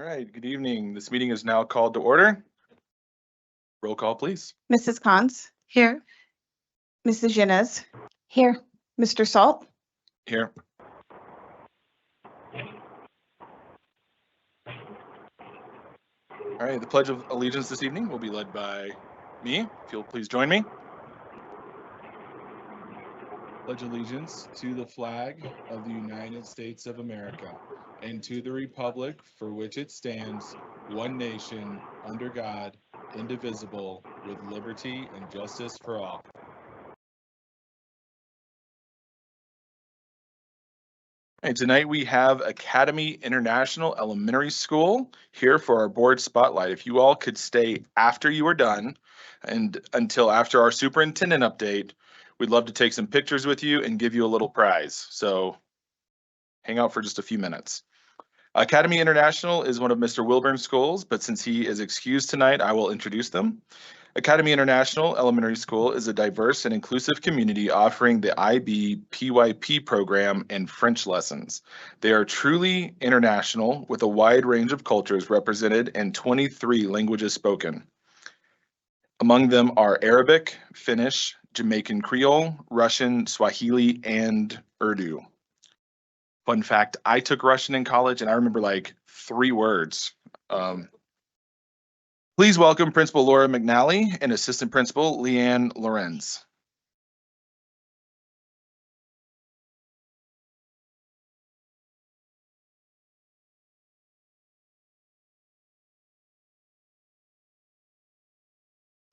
All right, good evening. This meeting is now called to order. Roll call, please. Mrs. Cons? Here. Mrs. Yanez? Here. Mr. Salt? Here. All right, the Pledge of Allegiance this evening will be led by me. If you'll please join me. Pledge allegiance to the flag of the United States of America and to the republic for which it stands, one nation, under God, indivisible, with liberty and justice for all. And tonight we have Academy International Elementary School here for our board spotlight. If you all could stay after you are done and until after our superintendent update, we'd love to take some pictures with you and give you a little prize. So hang out for just a few minutes. Academy International is one of Mr. Wilburn's schools, but since he is excused tonight, I will introduce them. Academy International Elementary School is a diverse and inclusive community offering the IB PYP program and French lessons. They are truly international with a wide range of cultures represented and 23 languages spoken. Among them are Arabic, Finnish, Jamaican Creole, Russian, Swahili, and Urdu. Fun fact, I took Russian in college and I remember like 3 words. Please welcome Principal Laura McNally and Assistant Principal Leanne Lorenz.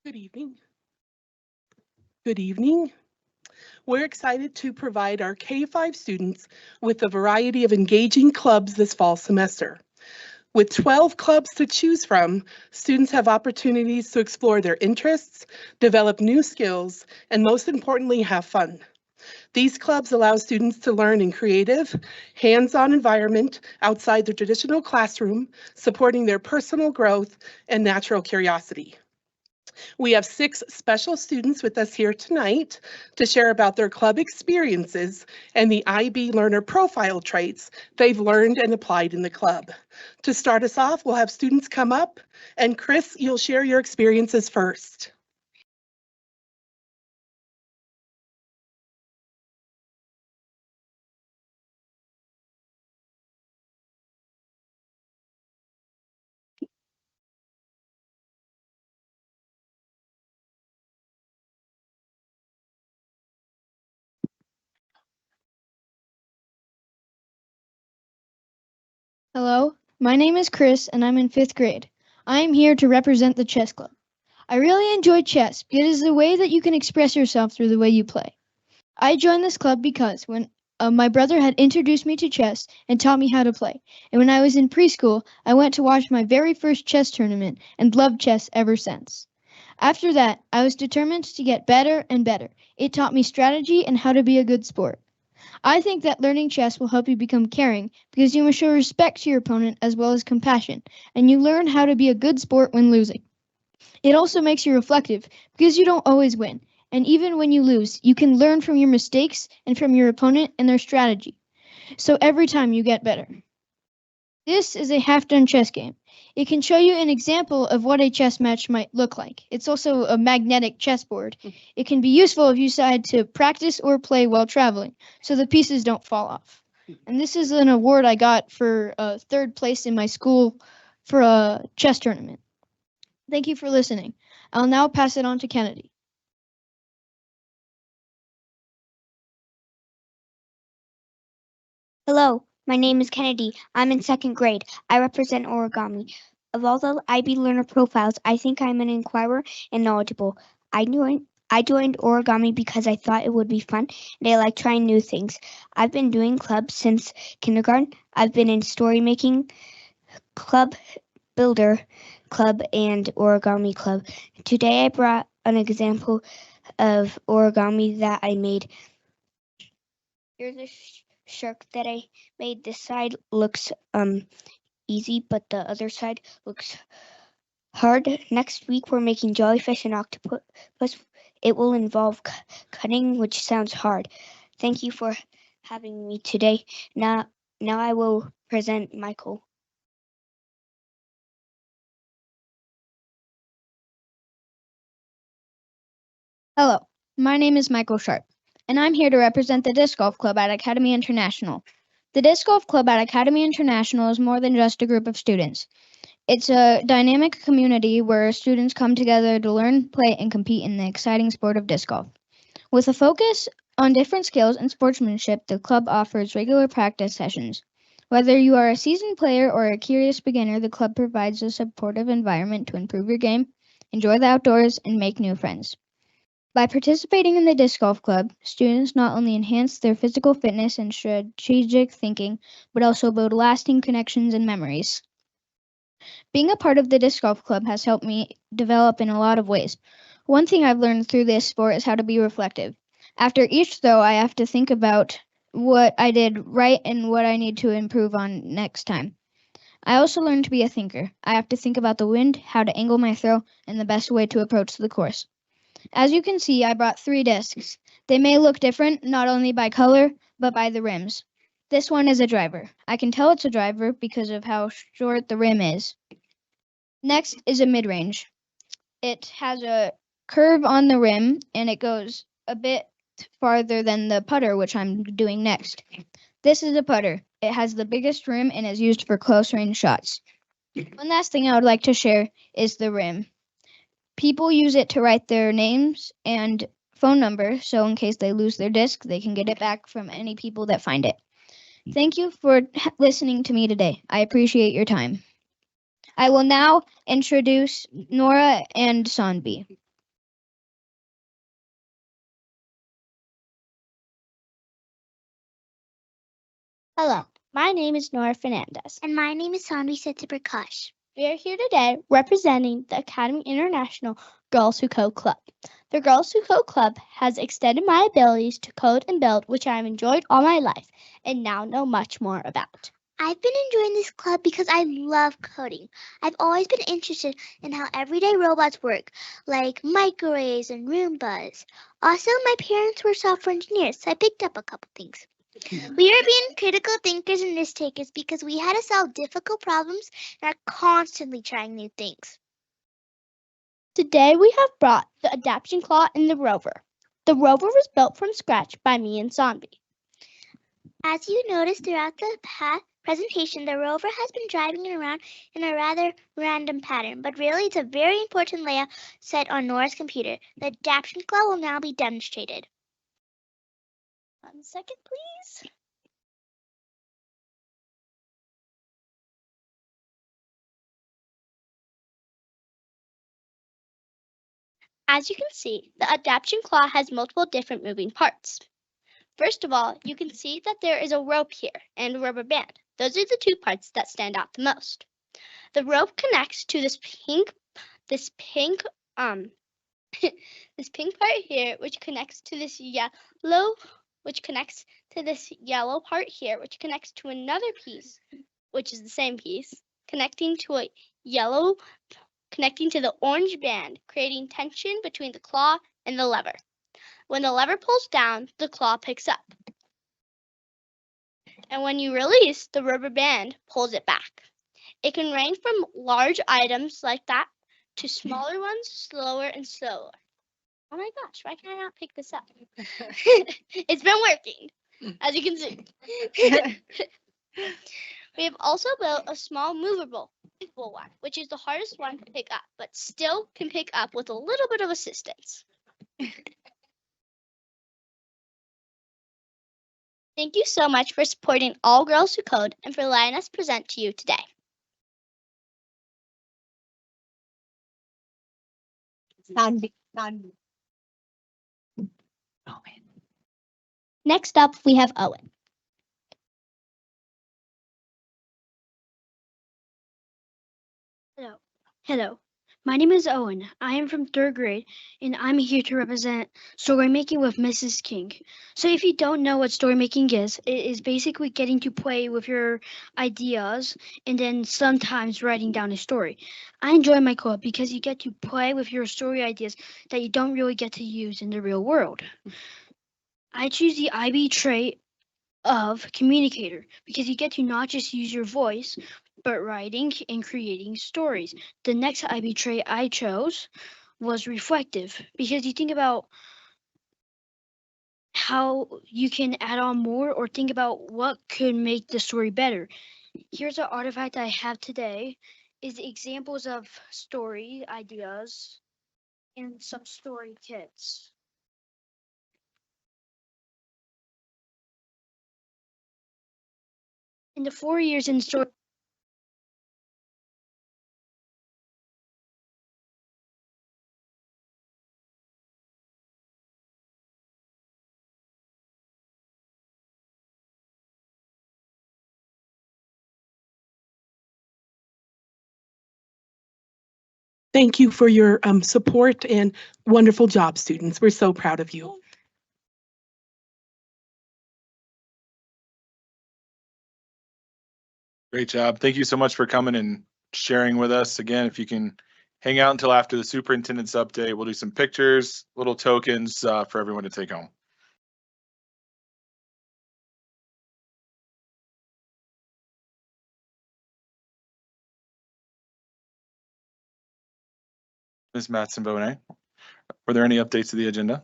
Good evening. Good evening. We're excited to provide our K-5 students with a variety of engaging clubs this fall semester. With 12 clubs to choose from, students have opportunities to explore their interests, develop new skills, and most importantly, have fun. These clubs allow students to learn in creative, hands-on environment outside the traditional classroom, supporting their personal growth and natural curiosity. We have 6 special students with us here tonight to share about their club experiences and the IB learner profile traits they've learned and applied in the club. To start us off, we'll have students come up, and Chris, you'll share your experiences first. Hello, my name is Chris and I'm in 5th grade. I am here to represent the chess club. I really enjoy chess because it is a way that you can express yourself through the way you play. I joined this club because when my brother had introduced me to chess and taught me how to play. And when I was in preschool, I went to watch my very first chess tournament and loved chess ever since. After that, I was determined to get better and better. It taught me strategy and how to be a good sport. I think that learning chess will help you become caring because you must show respect to your opponent as well as compassion, and you learn how to be a good sport when losing. It also makes you reflective because you don't always win, and even when you lose, you can learn from your mistakes and from your opponent and their strategy. So every time you get better. This is a half-done chess game. It can show you an example of what a chess match might look like. It's also a magnetic chessboard. It can be useful if you decide to practice or play while traveling, so the pieces don't fall off. And this is an award I got for 3rd place in my school for a chess tournament. Thank you for listening. I'll now pass it on to Kennedy. Hello, my name is Kennedy. I'm in 2nd grade. I represent origami. Of all the IB learner profiles, I think I'm an inquirer and knowledgeable. I joined origami because I thought it would be fun and I like trying new things. I've been doing clubs since kindergarten. I've been in story making club, builder club, and origami club. Today I brought an example of origami that I made. Here's a shark that I made. This side looks easy, but the other side looks hard. Next week we're making jellyfish and octopus. It will involve cutting, which sounds hard. Thank you for having me today. Now I will present Michael. Hello, my name is Michael Sharp, and I'm here to represent the Disc Golf Club at Academy International. The Disc Golf Club at Academy International is more than just a group of students. It's a dynamic community where students come together to learn, play, and compete in the exciting sport of disc golf. With a focus on different skills and sportsmanship, the club offers regular practice sessions. Whether you are a seasoned player or a curious beginner, the club provides a supportive environment to improve your game, enjoy the outdoors, and make new friends. By participating in the Disc Golf Club, students not only enhance their physical fitness and strategic thinking, but also build lasting connections and memories. Being a part of the Disc Golf Club has helped me develop in a lot of ways. One thing I've learned through this sport is how to be reflective. After each throw, I have to think about what I did right and what I need to improve on next time. I also learned to be a thinker. I have to think about the wind, how to angle my throw, and the best way to approach the course. As you can see, I brought 3 discs. They may look different, not only by color, but by the rims. This one is a driver. I can tell it's a driver because of how short the rim is. Next is a mid-range. It has a curve on the rim, and it goes a bit farther than the putter, which I'm doing next. This is a putter. It has the biggest rim and is used for close-range shots. One last thing I would like to share is the rim. People use it to write their names and phone number, so in case they lose their disc, they can get it back from any people that find it. Thank you for listening to me today. I appreciate your time. I will now introduce Nora and Sanbi. Hello, my name is Nora Fernandez. And my name is Sanvi Sityaprakash. We are here today representing the Academy International Girls Who Code Club. The Girls Who Code Club has extended my abilities to code and build, which I have enjoyed all my life and now know much more about. I've been enjoying this club because I love coding. I've always been interested in how everyday robots work, like microwaves and Roombas. Also, my parents were software engineers, so I picked up a couple things. We are being critical thinkers and risk takers because we had to solve difficult problems and are constantly trying new things. Today we have brought the adaptation claw and the rover. The rover was built from scratch by me and Sanvi. As you noticed throughout the presentation, the rover has been driving it around in a rather random pattern, but really it's a very important layout set on Nora's computer. The adaptation claw will now be demonstrated. 1 second, please. As you can see, the adaptation claw has multiple different moving parts. First of all, you can see that there is a rope here and a rubber band. Those are the 2 parts that stand out the most. The rope connects to this pink this pink part here, which connects to this yellow part here, which connects to another piece, which is the same piece, connecting to the orange band, creating tension between the claw and the lever. When the lever pulls down, the claw picks up. And when you release, the rubber band pulls it back. It can range from large items like that to smaller ones, slower and slower. Oh my gosh, why can I not pick this up? It's been working, as you can see. We have also built a small movable one, which is the hardest one to pick up, but still can pick up with a little bit of assistance. Thank you so much for supporting All Girls Who Code and for letting us present to you today. Next up, we have Owen. Hello, my name is Owen. I am from 3rd grade, and I'm here to represent story making with Mrs. King. So if you don't know what story making is, it is basically getting to play with your ideas and then sometimes writing down a story. I enjoy my club because you get to play with your story ideas that you don't really get to use in the real world. I choose the IB trait of communicator because you get to not just use your voice, but writing and creating stories. The next IB trait I chose was reflective, because you think about how you can add on more or think about what could make the story better. Here's an artifact I have today is examples of story ideas and some story kits. In the 4 years in story, Thank you for your support and wonderful job, students. We're so proud of you. Great job. Thank you so much for coming and sharing with us. Again, if you can hang out until after the superintendent's update, we'll do some pictures, little tokens for everyone to take home. Ms. Matson-Bonet, were there any updates to the agenda?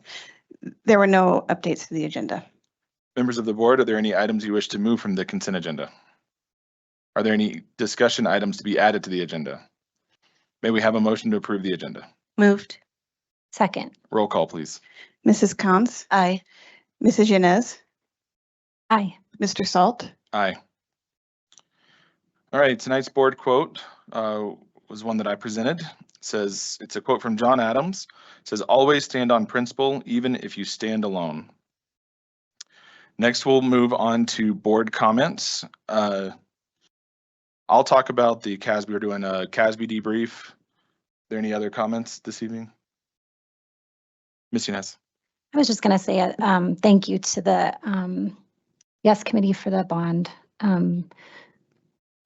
There were no updates to the agenda. Members of the board, are there any items you wish to move from the consent agenda? Are there any discussion items to be added to the agenda? May we have a motion to approve the agenda? Moved. Second. Roll call, please. Mrs. Cons, Aye. Mrs. Yanez, Aye. Mr. Salt, Aye. All right, tonight's board quote was one that I presented. It says, it's a quote from John Adams. It says, always stand on principle, even if you stand alone. Next, we'll move on to board comments. I'll talk about the CASB. We're doing a CASB debrief. Are there any other comments this evening? Ms. Yanez. I was just going to say thank you to the Yes Committee for the bond.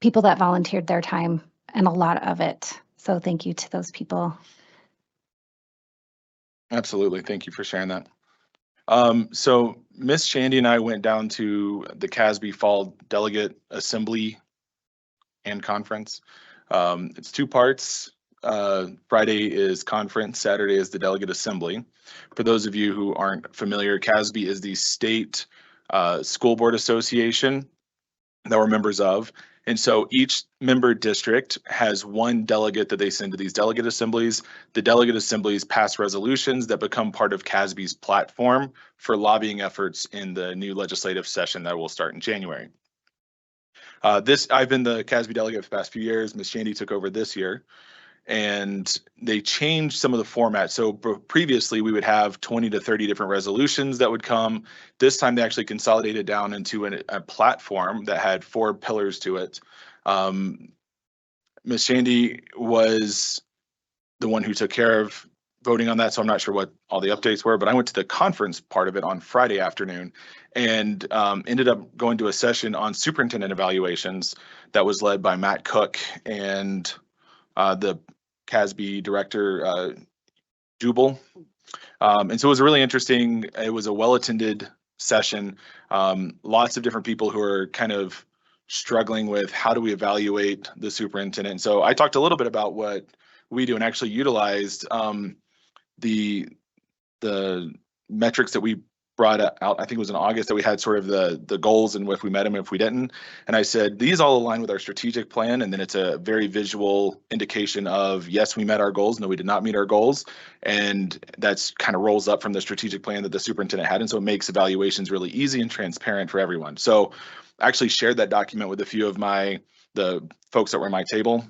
People that volunteered their time and a lot of it. So thank you to those people. Absolutely. Thank you for sharing that. So Miss Shandy and I went down to the CASB Fall Delegate Assembly and Conference. It's two parts. Friday is conference, Saturday is the Delegate Assembly. For those of you who aren't familiar, CASB is the state school board association that we're members of. And so each member district has one delegate that they send to these delegate assemblies. The delegate assemblies pass resolutions that become part of CASB's platform for lobbying efforts in the new legislative session that will start in January. I've been the CASB delegate for the past few years. Ms. Shandy took over this year, and they changed some of the format. So previously we would have 20 to 30 different resolutions that would come. This time they actually consolidated down into a platform that had 4 pillars to it. Ms. Shandy was the one who took care of voting on that, so I'm not sure what all the updates were, but I went to the conference part of it on Friday afternoon and ended up going to a session on superintendent evaluations that was led by Matt Cook and the CASB director, Jubal. And so it was really interesting. It was a well-attended session. Lots of different people who are kind of struggling with how do we evaluate the superintendent. So I talked a little bit about what we do and actually utilized the metrics that we brought out. I think it was in August that we had sort of the goals and if we met them and if we didn't. And I said, these all align with our strategic plan. And then it's a very visual indication of, yes, we met our goals. No, we did not meet our goals. And that's kind of rolls up from the strategic plan that the superintendent had. And so it makes evaluations really easy and transparent for everyone. So I actually shared that document with a few of the folks that were at my table.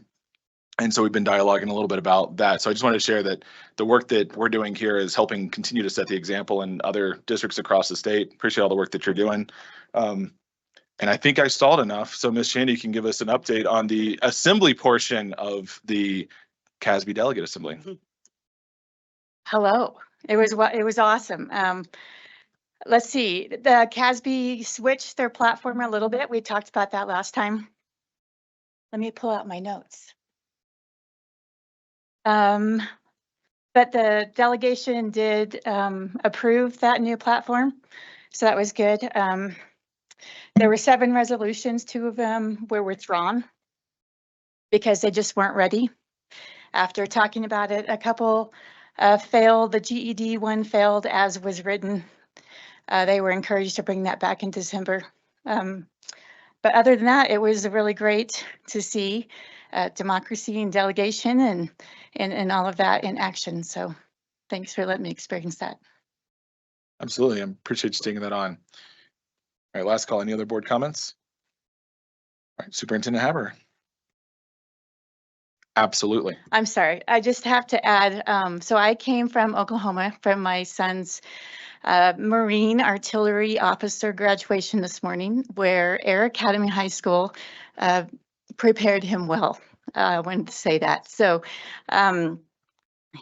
And so we've been dialoguing a little bit about that. So I just wanted to share that the work that we're doing here is helping continue to set the example in other districts across the state. Appreciate all the work that you're doing. And I think I stalled enough. So Ms. Shandy can give us an update on the assembly portion of the CASB Delegate Assembly. Hello. It was awesome. Let's see. The CASB switched their platform a little bit. We talked about that last time. Let me pull out my notes. But the delegation did approve that new platform, so that was good. There were 7 resolutions, 2 of them were withdrawn because they just weren't ready. After talking about it a couple failed. The GED one failed as was written. They were encouraged to bring that back in December. But other than that, it was really great to see democracy and delegation and all of that in action. So thanks for letting me experience that. Absolutely. I appreciate you taking that on. All right, last call. Any other board comments? All right, Superintendent Haber. Absolutely. I'm sorry. I just have to add, so I came from Oklahoma from my son's Marine Artillery Officer graduation this morning, where Air Academy High School prepared him well. I wanted to say that. So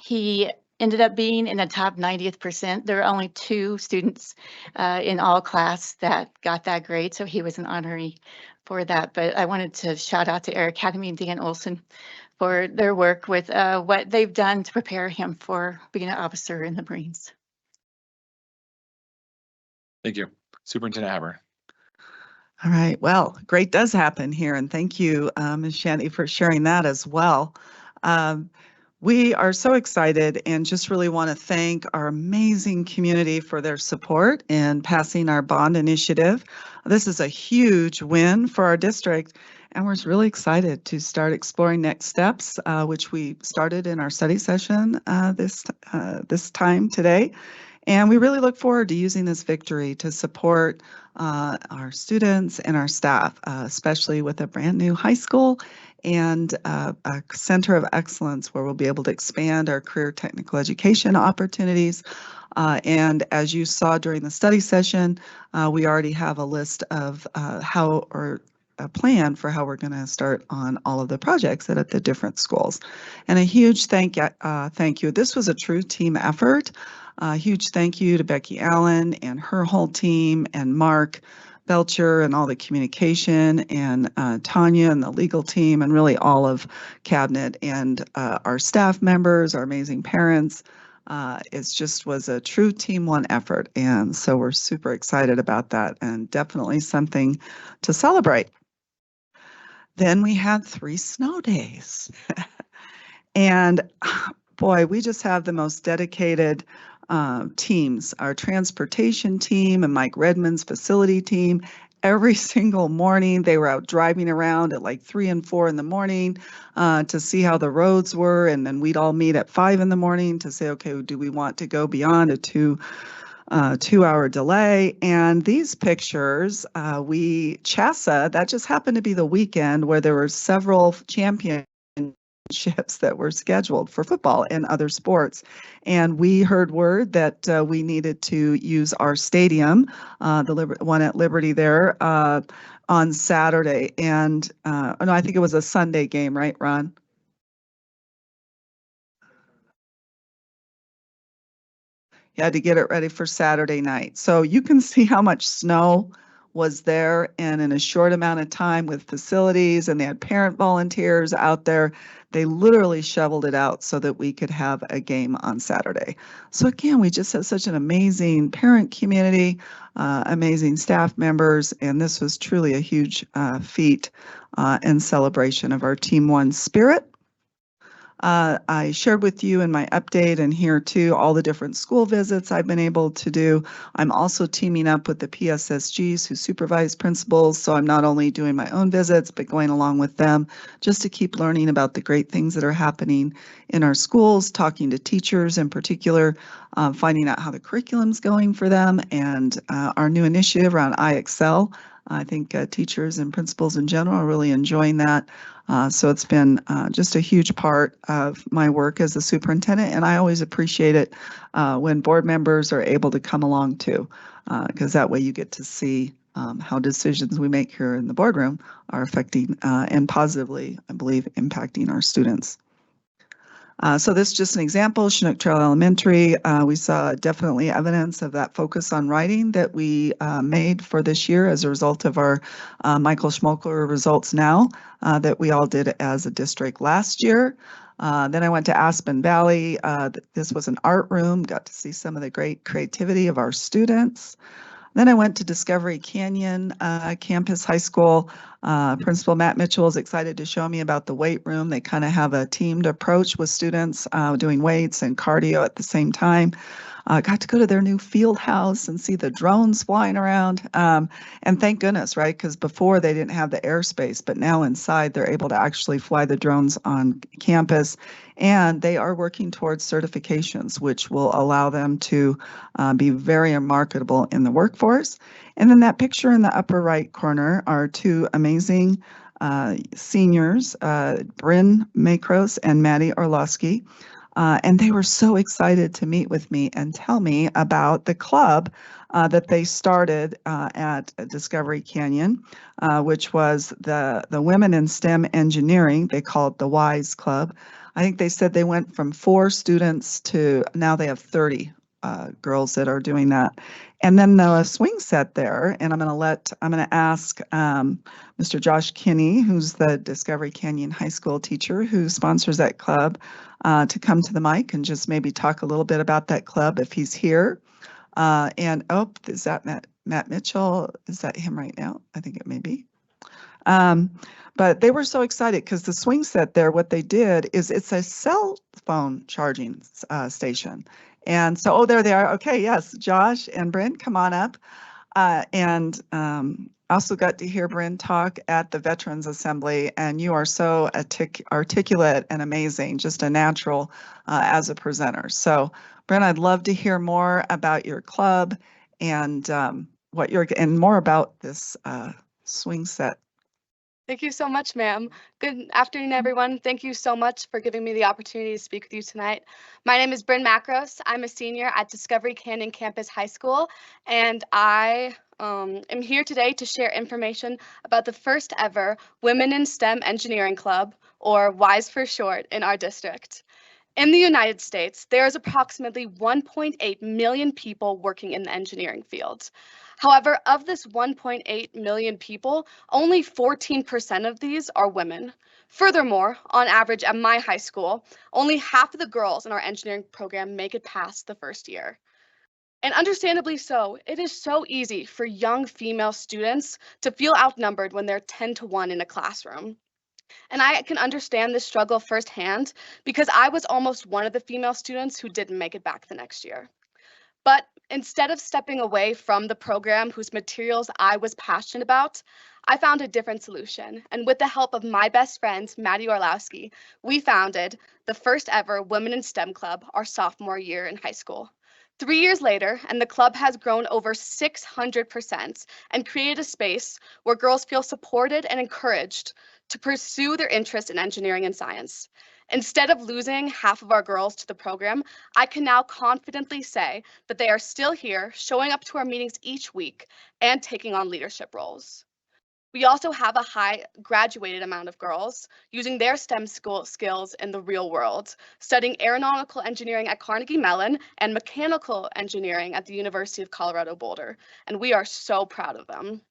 he ended up being in the top 90th percent. There were only 2 students in all class that got that grade, so he was an honoree for that. But I wanted to shout out to Air Academy and Dan Olson for their work with what they've done to prepare him for being an officer in the Marines. Thank you. Superintendent Haber. All right. Well, great does happen here. And thank you, Ms. Shanty, for sharing that as well. We are so excited and just really want to thank our amazing community for their support in passing our bond initiative. This is a huge win for our district, and we're really excited to start exploring next steps, which we started in our study session this time today. And we really look forward to using this victory to support our students and our staff, especially with a brand new high school and a center of excellence where we'll be able to expand our career technical education opportunities. And as you saw during the study session, we already have a list of a plan for how we're going to start on all of the projects at the different schools. And a huge thank you. This was a true team effort. Huge thank you to Becky Allen and her whole team, and Mark Belcher and all the communication, and Tanya and the legal team, and really all of cabinet and our staff members, our amazing parents. It just was a true Team One effort, and so we're super excited about that, and definitely something to celebrate. Then we had 3 snow days. And boy, we just have the most dedicated teams. Our transportation team and Mike Redmond's facility team, every single morning they were out driving around at like 3 and 4 in the morning to see how the roads were. And then we'd all meet at 5 in the morning to say, okay, do we want to go beyond a 2-hour delay? And these pictures, CHASA, that just happened to be the weekend where there were several championships that were scheduled for football and other sports. And we heard word that we needed to use our stadium, the one at Liberty there, on Saturday. And no, I think it was a Sunday game, right, Ron? You had to get it ready for Saturday night. So you can see how much snow was there, and in a short amount of time with facilities, and they had parent volunteers out there. They literally shoveled it out so that we could have a game on Saturday. So again, we just have such an amazing parent community, amazing staff members, and this was truly a huge feat and celebration of our Team One spirit. I shared with you in my update and here too all the different school visits I've been able to do. I'm also teaming up with the PSSGs who supervise principals, so I'm not only doing my own visits but going along with them just to keep learning about the great things that are happening in our schools, talking to teachers in particular, finding out how the curriculum's going for them, and our new initiative around iExcel. I think teachers and principals in general are really enjoying that. So it's been just a huge part of my work as a superintendent, and I always appreciate it when board members are able to come along too, because that way you get to see how decisions we make here in the boardroom are affecting and positively, I believe, impacting our students. So this is just an example, Chinook Trail Elementary. We saw definitely evidence of that focus on writing that we made for this year as a result of our Michael Schmolker results now that we all did as a district last year. Then I went to Aspen Valley. This was an art room, got to see some of the great creativity of our students. Then I went to Discovery Canyon Campus High School. Principal Matt Mitchell is excited to show me about the weight room. They kind of have a teamed approach with students doing weights and cardio at the same time. Got to go to their new field house and see the drones flying around. And thank goodness, right? Because before they didn't have the airspace, but now inside they're able to actually fly the drones on campus. And they are working towards certifications, which will allow them to be very marketable in the workforce. And then that picture in the upper right corner are two amazing seniors, Bryn Makros and Maddie Orlowski. And they were so excited to meet with me and tell me about the club that they started at Discovery Canyon, which was the Women in STEM Engineering. They call it the WISE Club. I think they said they went from 4 students to now they have 30 girls that are doing that. And then the swing set there, and I'm going to ask Mr. Josh Kinney, who's the Discovery Canyon High School teacher who sponsors that club, to come to the mic and just maybe talk a little bit about that club if he's here. And oh, is that Matt Mitchell? Is that him right now? I think it may be. But they were so excited because the swing set there, what they did is it's a cell phone charging station. And so, oh, there they are. Okay, yes, Josh and Bryn, come on up. And also got to hear Bryn talk at the Veterans Assembly, and you are so articulate and amazing, just a natural as a presenter. So, Bryn, I'd love to hear more about your club and and more about this swing set. Thank you so much, ma'am. Good afternoon, everyone. Thank you so much for giving me the opportunity to speak with you tonight. My name is Bryn Makros. I'm a senior at Discovery Canyon Campus High School, and I am here today to share information about the first ever Women in STEM Engineering Club, or WISE for short, in our district. In the United States, there is approximately 1.8 million people working in the engineering field. However, of this 1.8 million people, only 14% of these are women. Furthermore, on average at my high school, only half of the girls in our engineering program make it past the first year. And understandably so, it is so easy for young female students to feel outnumbered when they're 10 to 1 in a classroom. And I can understand this struggle firsthand because I was almost one of the female students who didn't make it back the next year. But instead of stepping away from the program whose materials I was passionate about, I found a different solution. And with the help of my best friend, Maddie Orlowski, we founded the first ever Women in STEM Club our sophomore year in high school. 3 years later, and the club has grown over 600% and created a space where girls feel supported and encouraged to pursue their interest in engineering and science. Instead of losing half of our girls to the program, I can now confidently say that they are still here, showing up to our meetings each week and taking on leadership roles. We also have a high graduated amount of girls using their STEM skills in the real world, studying aeronautical engineering at Carnegie Mellon and mechanical engineering at the University of Colorado Boulder, and we are so proud of them.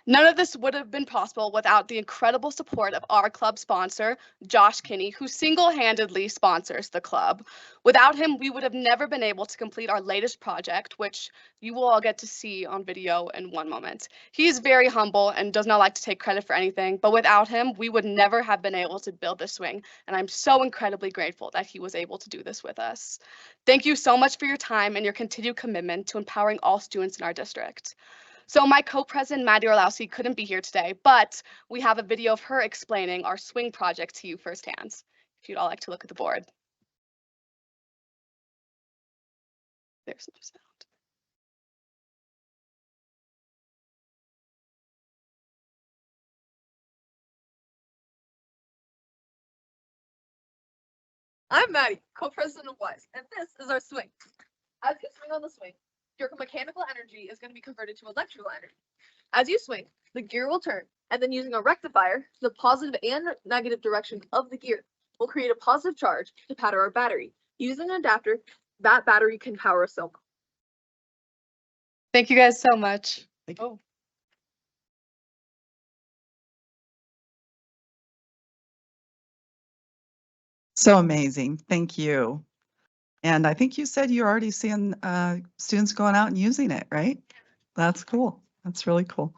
None of this would have been possible without the incredible support of our club sponsor, Josh Kinney, who single-handedly sponsors the club. Without him, we would have never been able to complete our latest project, which you will all get to see on video in one moment. He is very humble and does not like to take credit for anything, but without him, we would never have been able to build this swing, and I'm so incredibly grateful that he was able to do this with us. Thank you so much for your time and your continued commitment to empowering all students in our district. So my co-president, Maddie Orlowski, couldn't be here today, but we have a video of her explaining our swing project to you firsthand, if you'd all like to look at the board. There's no sound. I'm Maddie, co-president of WISE, and this is our swing. As you swing on the swing, your mechanical energy is going to be converted to electrical energy. As you swing, the gear will turn, and then using a rectifier, the positive and negative direction of the gear will create a positive charge to power our battery. Using an adapter, that battery can power a cell phone. Thank you guys so much. Oh. So amazing. Thank you. And I think you said you're already seeing students going out and using it, right? That's cool. That's really cool.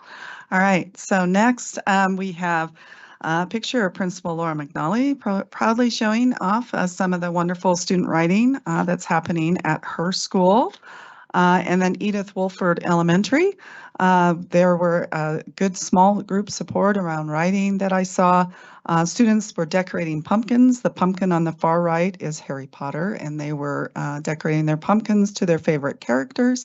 All right, so next we have a picture of Principal Laura McNally proudly showing off some of the wonderful student writing that's happening at her school. And then Edith Wolford Elementary. There were good small group support around writing that I saw. Students were decorating pumpkins. The pumpkin on the far right is Harry Potter, and they were decorating their pumpkins to their favorite characters.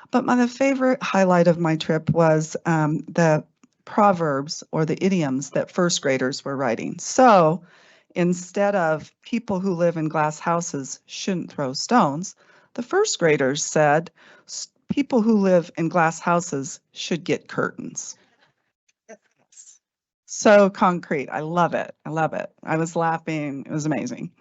But my favorite highlight of my trip was the proverbs or the idioms that first graders were writing. So instead of people who live in glass houses shouldn't throw stones, the first graders said people who live in glass houses should get curtains. So concrete. I love it. I love it. I was laughing. It was amazing.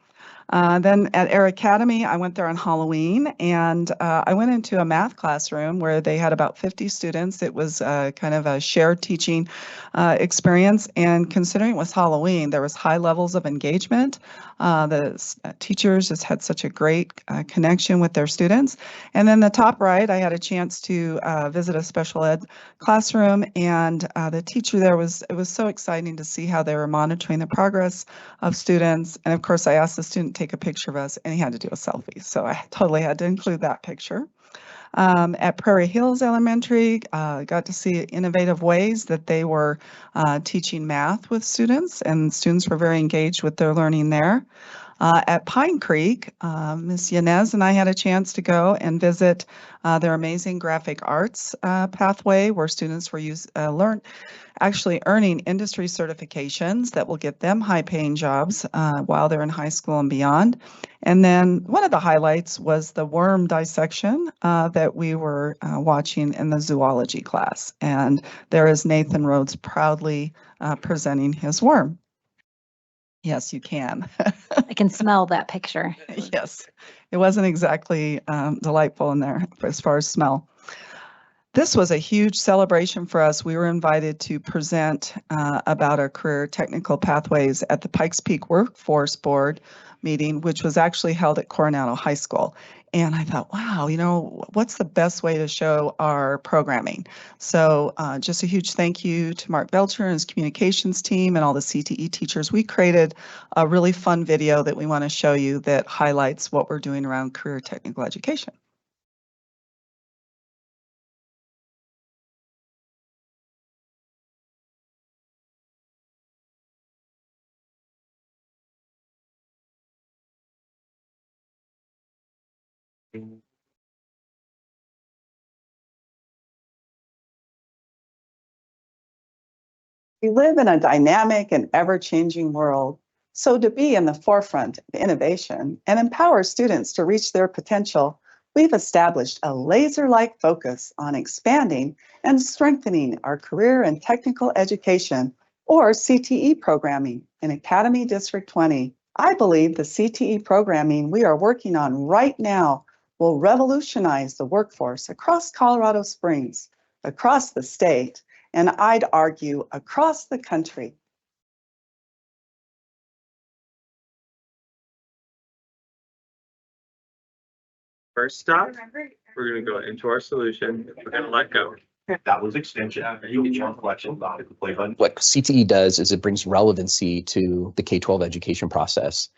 Then at Air Academy, I went there on Halloween, and I went into a math classroom where they had about 50 students. It was kind of a shared teaching experience, and considering it was Halloween, there was high levels of engagement. The teachers just had such a great connection with their students. And then the top right, I had a chance to visit a special ed classroom, and the teacher there it was so exciting to see how they were monitoring the progress of students. And of course, I asked the student to take a picture of us, and he had to do a selfie. So I totally had to include that picture. At Prairie Hills Elementary, got to see innovative ways that they were teaching math with students, and students were very engaged with their learning there. At Pine Creek, Ms. Yanez and I had a chance to go and visit their amazing graphic arts pathway where students were actually earning industry certifications that will get them high-paying jobs while they're in high school and beyond. And then one of the highlights was the worm dissection that we were watching in the zoology class. And there is Nathan Rhodes proudly presenting his worm. Yes, you can. I can smell that picture. Yes, it wasn't exactly delightful in there as far as smell. This was a huge celebration for us. We were invited to present about our career technical pathways at the Pikes Peak Workforce Board meeting, which was actually held at Coronado High School. And I thought, wow, what's the best way to show our programming? So just a huge thank you to Mark Belcher and his communications team and all the CTE teachers. We created a really fun video that we want to show you that highlights what we're doing around career technical education. We live in a dynamic and ever-changing world, so to be in the forefront of innovation and empower students to reach their potential, we've established a laser-like focus on expanding and strengthening our career and technical education, or CTE programming, in Academy District 20. I believe the CTE programming we are working on right now will revolutionize the workforce across Colorado Springs, across the state, and I'd argue across the country. First stop, we're going to go into our solution. We're going to let go. That was extension. You get your collection. Hit the play button. What CTE does is it brings relevancy to the K-12 education process.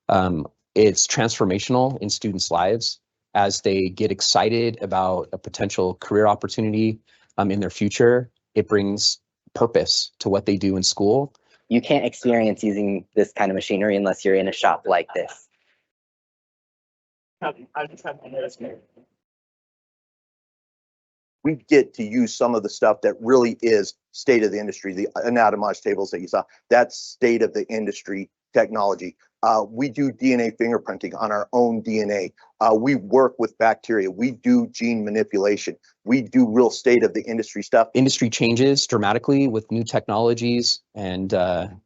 It's transformational in students' lives as they get excited about a potential career opportunity in their future. It brings purpose to what they do in school. You can't experience using this kind of machinery unless you're in a shop like this. We get to use some of the stuff that really is state of the industry, the anatomage tables that you saw, that's state of the industry technology. We do DNA fingerprinting on our own DNA. We work with bacteria. We do gene manipulation. We do real state of the industry stuff. Industry changes dramatically with new technologies and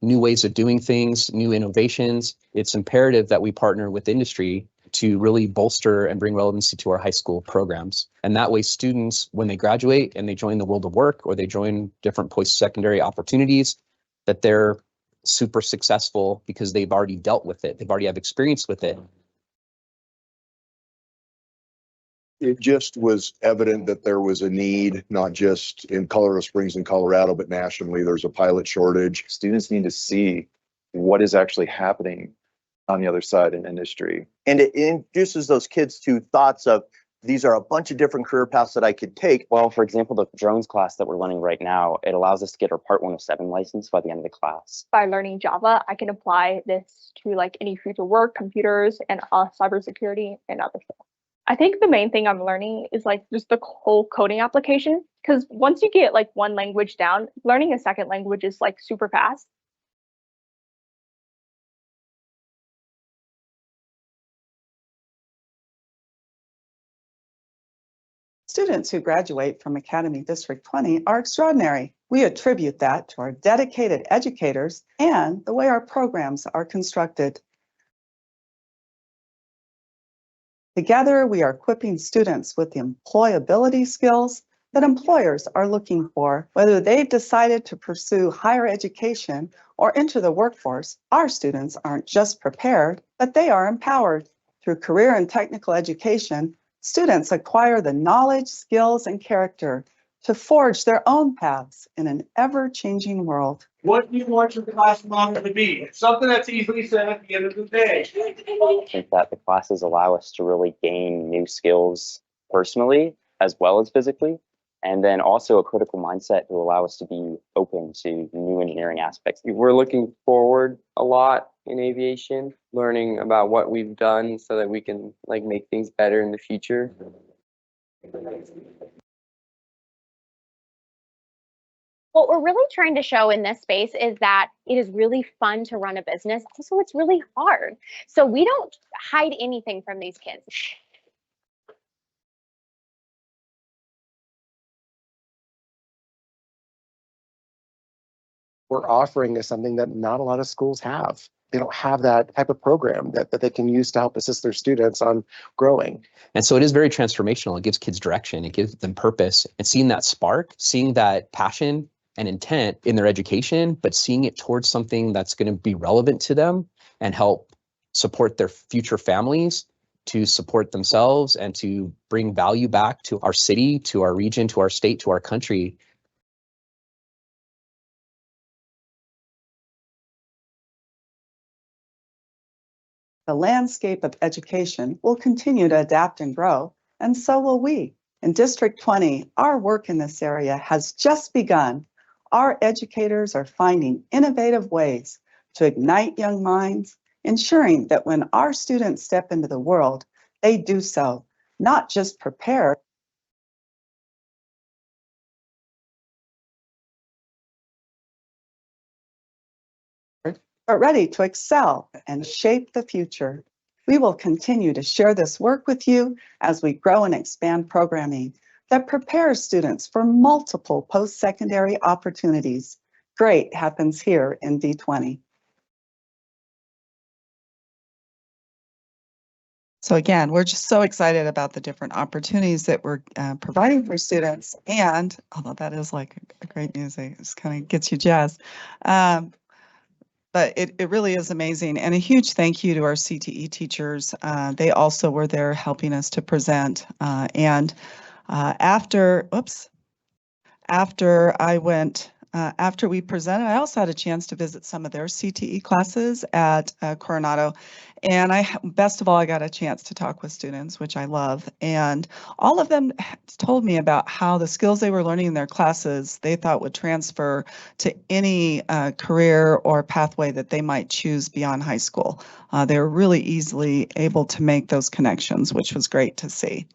new ways of doing things, new innovations. It's imperative that we partner with industry to really bolster and bring relevancy to our high school programs. And that way students, when they graduate and they join the world of work or they join different post-secondary opportunities, that they're super successful because they've already dealt with it. They've already have experience with it. It just was evident that there was a need, not just in Colorado Springs and Colorado, but nationally. There's a pilot shortage. Students need to see what is actually happening on the other side in industry. And it introduces those kids to thoughts of, these are a bunch of different career paths that I could take. Well, for example, the drones class that we're running right now, it allows us to get our Part 107 license by the end of the class. By learning Java, I can apply this to like any future work, computers, and cybersecurity and other stuff. I think the main thing I'm learning is like just the whole coding application, because once you get like one language down, learning a second language is like super fast. Students who graduate from Academy District 20 are extraordinary. We attribute that to our dedicated educators and the way our programs are constructed. Together, we are equipping students with the employability skills that employers are looking for. Whether they've decided to pursue higher education or enter the workforce, our students aren't just prepared, but they are empowered. Through career and technical education, students acquire the knowledge, skills, and character to forge their own paths in an ever-changing world. What do you want your class model to be? It's something that's easily said at the end of the day. I think that the classes allow us to really gain new skills personally as well as physically, and then also a critical mindset to allow us to be open to new engineering aspects. We're looking forward a lot in aviation, learning about what we've done so that we can like make things better in the future. What we're really trying to show in this space is that it is really fun to run a business. Also, it's really hard. So we don't hide anything from these kids. We're offering is something that not a lot of schools have. They don't have that type of program that they can use to help assist their students on growing. And so it is very transformational. It gives kids direction, it gives them purpose, and seeing that spark, seeing that passion and intent in their education, but seeing it towards something that's going to be relevant to them and help support their future families, to support themselves, and to bring value back to our city, to our region, to our state, to our country. The landscape of education will continue to adapt and grow, and so will we. In District 20, our work in this area has just begun. Our educators are finding innovative ways to ignite young minds, ensuring that when our students step into the world, they do so, not just prepared, but ready to excel and shape the future. We will continue to share this work with you as we grow and expand programming that prepares students for multiple post-secondary opportunities. Great happens here in D20. So again, we're just so excited about the different opportunities that we're providing for students. And although that is like a great music, it just kind of gets you jazzed. But it really is amazing. And a huge thank you to our CTE teachers. They also were there helping us to present. After we presented, I also had a chance to visit some of their CTE classes at Coronado. And best of all, I got a chance to talk with students, which I love. And all of them told me about how the skills they were learning in their classes, they thought would transfer to any career or pathway that they might choose beyond high school. They were really easily able to make those connections, which was great to see.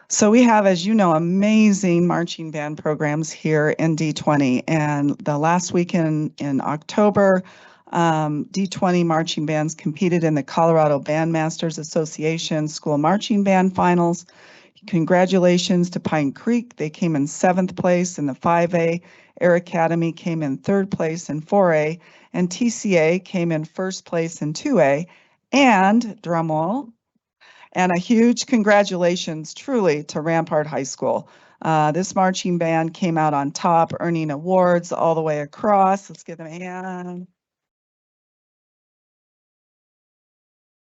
So we have, as you know, amazing marching band programs here in D20. And the last weekend in October, D20 marching bands competed in the Colorado Bandmasters Association School Marching Band Finals. Congratulations to Pine Creek. They came in 7th place in the 5A. Air Academy came in 3rd place in 4A. And TCA came in 1st place in 2A. And, drum roll, and a huge congratulations truly to Rampart High School. This marching band came out on top, earning awards all the way across. Let's give them a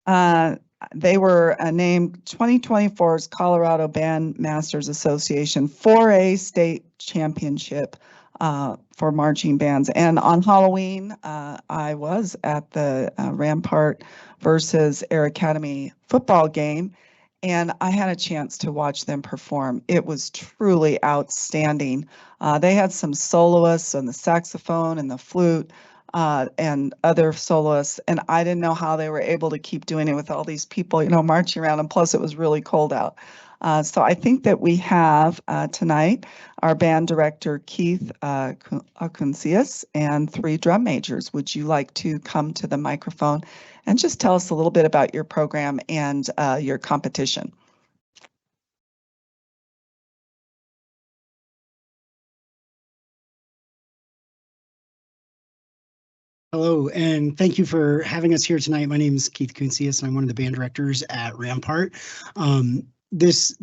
hand. they were named 2024's Colorado Band Masters Association 4A state championship for marching bands. And on Halloween, I was at the Rampart versus Air Academy football game, and I had a chance to watch them perform. It was truly outstanding. They had some soloists on the saxophone and the flute, and other soloists, and I didn't know how they were able to keep doing it with all these people, marching around, and plus it was really cold out. So I think that we have tonight our band director, Keith Akuncius, and 3 drum majors. Would you like to come to the microphone and just tell us a little bit about your program and your competition? Hello, and thank you for having us here tonight. My name is Keith Kuncius, and I'm one of the band directors at Rampart. This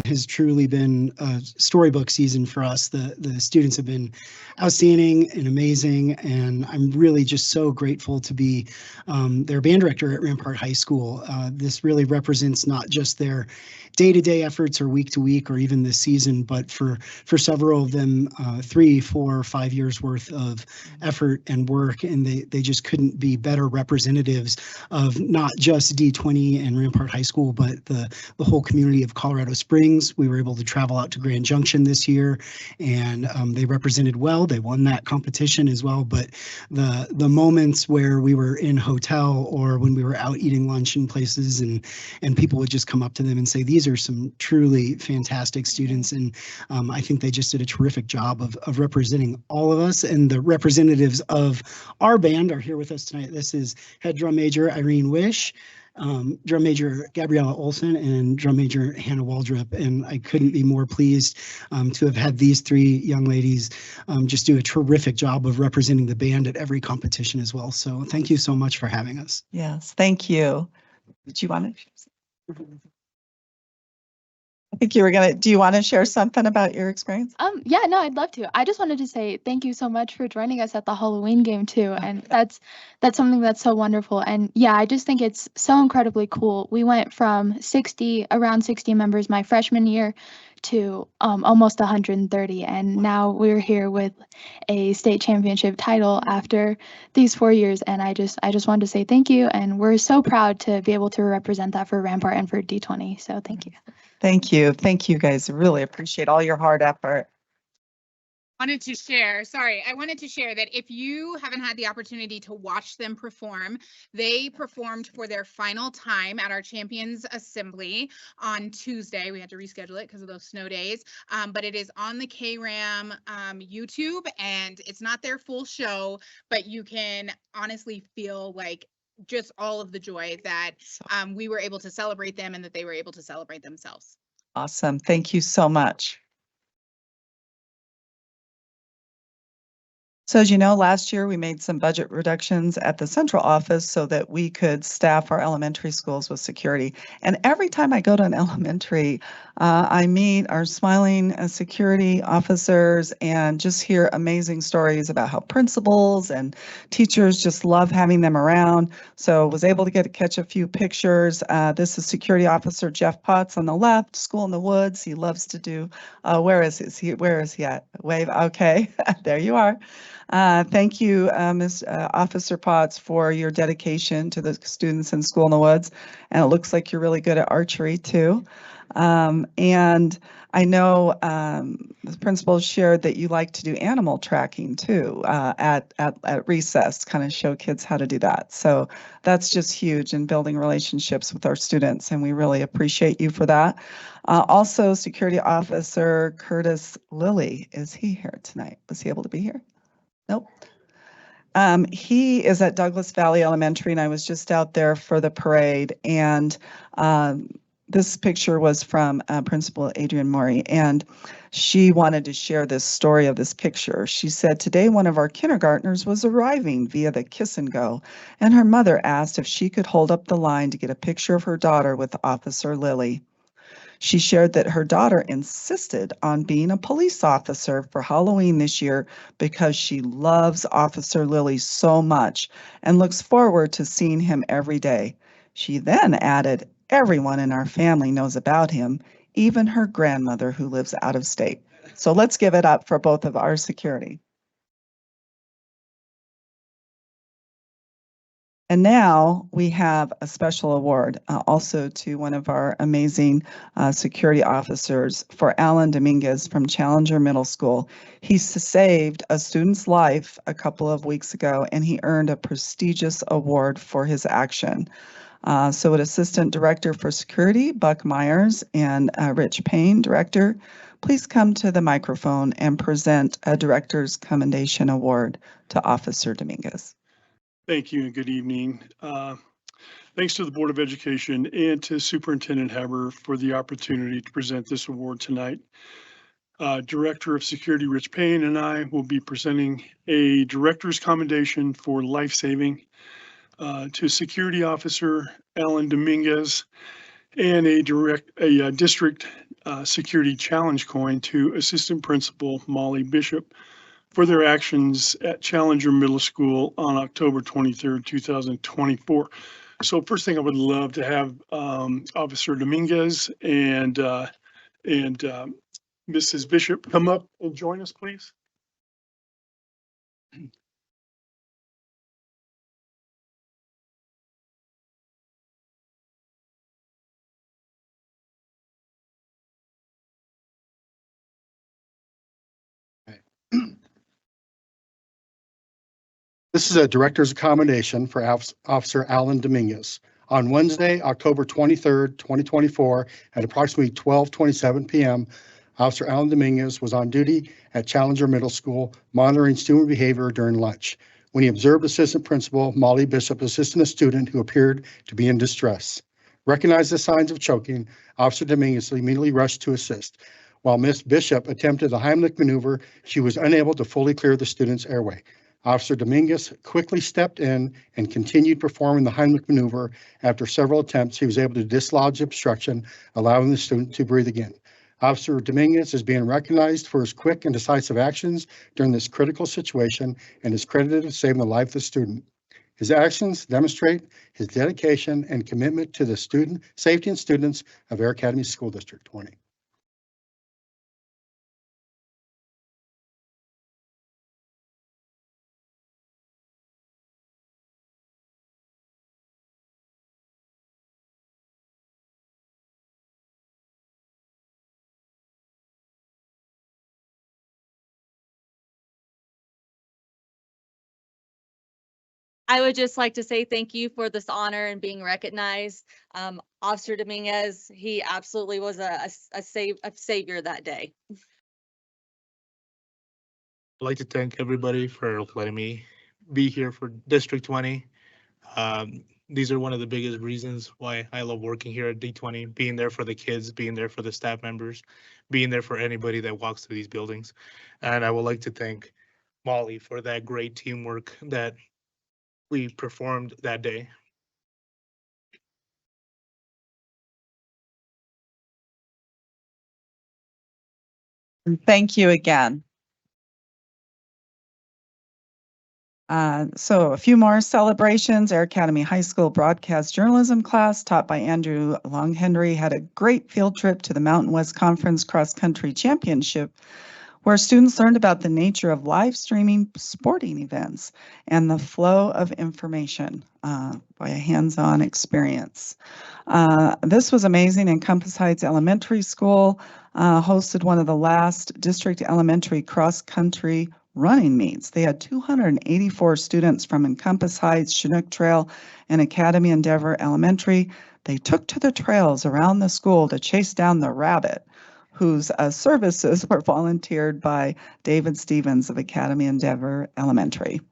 has truly been a storybook season for us. The students have been outstanding and amazing, and I'm really just so grateful to be their band director at Rampart High School. This really represents not just their day-to-day efforts or week-to-week or even this season, but for several of them, 3, 4, 5 years worth of effort and work, and they just couldn't be better representatives of not just D20 and Rampart High School, but the whole community of Colorado Springs. We were able to travel out to Grand Junction this year, and they represented well. They won that competition as well, but the moments where we were in hotel or when we were out eating lunch in places and people would just come up to them and say, these are some truly fantastic students, and I think they just did a terrific job of representing all of us, and the representatives of our band are here with us tonight. This is head drum major Irene Wish, drum major Gabriella Olson, and drum major Hannah Waldrop, and I couldn't be more pleased to have had these 3 young ladies just do a terrific job of representing the band at every competition as well. So thank you so much for having us. Yes, thank you. Did you want to? I think you were gonna, do you want to share something about your experience? Yeah, no, I'd love to. I just wanted to say thank you so much for joining us at the Halloween game too. And that's something that's so wonderful. And yeah, I just think it's so incredibly cool. We went from around 60 members my freshman year to almost 130. And now we're here with a state championship title after these 4 years. And I just wanted to say thank you. And we're so proud to be able to represent that for Rampart and for D20. So thank you. Thank you. Thank you guys. Really appreciate all your hard effort. I wanted to share that if you haven't had the opportunity to watch them perform, they performed for their final time at our Champions Assembly on Tuesday. We had to reschedule it because of those snow days, but it is on the KRAM YouTube, and it's not their full show, but you can honestly feel like just all of the joy that we were able to celebrate them and that they were able to celebrate themselves. Awesome. Thank you so much. So as you know, last year we made some budget reductions at the central office so that we could staff our elementary schools with security. And every time I go to an elementary, I meet our smiling security officers and just hear amazing stories about how principals and teachers just love having them around. So was able to catch a few pictures. This is security officer Jeff Potts on the left, School in the Woods. He loves to do, where is he? Where is he at? Wave, okay, there you are. Thank you, Ms. Officer Potts, for your dedication to the students in School in the Woods. And it looks like you're really good at archery too. And I know the principal shared that you like to do animal tracking too at recess, kind of show kids how to do that. So that's just huge in building relationships with our students, and we really appreciate you for that. Also, Security Officer Curtis Lilly, is he here tonight? Was he able to be here? Nope. He is at Douglas Valley Elementary, and I was just out there for the parade. And this picture was from Principal Adrienne Maury, and she wanted to share this story of this picture. She said, today one of our kindergartners was arriving via the Kiss and Go, and her mother asked if she could hold up the line to get a picture of her daughter with Officer Lilly. She shared that her daughter insisted on being a police officer for Halloween this year because she loves Officer Lilly so much and looks forward to seeing him every day. She then added, everyone in our family knows about him, even her grandmother who lives out of state. So let's give it up for both of our security. And now we have a special award also to one of our amazing security officers, for Alan Dominguez from Challenger Middle School. He saved a student's life a couple of weeks ago, and he earned a prestigious award for his action. So would Assistant Director for Security, Buck Myers, and Rich Payne, Director, please come to the microphone and present a Director's Commendation Award to Officer Dominguez. Thank you and good evening. Thanks to the Board of Education and to Superintendent Haber for the opportunity to present this award tonight. Director of Security Rich Payne and I will be presenting a Director's Commendation for Life-Saving to Security Officer Alan Dominguez, and a District Security Challenge Coin to Assistant Principal Molly Bishop for their actions at Challenger Middle School on October 23rd, 2024. So first thing, I would love to have Officer Dominguez and Mrs. Bishop come up and join us, please. This is a director's commendation for Officer Alan Dominguez. On Wednesday, October 23rd, 2024, at approximately 12:27 p.m., Officer Alan Dominguez was on duty at Challenger Middle School monitoring student behavior during lunch when he observed Assistant Principal Molly Bishop assisting a student who appeared to be in distress. Recognizing the signs of choking, Officer Dominguez immediately rushed to assist. While Miss Bishop attempted the Heimlich maneuver, she was unable to fully clear the student's airway. Officer Dominguez quickly stepped in and continued performing the Heimlich maneuver. After several attempts, he was able to dislodge the obstruction, allowing the student to breathe again. Officer Dominguez is being recognized for his quick and decisive actions during this critical situation and is credited with saving the life of the student. His actions demonstrate his dedication and commitment to the student safety and students of Air Academy School District 20. I would just like to say thank you for this honor and being recognized. Officer Dominguez, he absolutely was a savior that day. I'd like to thank everybody for letting me be here for District 20. These are one of the biggest reasons why I love working here at D20, being there for the kids, being there for the staff members, being there for anybody that walks through these buildings. And I would like to thank Molly for that great teamwork that we performed that day. Thank you again. So a few more celebrations. Air Academy High School broadcast journalism class taught by Andrew Longhenry had a great field trip to the Mountain West Conference Cross Country Championship, where students learned about the nature of live streaming sporting events and the flow of information by a hands-on experience. This was amazing, and Compass Heights Elementary School hosted one of the last district elementary cross-country running meets. They had 284 students from Encompass Heights, Chinook Trail, and Academy Endeavor Elementary. They took to the trails around the school to chase down the rabbit, whose services were volunteered by David Stevens of Academy Endeavor Elementary.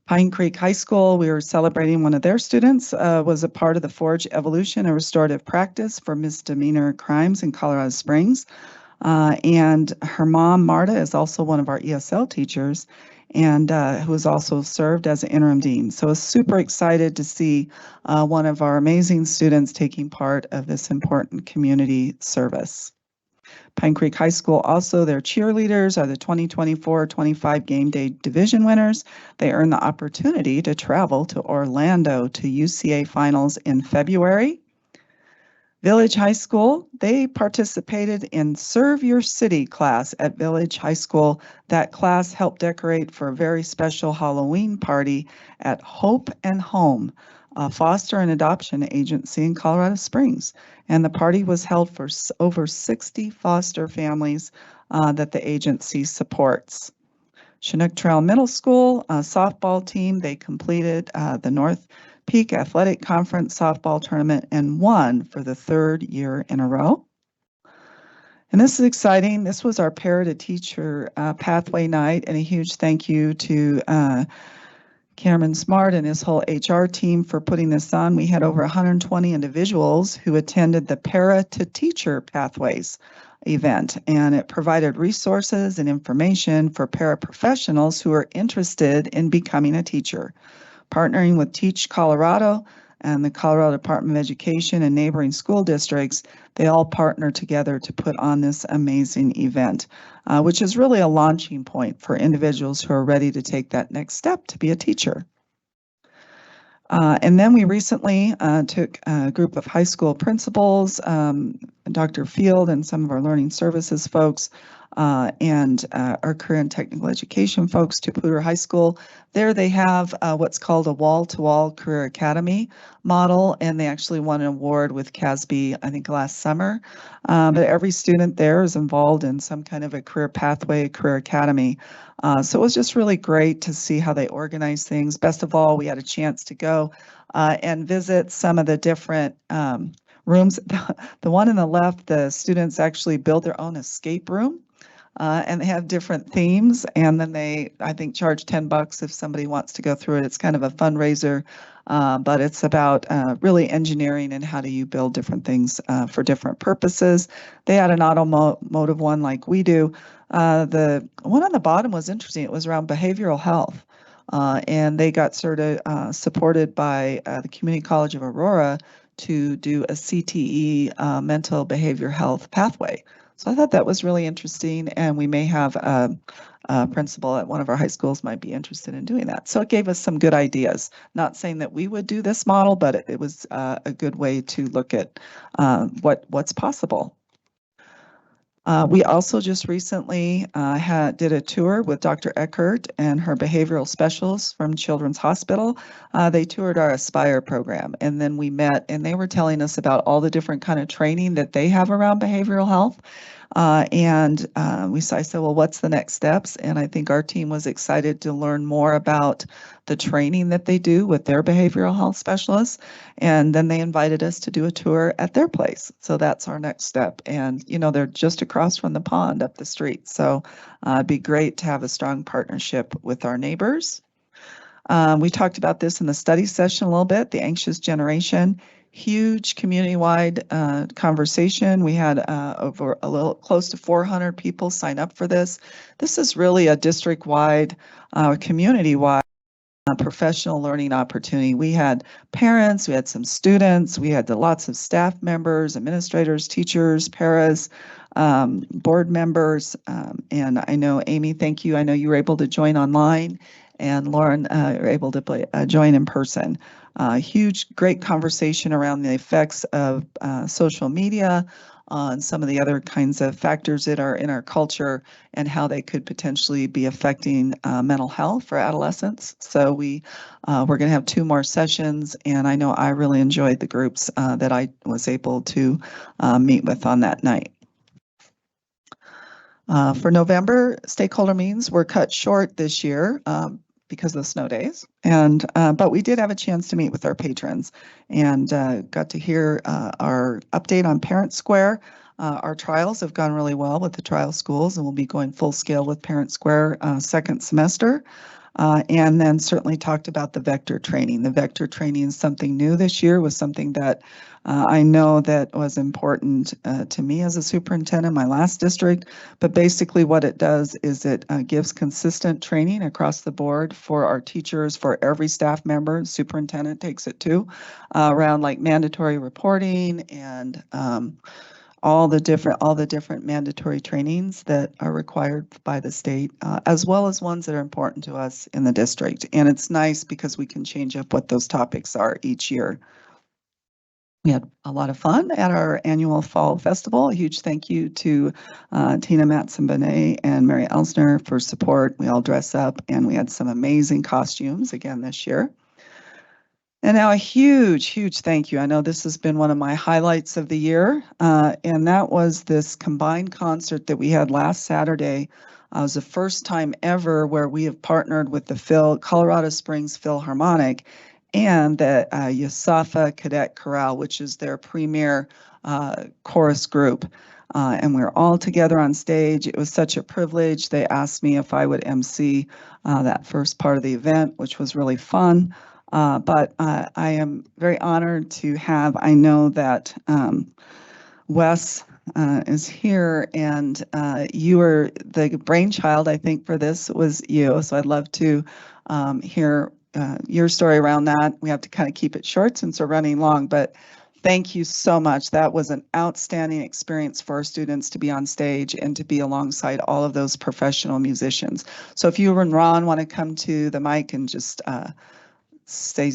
Pine Creek High School, we were celebrating one of their students, was a part of the Forge Evolution and Restorative Practice for Misdemeanor Crimes in Colorado Springs. And her mom, Marta, is also one of our ESL teachers and who has also served as an interim dean. So I was super excited to see one of our amazing students taking part of this important community service. Pine Creek High School also, their cheerleaders are the 2024-25 game day division winners. They earn the opportunity to travel to Orlando to UCA finals in February. Village High School, they participated in Serve Your City class at Village High School. That class helped decorate for a very special Halloween party at Hope and Home, a foster and adoption agency in Colorado Springs. And the party was held for over 60 foster families that the agency supports. Chinook Trail Middle School softball team, they completed the North Peak Athletic Conference softball tournament and won for the third year in a row. And this is exciting. This was our Para to Teacher Pathway Night, and a huge thank you to Cameron Smart and his whole HR team for putting this on. We had over 120 individuals who attended the Para to Teacher Pathways event, and it provided resources and information for paraprofessionals who are interested in becoming a teacher. Partnering with Teach Colorado and the Colorado Department of Education and neighboring school districts, they all partner together to put on this amazing event, which is really a launching point for individuals who are ready to take that next step to be a teacher. And then we recently took a group of high school principals, Dr. Field and some of our learning services folks, and our career and technical education folks to Poudre High School. There they have what's called a wall-to-wall career academy model, and they actually won an award with CASB, I think, last summer. But every student there is involved in some kind of a career pathway, career academy. So it was just really great to see how they organize things. Best of all, we had a chance to go and visit some of the different rooms. The one on the left, the students actually build their own escape room. And they have different themes, and then they, I think, charge $10 if somebody wants to go through it. It's kind of a fundraiser, but it's about really engineering and how do you build different things for different purposes. They had an automotive one like we do. The one on the bottom was interesting. It was around behavioral health, and they got supported by the Community College of Aurora to do a CTE mental behavior health pathway. So I thought that was really interesting, and we may have a principal at one of our high schools might be interested in doing that. So it gave us some good ideas. Not saying that we would do this model, but it was a good way to look at what's possible. We also just recently did a tour with Dr. Eckert and her behavioral specialists from Children's Hospital. They toured our Aspire program, and then we met, and they were telling us about all the different kind of training that they have around behavioral health. I said, well, what's the next steps? And I think our team was excited to learn more about the training that they do with their behavioral health specialists. And then they invited us to do a tour at their place. So that's our next step. And, you know, they're just across from the pond up the street. So it'd be great to have a strong partnership with our neighbors. We talked about this in the study session a little bit, the anxious generation. Huge community-wide conversation. We had over a little close to 400 people sign up for this. This is really a district-wide, community-wide professional learning opportunity. We had parents, we had some students, we had lots of staff members, administrators, teachers, paras, board members, and I know, Amy, thank you. I know you were able to join online, and Lauren, were able to join in person. Huge, great conversation around the effects of social media on some of the other kinds of factors that are in our culture and how they could potentially be affecting mental health for adolescents. So we're going to have 2 more sessions, and I know I really enjoyed the groups that I was able to meet with on that night. For November, stakeholder meetings were cut short this year because of the snow days, and but we did have a chance to meet with our patrons and got to hear our update on Parent Square. Our trials have gone really well with the trial schools, and we'll be going full scale with Parent Square second semester. And then certainly talked about the vector training. The vector training is something new this year, was something that I know that was important to me as a superintendent, my last district. But basically what it does is it gives consistent training across the board for our teachers, for every staff member. Superintendent takes it too, around like mandatory reporting and all the different mandatory trainings that are required by the state, as well as ones that are important to us in the district. And it's nice because we can change up what those topics are each year. We had a lot of fun at our annual fall festival. A huge thank you to Tina Matson-Benet and Mary Elsner for support. We all dress up and we had some amazing costumes again this year. And now a huge, huge thank you. I know this has been one of my highlights of the year, and that was this combined concert that we had last Saturday. It was the first time ever where we have partnered with the Colorado Springs Philharmonic and the USAFA Cadet Chorale, which is their premier chorus group. And we're all together on stage. It was such a privilege. They asked me if I would MC that first part of the event, which was really fun. But I am very honored to have, I know that Wes is here, and you were the brainchild, I think, for this was you. So I'd love to hear your story around that. We have to kind of keep it short since we're running long, but thank you so much. That was an outstanding experience for our students to be on stage and to be alongside all of those professional musicians. So if you and Ron want to come to the mic and just say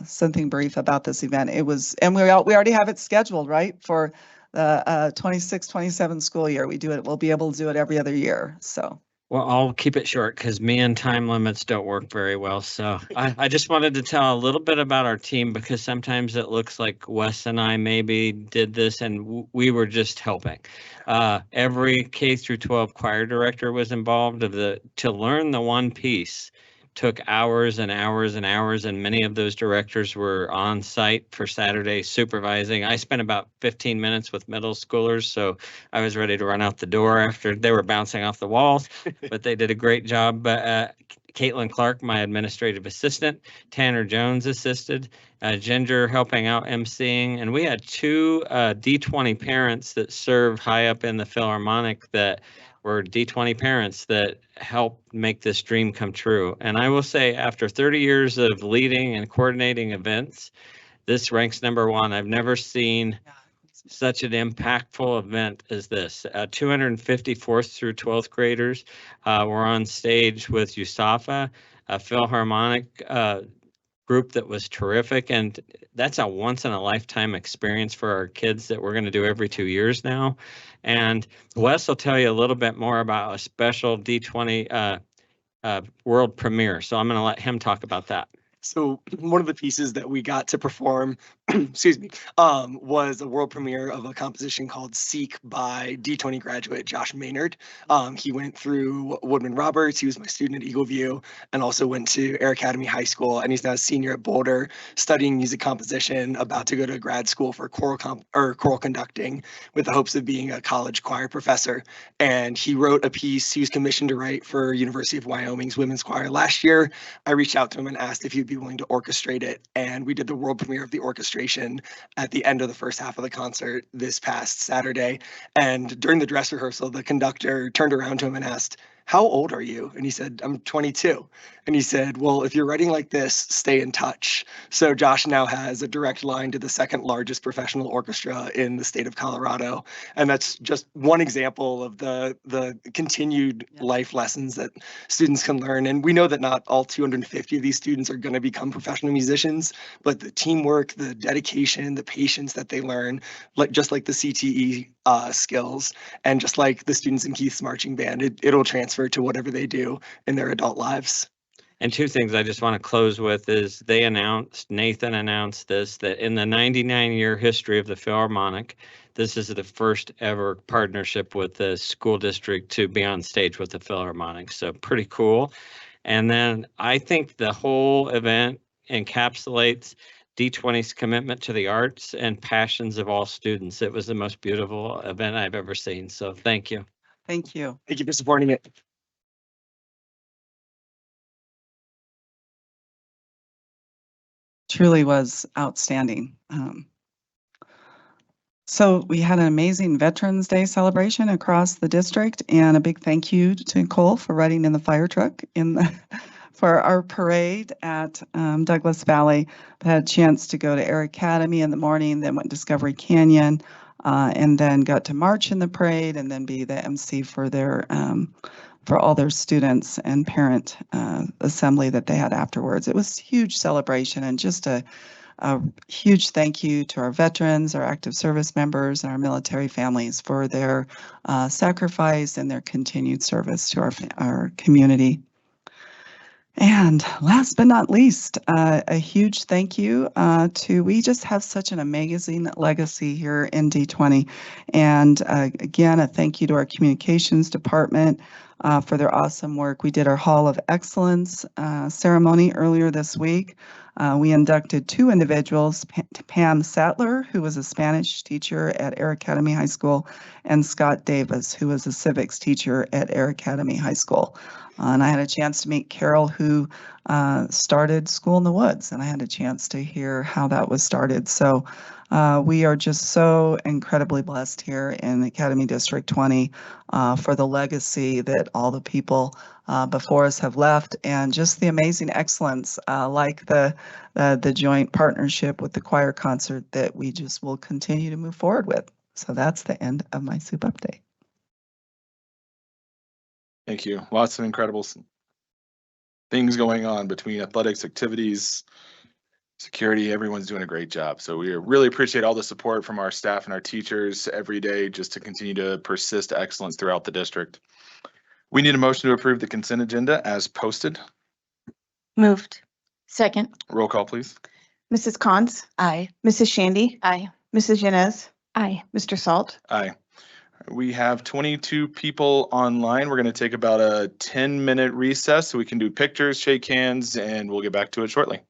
something brief about this event. It was, and we already have it scheduled, right, for the 26-27 school year. We'll be able to do it every other year. So. Well, I'll keep it short because me and time limits don't work very well. So I just wanted to tell a little bit about our team because sometimes it looks like Wes and I maybe did this and we were just helping. Every K through 12 choir director was involved to learn the one piece. Took hours and hours and hours, and many of those directors were on site for Saturday supervising. I spent about 15 minutes with middle schoolers, so I was ready to run out the door after they were bouncing off the walls, but they did a great job. But Caitlin Clark, my administrative assistant, Tanner Jones assisted, Ginger helping out emceeing, and we had two D20 parents that served high up in the Philharmonic that were D20 parents that helped make this dream come true. And I will say, after 30 years of leading and coordinating events, this ranks #1. I've never seen such an impactful event as this. 250 4th through 12th graders were on stage with USAFA, a Philharmonic group that was terrific. And that's a once in a lifetime experience for our kids that we're going to do every 2 years now. And Wes will tell you a little bit more about a special D20 world premiere. So I'm going to let him talk about that. So one of the pieces that we got to perform, excuse me, was a world premiere of a composition called Seek by D20 graduate Josh Maynard. He went through Woodman Roberts. He was my student at Eagle View and also went to Air Academy High School. And he's now a senior at Boulder studying music composition, about to go to grad school for choral conducting with the hopes of being a college choir professor. And he wrote a piece he was commissioned to write for University of Wyoming's Women's Choir last year. I reached out to him and asked if he'd be willing to orchestrate it, and we did the world premiere of the orchestration at the end of the first half of the concert this past Saturday. And during the dress rehearsal, the conductor turned around to him and asked, "How old are you?" And he said, "I'm 22. And he said, "Well, if you're writing like this, stay in touch." So Josh now has a direct line to the second largest professional orchestra in the state of Colorado. And that's just one example of the continued life lessons that students can learn. And we know that not all 250 of these students are going to become professional musicians, but the teamwork, the dedication, the patience that they learn, just like the CTE skills, and just like the students in Keith's marching band, it'll transfer to whatever they do in their adult lives. And two things I just want to close with is Nathan announced this, that in the 99-year history of the Philharmonic, this is the first ever partnership with the school district to be on stage with the Philharmonic. So pretty cool. And then I think the whole event encapsulates D20's commitment to the arts and passions of all students. It was the most beautiful event I've ever seen. So thank you. Thank you. Thank you for supporting it. Truly was outstanding. So we had an amazing Veterans Day celebration across the district, and a big thank you to Nicole for riding in the fire truck for our parade at Douglas Valley. I had a chance to go to Air Academy in the morning, then went to Discovery Canyon. and then got to march in the parade and then be the MC for their for all their students and parent assembly that they had afterwards. It was a huge celebration and just a huge thank you to our veterans, our active service members, and our military families for their sacrifice and their continued service to our community. And last but not least, a huge thank you we just have such an amazing legacy here in D20. And again, a thank you to our communications department for their awesome work. We did our Hall of Excellence ceremony earlier this week. We inducted 2 individuals, Pam Sattler, who was a Spanish teacher at Air Academy High School, and Scott Davis, who was a civics teacher at Air Academy High School. And I had a chance to meet Carol, who started School in the Woods, and I had a chance to hear how that was started. So we are just so incredibly blessed here in Academy District 20 for the legacy that all the people before us have left, and just the amazing excellence, like the joint partnership with the choir concert that we just will continue to move forward with. So that's the end of my soup update. Thank you. Lots of incredible things going on between athletics, activities, security. Everyone's doing a great job. So we really appreciate all the support from our staff and our teachers every day just to continue to persist excellence throughout the district. We need a motion to approve the consent agenda as posted. Moved. Second. Roll call, please. Mrs. Cons. Aye. Mrs. Shandy. Aye. Mrs. Yanez. Aye. Mr. Salt. Aye. We have 22 people online. We're going to take about a 10-minute recess so we can do pictures, shake hands, and we'll get back to it shortly.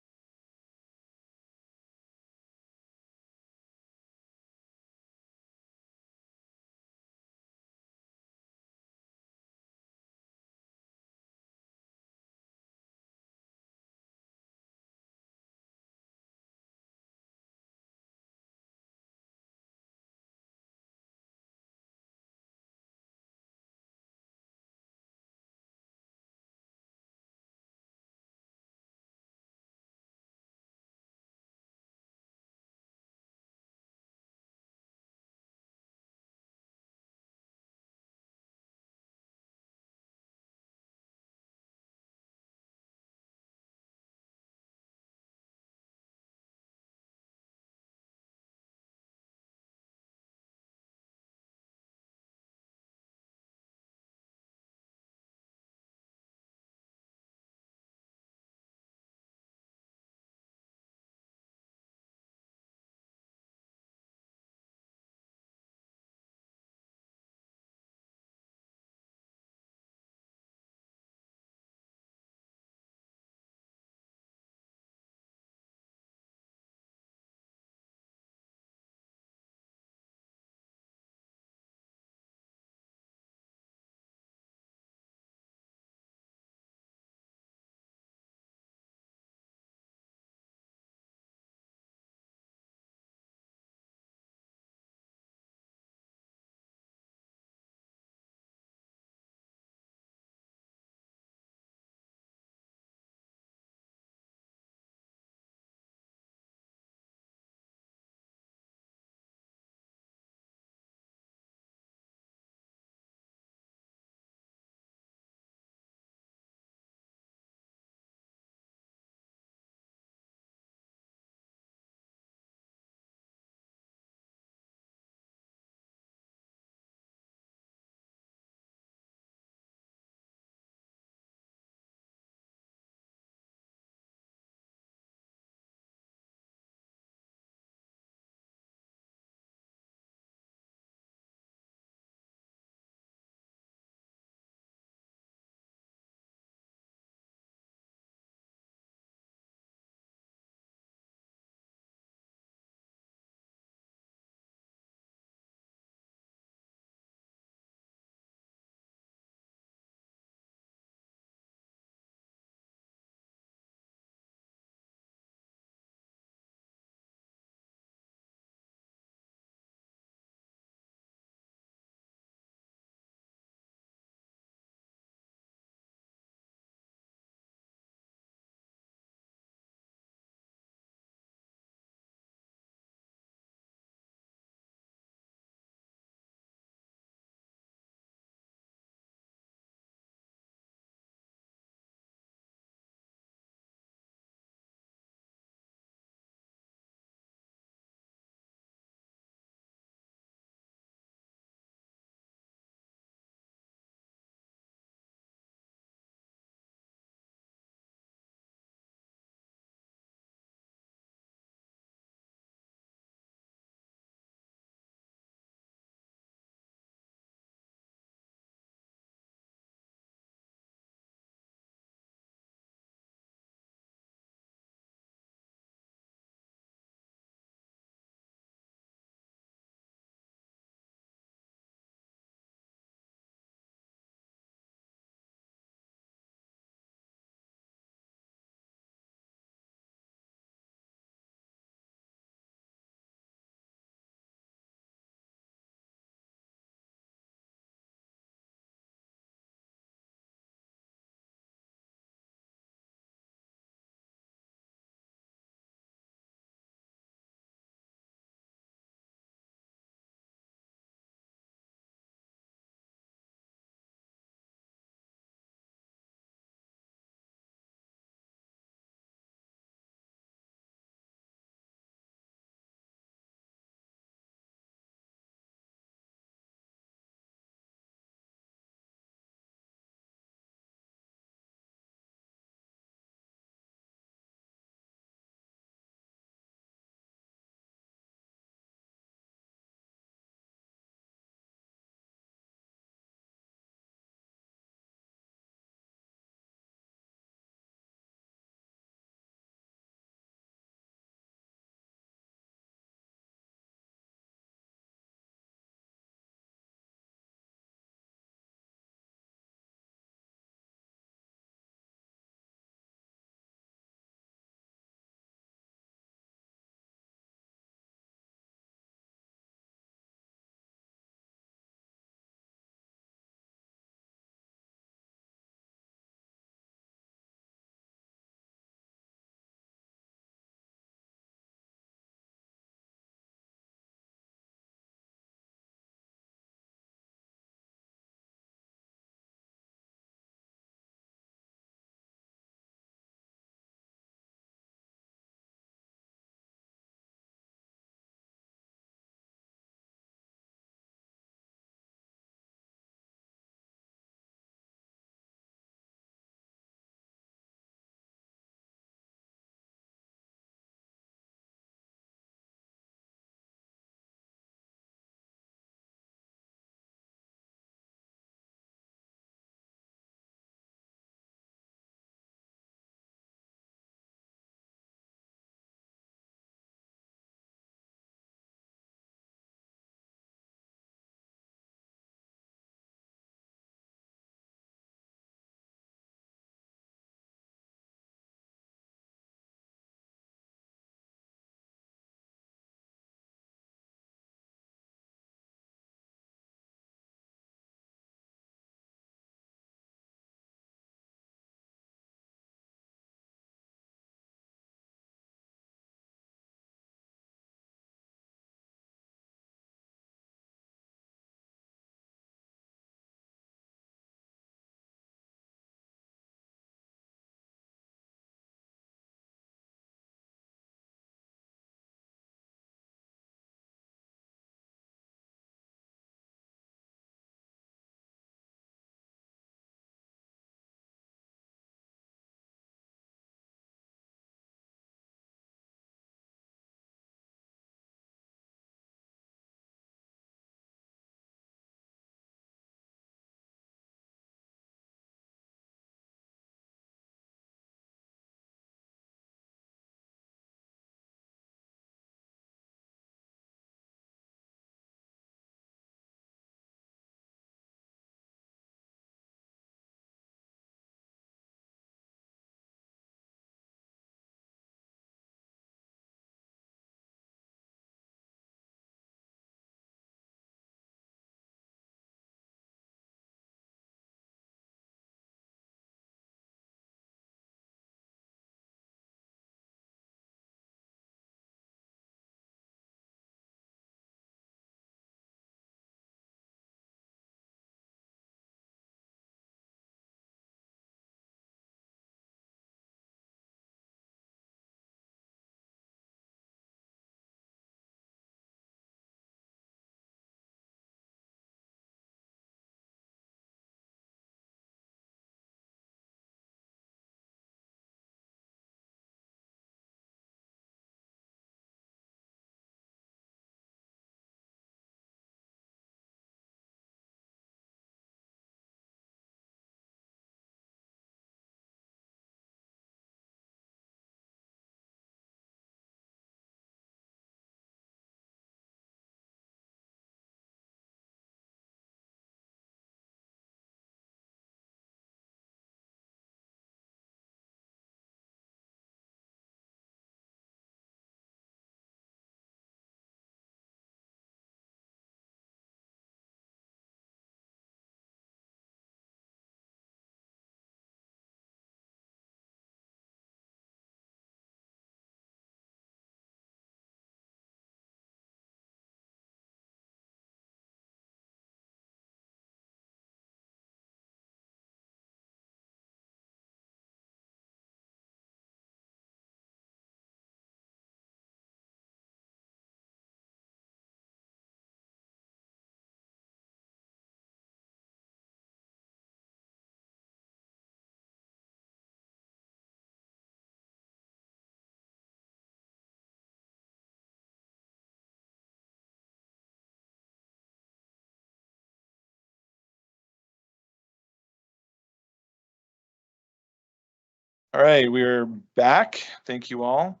All right, we're back. Thank you all.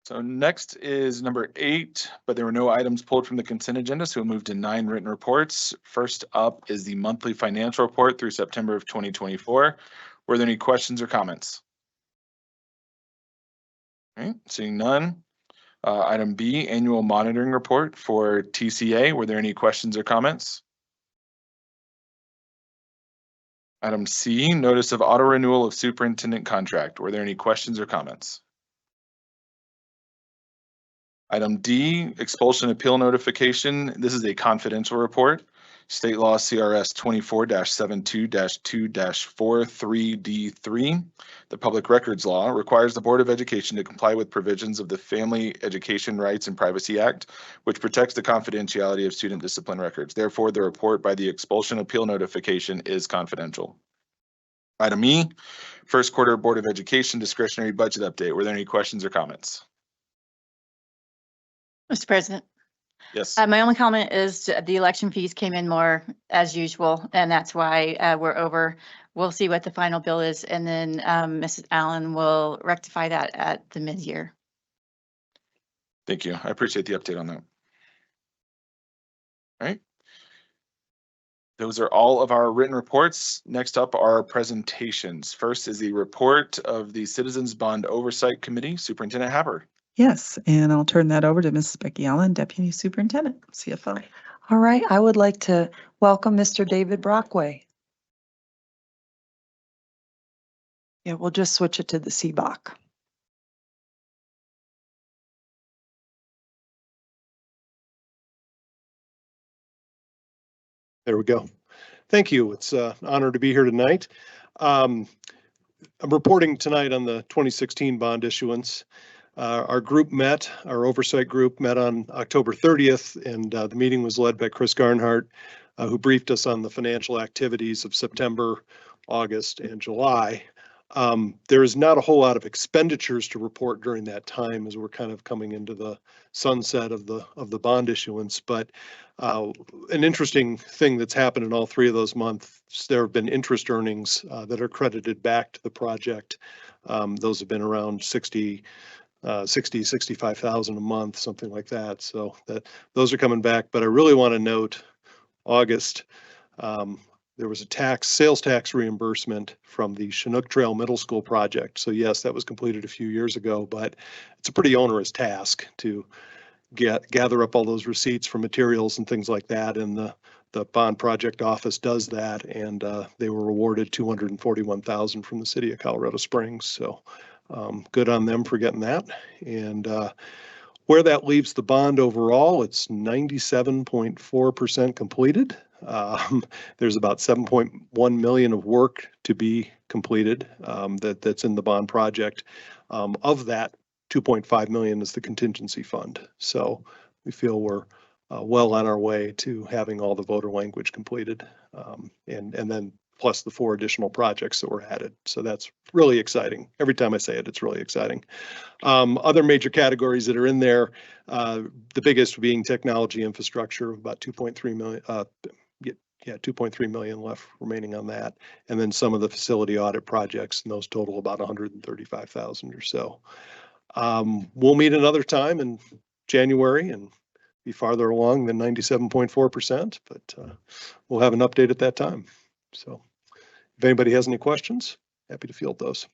So next is number 8, but there were no items pulled from the consent agenda, so we'll move to 9 written reports. First up is the monthly financial report through September of 2024. Were there any questions or comments? All right, seeing none. Item B, annual monitoring report for TCA. Were there any questions or comments? Item C, notice of auto renewal of superintendent contract. Were there any questions or comments? Item D, expulsion appeal notification. This is a confidential report. State Law CRS 24-72-2-43D3. The Public Records Law requires the Board of Education to comply with provisions of the Family Education Rights and Privacy Act, which protects the confidentiality of student discipline records. Therefore, the report by the expulsion appeal notification is confidential. Item E, first quarter Board of Education discretionary budget update. Were there any questions or comments? Mr. President, Yes. my only comment is the election fees came in more as usual, and that's why we're over. We'll see what the final bill is, and then Mrs. Allen will rectify that at the mid-year. Thank you. I appreciate the update on that. All right. Those are all of our written reports. Next up are presentations. First is the report of the Citizens Bond Oversight Committee, Superintendent Haber. Yes, and I'll turn that over to Mrs. Becky Allen, Deputy Superintendent, CFO. All right, I would like to welcome Mr. David Brockway. Yeah, we'll just switch it to the CBOC. There we go. Thank you. It's an honor to be here tonight. I'm reporting tonight on the 2016 bond issuance. Our oversight group met on October 30th, and the meeting was led by Chris Garnhart, who briefed us on the financial activities of September, August, and July. There is not a whole lot of expenditures to report during that time as we're kind of coming into the sunset of the bond issuance, but an interesting thing that's happened in all 3 of those months, there have been interest earnings that are credited back to the project. Those have been around 65,000 a month, something like that. So those are coming back, but I really want to note August, there was a sales tax reimbursement from the Chinook Trail Middle School project. So yes, that was completed a few years ago, but it's a pretty onerous task to gather up all those receipts for materials and things like that. And the bond project office does that, and they were awarded $241,000 from the city of Colorado Springs. So good on them for getting that. And where that leaves the bond overall, it's 97.4% completed. There's about 7.1 million of work to be completed that's in the bond project. Of that, 2.5 million is the contingency fund. So we feel we're well on our way to having all the voter language completed, and then plus the 4 additional projects that were added. So that's really exciting. Every time I say it, it's really exciting. Other major categories that are in there, the biggest being technology infrastructure, about 2.3 million. 2.3 million left remaining on that. And then some of the facility audit projects, and those total about 135,000 or so. We'll meet another time in January and be farther along than 97.4%, but we'll have an update at that time. So if anybody has any questions, happy to field those.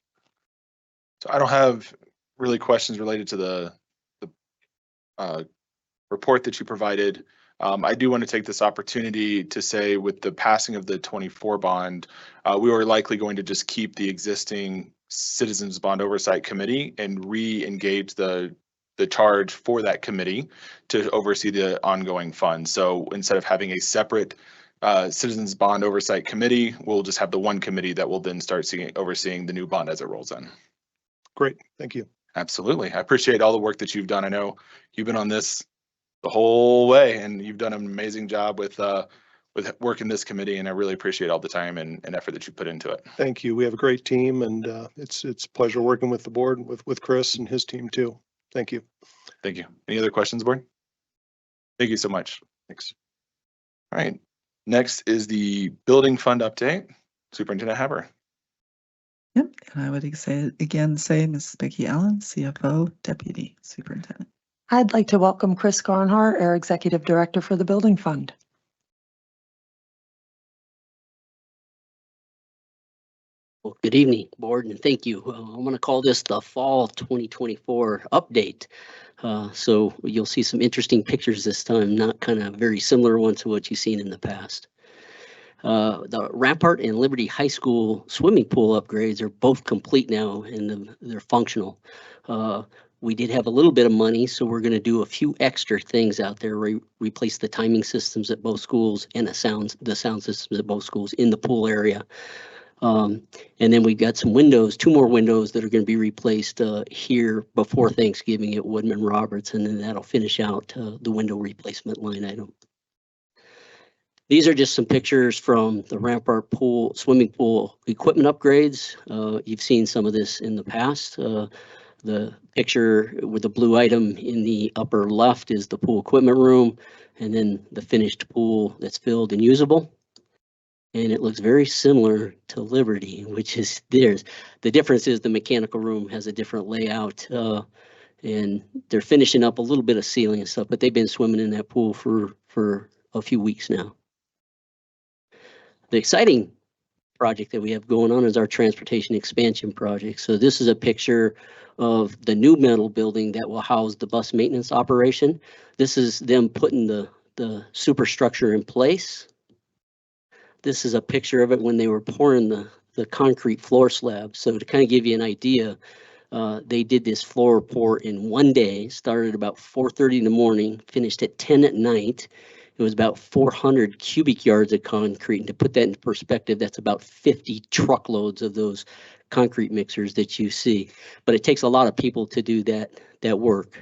So I don't have really questions related to the report that you provided. I do want to take this opportunity to say, with the passing of the 24 bond, we were likely going to just keep the existing Citizens Bond Oversight Committee and re-engage the charge for that committee to oversee the ongoing fund. So instead of having a separate Citizens Bond Oversight Committee, we'll just have the one committee that will then start overseeing the new bond as it rolls in. Great, thank you. Absolutely. I appreciate all the work that you've done. I know you've been on this the whole way, and you've done an amazing job with working this committee, and I really appreciate all the time and effort that you put into it. Thank you. We have a great team, and it's a pleasure working with the board, with Chris and his team too. Thank you. Thank you. Any other questions, board? Thank you so much. Thanks. All right. Next is the building fund update. Superintendent Haber. Yep, and I would say Mrs. Becky Allen, CFO, Deputy Superintendent. I'd like to welcome Chris Garnhart, our Executive Director for the Building Fund. Well, good evening, board, and thank you. I'm going to call this the Fall 2024 update. So you'll see some interesting pictures this time, not kind of very similar ones to what you've seen in the past. The Rampart and Liberty High School swimming pool upgrades are both complete now and they're functional. We did have a little bit of money, so we're going to do a few extra things out there, replace the timing systems at both schools and the sound systems at both schools in the pool area. And then we've got some windows, 2 more windows that are going to be replaced here before Thanksgiving at Woodman Roberts, and then that'll finish out the window replacement line item. These are just some pictures from the Rampart pool, swimming pool equipment upgrades. You've seen some of this in the past. The picture with the blue item in the upper left is the pool equipment room, and then the finished pool that's filled and usable. And it looks very similar to Liberty, which is theirs. The difference is the mechanical room has a different layout, and they're finishing up a little bit of ceiling and stuff, but they've been swimming in that pool for a few weeks now. The exciting project that we have going on is our transportation expansion project. So this is a picture of the new metal building that will house the bus maintenance operation. This is them putting the superstructure in place. This is a picture of it when they were pouring the concrete floor slab. So to kind of give you an idea, they did this floor pour in 1 day, started about 4:30 in the morning, finished at 10 at night. It was about 400 cubic yards of concrete. And to put that into perspective, that's about 50 truckloads of those concrete mixers that you see. But it takes a lot of people to do that work.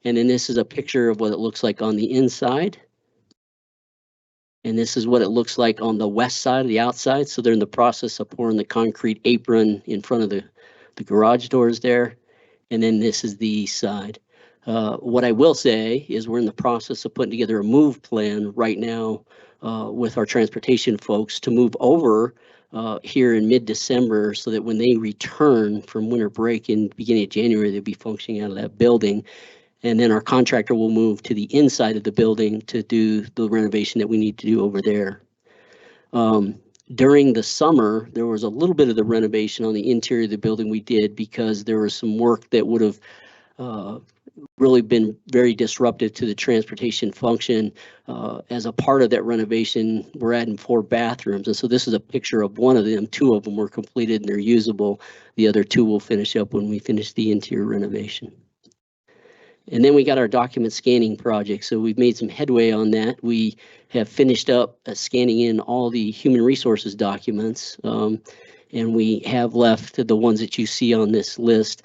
And then this is a picture of what it looks like on the inside. And this is what it looks like on the west side, the outside. So they're in the process of pouring the concrete apron in front of the garage doors there. And then this is the east side. What I will say is we're in the process of putting together a move plan right now with our transportation folks to move over here in mid-December so that when they return from winter break in the beginning of January, they'll be functioning out of that building. And then our contractor will move to the inside of the building to do the renovation that we need to do over there. During the summer, there was a little bit of the renovation on the interior of the building we did because there was some work that would have really been very disruptive to the transportation function. As a part of that renovation, we're adding 4 bathrooms. And so this is a picture of one of them. 2 of them were completed and they're usable. The other 2 will finish up when we finish the interior renovation. And then we got our document scanning project. So we've made some headway on that. We have finished up scanning in all the human resources documents. And we have left the ones that you see on this list.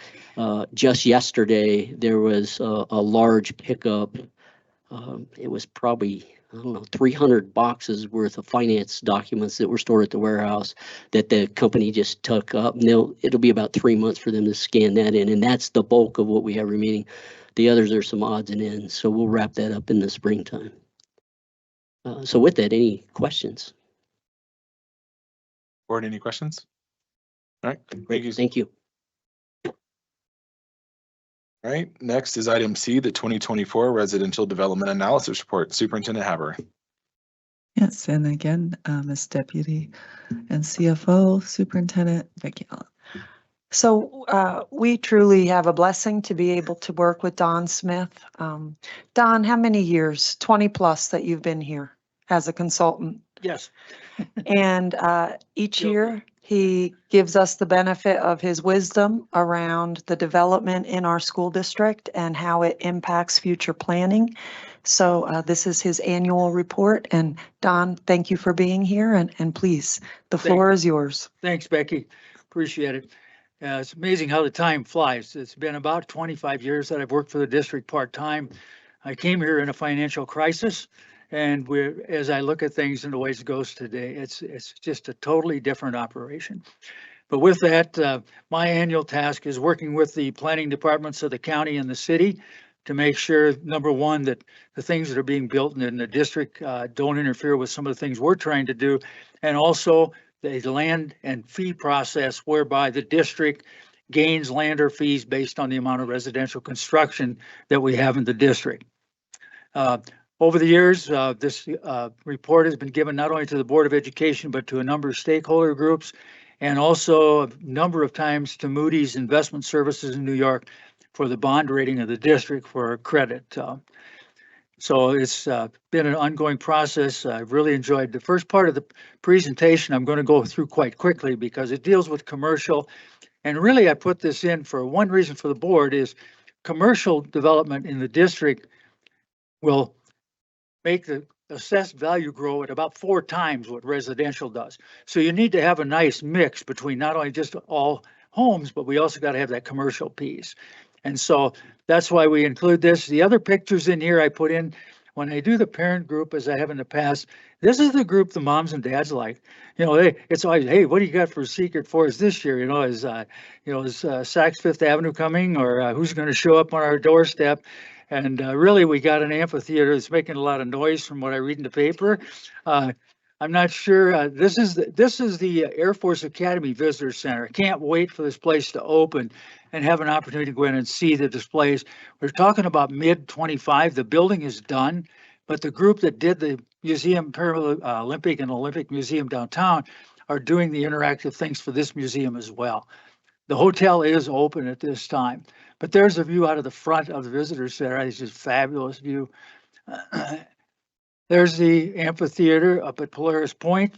Just yesterday, there was a large pickup. It was probably, I don't know, 300 boxes worth of finance documents that were stored at the warehouse that the company just took up. And it'll be about 3 months for them to scan that in. And that's the bulk of what we have remaining. The others are some odds and ends. So we'll wrap that up in the springtime. So with that, any questions? Board, any questions? All right, thank you. Thank you. All right, next is item C, the 2024 Residential Development Analysis Report. Superintendent Haber. Yes, and again, Ms. Deputy and CFO Superintendent Becky Allen. So we truly have a blessing to be able to work with Don Smith. Don, how many years? 20 plus that you've been here as a consultant? Yes. And each year he gives us the benefit of his wisdom around the development in our school district and how it impacts future planning. So this is his annual report. And Don, thank you for being here. And please, the floor is yours. Thanks, Becky. Appreciate it. It's amazing how the time flies. It's been about 25 years that I've worked for the district part-time. I came here in a financial crisis, and as I look at things and the ways it goes today, it's just a totally different operation. But with that, my annual task is working with the planning departments of the county and the city to make sure, number one, that the things that are being built in the district don't interfere with some of the things we're trying to do, and also the land and fee process whereby the district gains land or fees based on the amount of residential construction that we have in the district. Over the years, this report has been given not only to the Board of Education, but to a number of stakeholder groups, and also a number of times to Moody's Investment Services in New York for the bond rating of the district for credit. So it's been an ongoing process. I've really enjoyed the first part of the presentation. I'm going to go through quite quickly because it deals with commercial. And really, I put this in for one reason for the board is commercial development in the district will make the assessed value grow at about 4 times what residential does. So you need to have a nice mix between not only just all homes, but we also got to have that commercial piece. And so that's why we include this. The other pictures in here I put in when I do the parent group, as I have in the past. This is the group the moms and dads like. You know, it's always, hey, what do you got for Secret Forest this year? You know, is Saks Fifth Avenue coming, or who's going to show up on our doorstep? And really, we got an amphitheater that's making a lot of noise from what I read in the paper. I'm not sure. This is the Air Force Academy Visitor Center. I can't wait for this place to open and have an opportunity to go in and see the displays. We're talking about mid-25. The building is done, but the group that did the Museum Paralympic and Olympic Museum downtown are doing the interactive things for this museum as well. The hotel is open at this time, but there's a view out of the front of the visitor center. It's just a fabulous view. There's the amphitheater up at Polaris Point.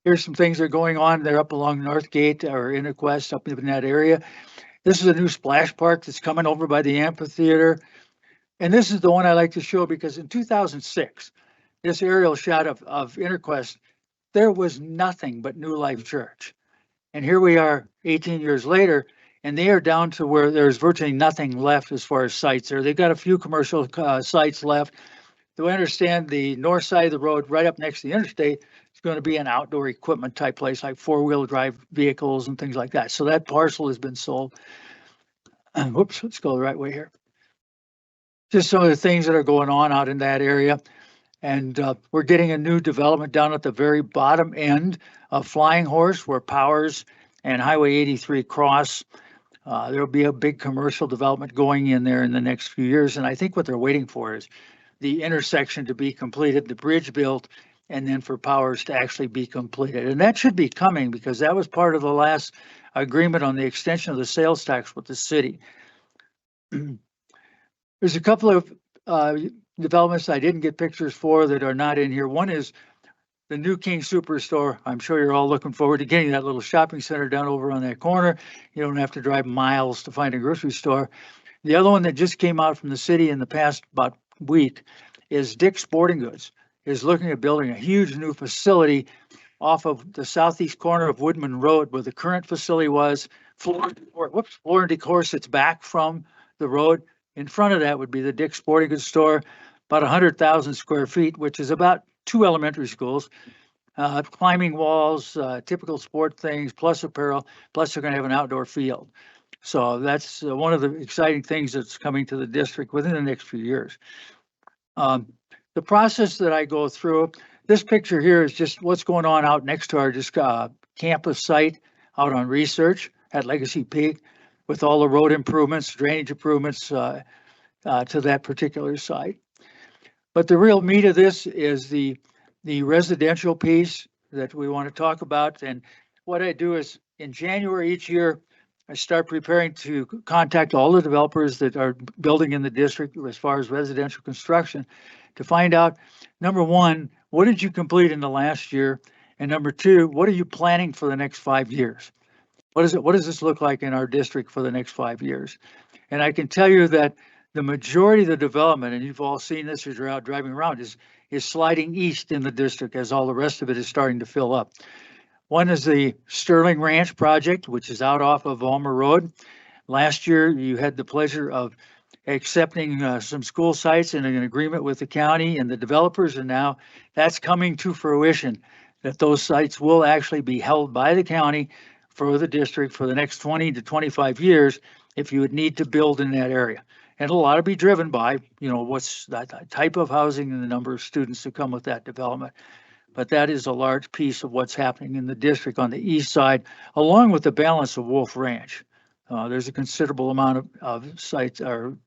Here's some things that are going on. They're up along Northgate or Interquest up in that area. This is a new splash park that's coming over by the amphitheater. And this is the one I like to show because in 2006, this aerial shot of Interquest, there was nothing but New Life Church. And here we are 18 years later, and they are down to where there's virtually nothing left as far as sites there. They've got a few commercial sites left. Do I understand the north side of the road right up next to the interstate is going to be an outdoor equipment type place like 4-wheel drive vehicles and things like that. So that parcel has been sold. Whoops, let's go the right way here. Just some of the things that are going on out in that area. And we're getting a new development down at the very bottom end of Flying Horse where Powers and Highway 83 cross. There'll be a big commercial development going in there in the next few years. And I think what they're waiting for is the intersection to be completed, the bridge built, and then for Powers to actually be completed. And that should be coming because that was part of the last agreement on the extension of the sales tax with the city. There's a couple of developments I didn't get pictures for that are not in here. One is the new King Superstore. I'm sure you're all looking forward to getting that little shopping center down over on that corner. You don't have to drive miles to find a grocery store. The other one that just came out from the city in the past about week is Dick's Sporting Goods is looking at building a huge new facility off of the southeast corner of Woodman Road where the current facility was. Floor and decor sits back from the road. In front of that would be the Dick's Sporting Goods store, about 100,000 square feet, which is about 2 elementary schools. Climbing walls, typical sport things, plus apparel, plus they're going to have an outdoor field. So that's one of the exciting things that's coming to the district within the next few years. The process that I go through, this picture here is just what's going on out next to our campus site out on Research at Legacy Peak with all the road improvements, drainage improvements to that particular site. But the real meat of this is the residential piece that we want to talk about. And what I do is in January each year, I start preparing to contact all the developers that are building in the district as far as residential construction to find out, number one, what did you complete in the last year? And number two, what are you planning for the next 5 years? What does this look like in our district for the next 5 years? And I can tell you that the majority of the development, and you've all seen this as you're out driving around, is sliding east in the district as all the rest of it is starting to fill up. One is the Sterling Ranch project, which is out off of Ulmer Road. Last year, you had the pleasure of accepting some school sites in an agreement with the county and the developers, and now that's coming to fruition, that those sites will actually be held by the county for the district for the next 20 to 25 years if you would need to build in that area. And a lot will be driven by, what's that type of housing and the number of students who come with that development. but that is a large piece of what's happening in the district on the east side, along with the balance of Wolf Ranch. There's a considerable amount of sites or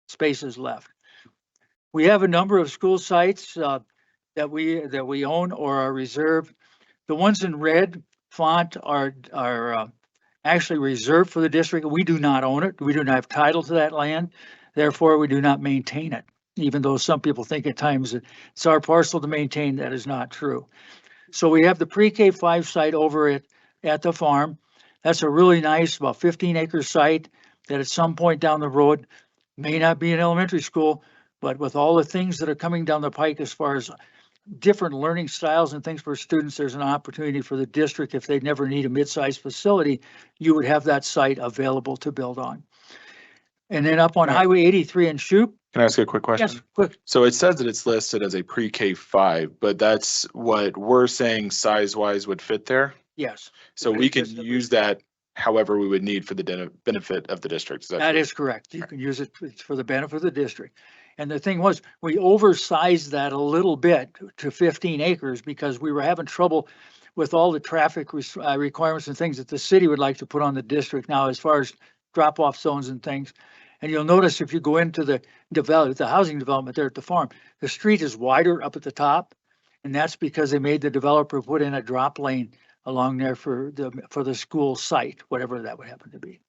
spaces left. We have a number of school sites that we own or are reserved. The ones in red font are actually reserved for the district. We do not own it. We do not have title to that land. Therefore, we do not maintain it. Even though some people think at times it's our parcel to maintain, that is not true. So we have the pre-K 5 site over at the farm. That's a really nice, about 15-acre site that at some point down the road may not be an elementary school, but with all the things that are coming down the pike as far as different learning styles and things for students, there's an opportunity for the district, if they never need a mid-sized facility, you would have that site available to build on. And then up on Highway 83 in Shoup. Can I ask you a quick question? Yes, quick. So it says that it's listed as a pre-K 5, but that's what we're saying size-wise would fit there? Yes. So we can use that however we would need for the benefit of the district. That is correct. You can use it for the benefit of the district. And the thing was, we oversized that a little bit to 15 acres because we were having trouble with all the traffic requirements and things that the city would like to put on the district now as far as drop-off zones and things. And you'll notice if you go into the housing development there at the farm, the street is wider up at the top. And that's because they made the developer put in a drop lane along there for the school site, whatever that would happen to be.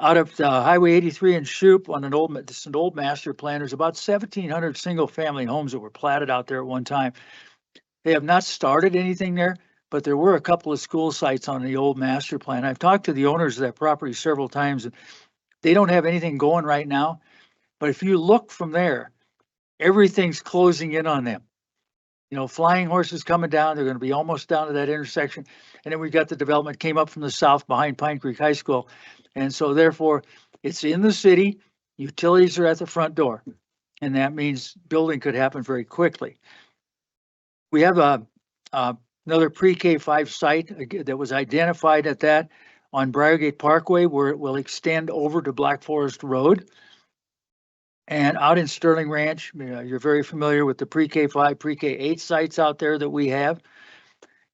Out of the Highway 83 in Shoup on an old master plan, there's about 1,700 single family homes that were platted out there at one time. They have not started anything there, but there were a couple of school sites on the old master plan. I've talked to the owners of that property several times, and they don't have anything going right now. But if you look from there, everything's closing in on them. You know, flying horses coming down, they're going to be almost down to that intersection. And then we've got the development came up from the south behind Pine Creek High School. And so therefore, it's in the city, utilities are at the front door. And that means building could happen very quickly. We have another pre-K 5 site that was identified at that on Briargate Parkway, where it will extend over to Black Forest Road. And out in Sterling Ranch, you're very familiar with the pre-K 5, pre-K 8 sites out there that we have.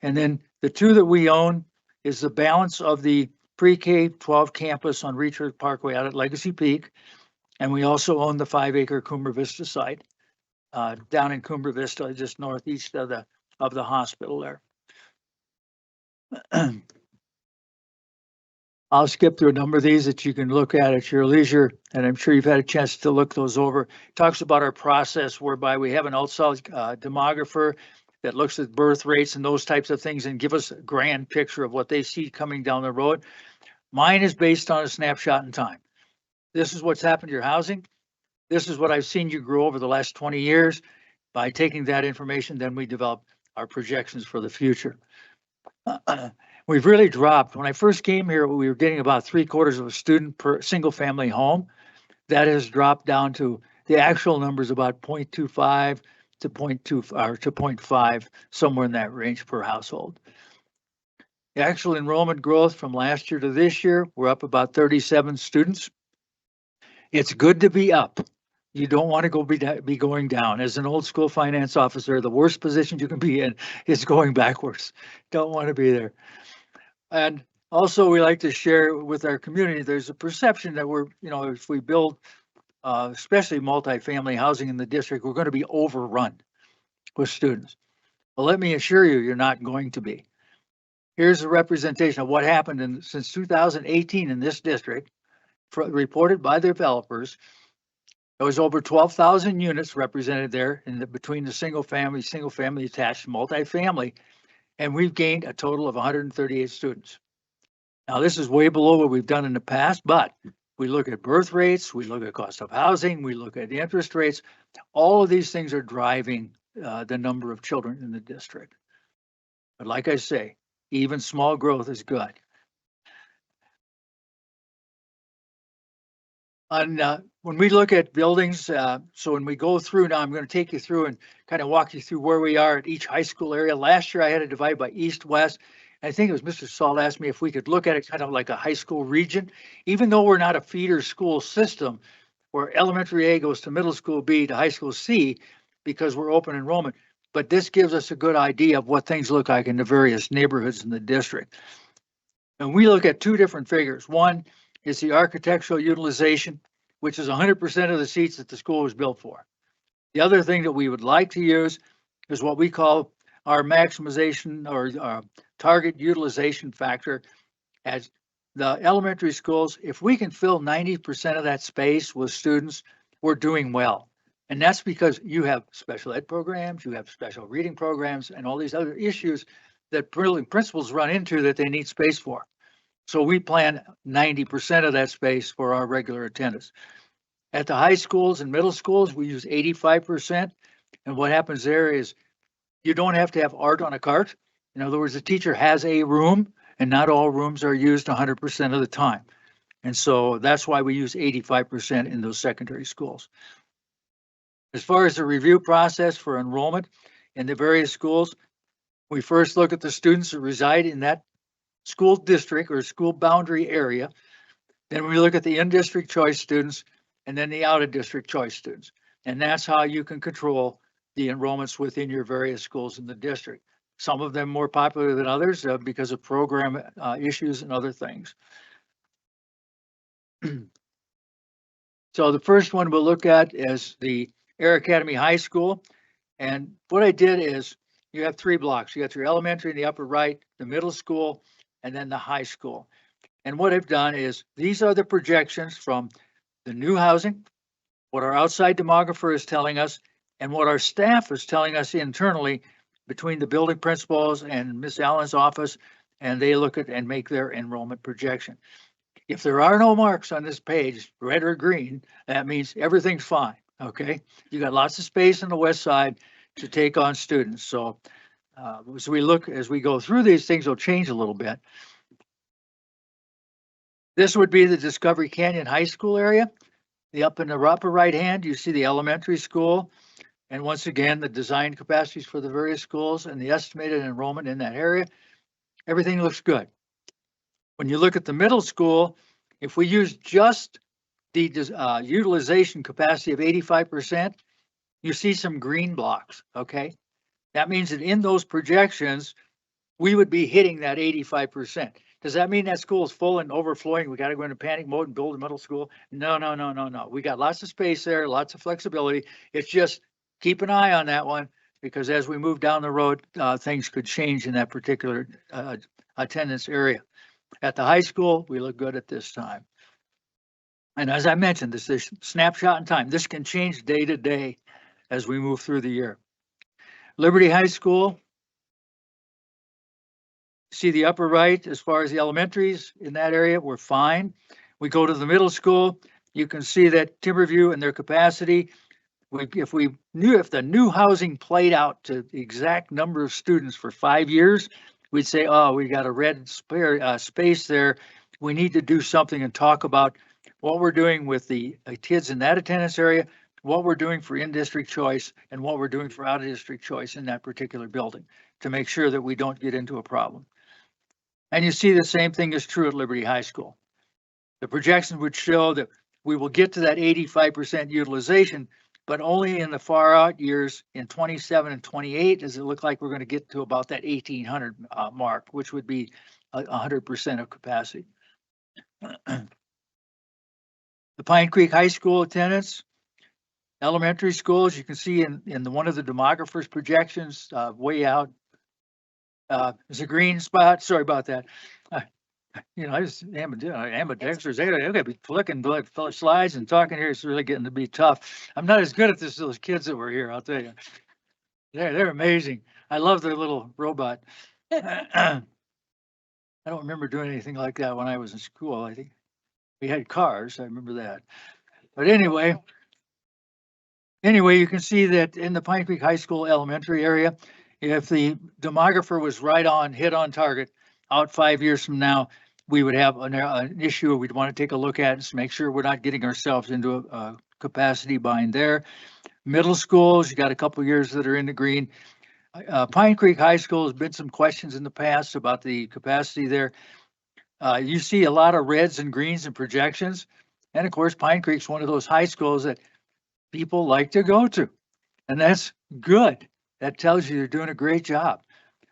And then the two that we own is the balance of the pre-K 12 campus on Reach Parkway out at Legacy Peak. And we also own the 5-acre Cumber Vista site down in Cumber Vista, just northeast of the hospital there. I'll skip through a number of these that you can look at your leisure, and I'm sure you've had a chance to look those over. It talks about our process whereby we have an ultrasound demographer that looks at birth rates and those types of things and give us a grand picture of what they see coming down the road. Mine is based on a snapshot in time. This is what's happened to your housing. This is what I've seen you grow over the last 20 years. By taking that information, then we develop our projections for the future. We've really dropped. When I first came here, we were getting about 3/4 of a student per single family home. That has dropped down to the actual numbers about 0.25 to 0.2 or to 0.5, somewhere in that range per household. The actual enrollment growth from last year to this year, we're up about 37 students. It's good to be up. You don't want to be going down. As an old school finance officer, the worst position you can be in is going backwards. Don't want to be there. And also, we like to share with our community, there's a perception that we're, if we build, especially multifamily housing in the district, we're going to be overrun with students. Well, let me assure you, you're not going to be. Here's a representation of what happened since 2018 in this district, reported by the developers. There was over 12,000 units represented there between the single family attached, multifamily. And we've gained a total of 138 students. Now, this is way below what we've done in the past, but we look at birth rates, we look at cost of housing, we look at the interest rates. All of these things are driving the number of children in the district. But like I say, even small growth is good. When we look at buildings, so when we go through now, I'm going to take you through and kind of walk you through where we are at each high school area. Last year, I had it divided by east, west. I think it was Mr. Salt asked me if we could look at it kind of like a high school region, even though we're not a feeder school system where elementary A goes to middle school B to high school C, because we're open enrollment. but this gives us a good idea of what things look like in the various neighborhoods in the district. And we look at two different figures. One is the architectural utilization, which is 100% of the seats that the school was built for. The other thing that we would like to use is what we call our maximization or target utilization factor. As the elementary schools, if we can fill 90% of that space with students, we're doing well. And that's because you have special ed programs, you have special reading programs, and all these other issues that principals run into that they need space for. So we plan 90% of that space for our regular attendance. At the high schools and middle schools, we use 85%. And what happens there is you don't have to have art on a cart. In other words, the teacher has a room, and not all rooms are used 100% of the time. And so that's why we use 85% in those secondary schools. As far as the review process for enrollment in the various schools, we first look at the students that reside in that school district or school boundary area. Then we look at the in-district choice students and then the out-of-district choice students. And that's how you can control the enrollments within your various schools in the district. Some of them more popular than others because of program issues and other things. So the first one we'll look at is the Air Academy High School. And what I did is you have three blocks. You got your elementary in the upper right, the middle school, and then the high school. And what I've done is these are the projections from the new housing, what our outside demographer is telling us, and what our staff is telling us internally between the building principals and Ms. Allen's office, and they look at and make their enrollment projection. If there are no marks on this page, red or green, that means everything's fine, okay? You got lots of space on the west side to take on students. So as we go through these things, will change a little bit. This would be the Discovery Canyon High School area. Up in the upper right hand, you see the elementary school. And once again, the design capacities for the various schools and the estimated enrollment in that area. Everything looks good. When you look at the middle school, if we use just the utilization capacity of 85%, you see some green blocks, okay? That means that in those projections, we would be hitting that 85%. Does that mean that school is full and overflowing? We got to go into panic mode and build a middle school? No. We got lots of space there, lots of flexibility. It's just keep an eye on that one, because as we move down the road, things could change in that particular attendance area. At the high school, we look good at this time. And as I mentioned, this is a snapshot in time. This can change day to day as we move through the year. Liberty High School, see the upper right, as far as the elementaries in that area, we're fine. We go to the middle school, you can see that Timberview and their capacity. If the new housing played out to the exact number of students for 5 years, we'd say, oh, we got a red space there. We need to do something and talk about what we're doing with the kids in that attendance area, what we're doing for in-district choice, and what we're doing for out-of-district choice in that particular building to make sure that we don't get into a problem. And you see the same thing is true at Liberty High School. The projections would show that we will get to that 85% utilization, but only in the far out years in 27 and 28 does it look like we're going to get to about that 1,800 mark, which would be 100% of capacity. The Pine Creek High School attendance, elementary schools, you can see in one of the demographer's projections way out. There's a green spot. Sorry about that. I just ambidextrous. They gotta be flicking slides and talking here. It's really getting to be tough. I'm not as good at this as those kids that were here, I'll tell you. They're amazing. I love their little robot. I don't remember doing anything like that when I was in school. I think we had cars. I remember that. But anyway, you can see that in the Pine Creek High School elementary area, if the demographer was hit on target, out 5 years from now, we would have an issue we'd want to take a look at and make sure we're not getting ourselves into a capacity bind there. Middle schools, you got a couple of years that are in the green. Pine Creek High School has been some questions in the past about the capacity there. You see a lot of reds and greens and projections. And of course, Pine Creek's one of those high schools that people like to go to. And that's good. that tells you you're doing a great job.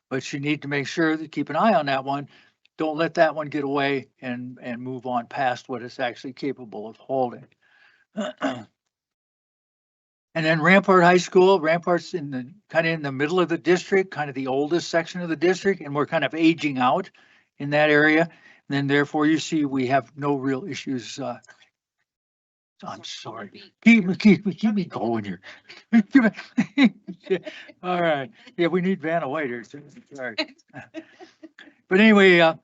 But you need to make sure that keep an eye on that one. Don't let that one get away and move on past what it's actually capable of holding. And then Rampart High School, Rampart's in the middle of the district, kind of the oldest section of the district, and we're kind of aging out in that area. And then therefore you see we have no real issues. I'm sorry. Keep me going here. All right. Yeah, we need Vanna White here. Sorry. But anyway,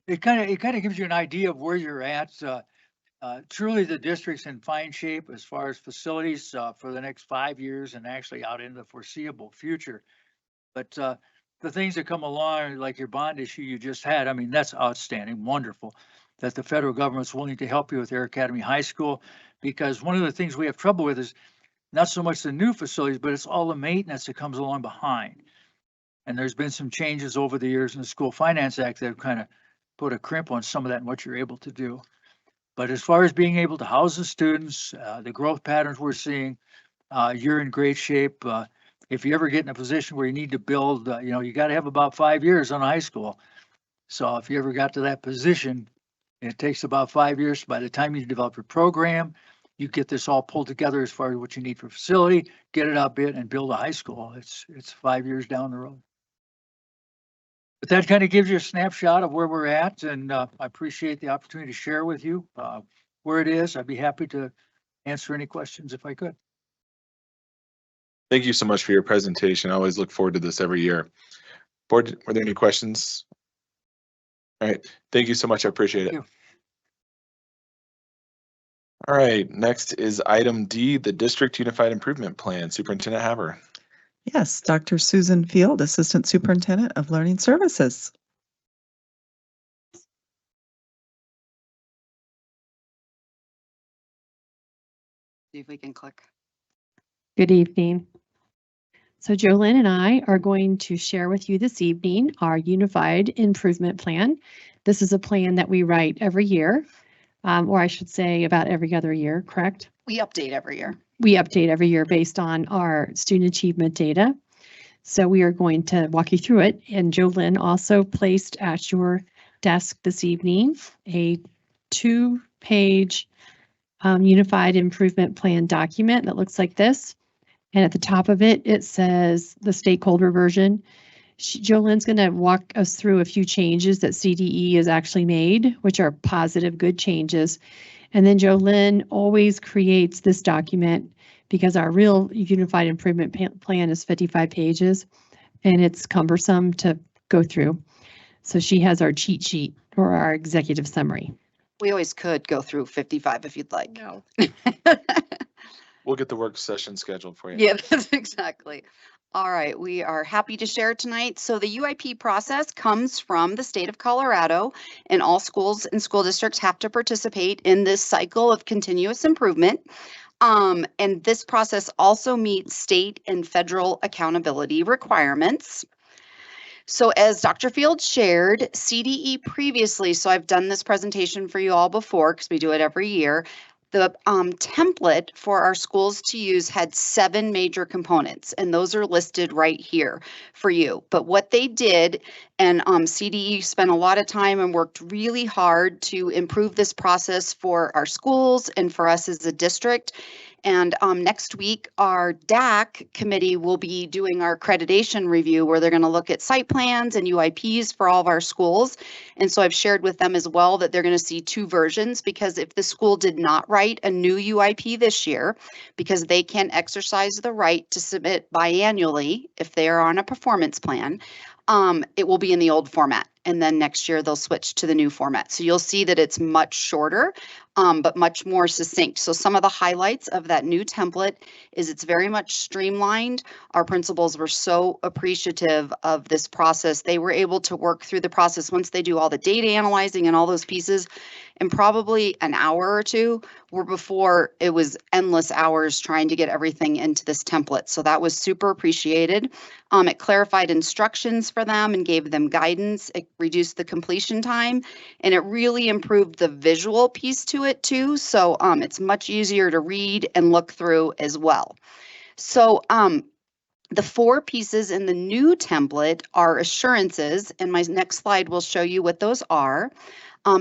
it kind of gives you an idea of where you're at. Truly, the district's in fine shape as far as facilities for the next 5 years and actually out into the foreseeable future. But the things that come along, like your bond issue you just had, I mean, that's outstanding, wonderful that the federal government's willing to help you with Air Academy High School, because one of the things we have trouble with is not so much the new facilities, but it's all the maintenance that comes along behind. And there's been some changes over the years in the School Finance Act that have kind of put a crimp on some of that and what you're able to do. But as far as being able to house the students, the growth patterns we're seeing, you're in great shape. If you ever get in a position where you need to build, you got to have about 5 years on high school. So if you ever got to that position, it takes about 5 years. By the time you develop your program, you get this all pulled together as far as what you need for facility, get it outbid and build a high school. It's 5 years down the road. But that kind of gives you a snapshot of where we're at, and I appreciate the opportunity to share with you where it is. I'd be happy to answer any questions if I could. Thank you so much for your presentation. I always look forward to this every year. Board, were there any questions? All right, thank you so much. I appreciate it. All right, next is item D, the District Unified Improvement Plan. Superintendent Haber. Yes, Dr. Susan Field, Assistant Superintendent of Learning Services. See if we can click. Good evening. So Jolynn and I are going to share with you this evening our Unified Improvement Plan. This is a plan that we write every year, or I should say about every other year, correct? We update every year. We update every year based on our student achievement data. So we are going to walk you through it. And Jolynn also placed at your desk this evening a 2-page Unified Improvement Plan document that looks like this. And at the top of it, it says the stakeholder version. Jolynn's going to walk us through a few changes that CDE has actually made, which are positive, good changes. And then Jolynn always creates this document because our real Unified Improvement Plan is 55 pages and it's cumbersome to go through. So she has our cheat sheet or our executive summary. We always could go through 55 if you'd like. No. We'll get the work session scheduled for you. Yeah, that's exactly. All right, we are happy to share tonight. So the UIP process comes from the state of Colorado, and all schools and school districts have to participate in this cycle of continuous improvement. And this process also meets state and federal accountability requirements. So as Dr. Field shared, CDE previously, so I've done this presentation for you all before because we do it every year. The template for our schools to use had 7 major components, and those are listed right here for you. But what they did, and CDE spent a lot of time and worked really hard to improve this process for our schools and for us as a district. And next week, our DAC committee will be doing our accreditation review where they're going to look at site plans and UIPs for all of our schools. And so I've shared with them as well that they're going to see 2 versions, because if the school did not write a new UIP this year, because they can exercise the right to submit biannually if they are on a performance plan, it will be in the old format. And then next year they'll switch to the new format. So you'll see that it's much shorter, but much more succinct. So some of the highlights of that new template is it's very much streamlined. Our principals were so appreciative of this process. They were able to work through the process once they do all the data analyzing and all those pieces in probably an hour or 2, where before it was endless hours trying to get everything into this template. So that was super appreciated. It clarified instructions for them and gave them guidance. It reduced the completion time, and it really improved the visual piece to it too. So it's much easier to read and look through as well. So The 4 pieces in the new template are assurances, and my next slide will show you what those are.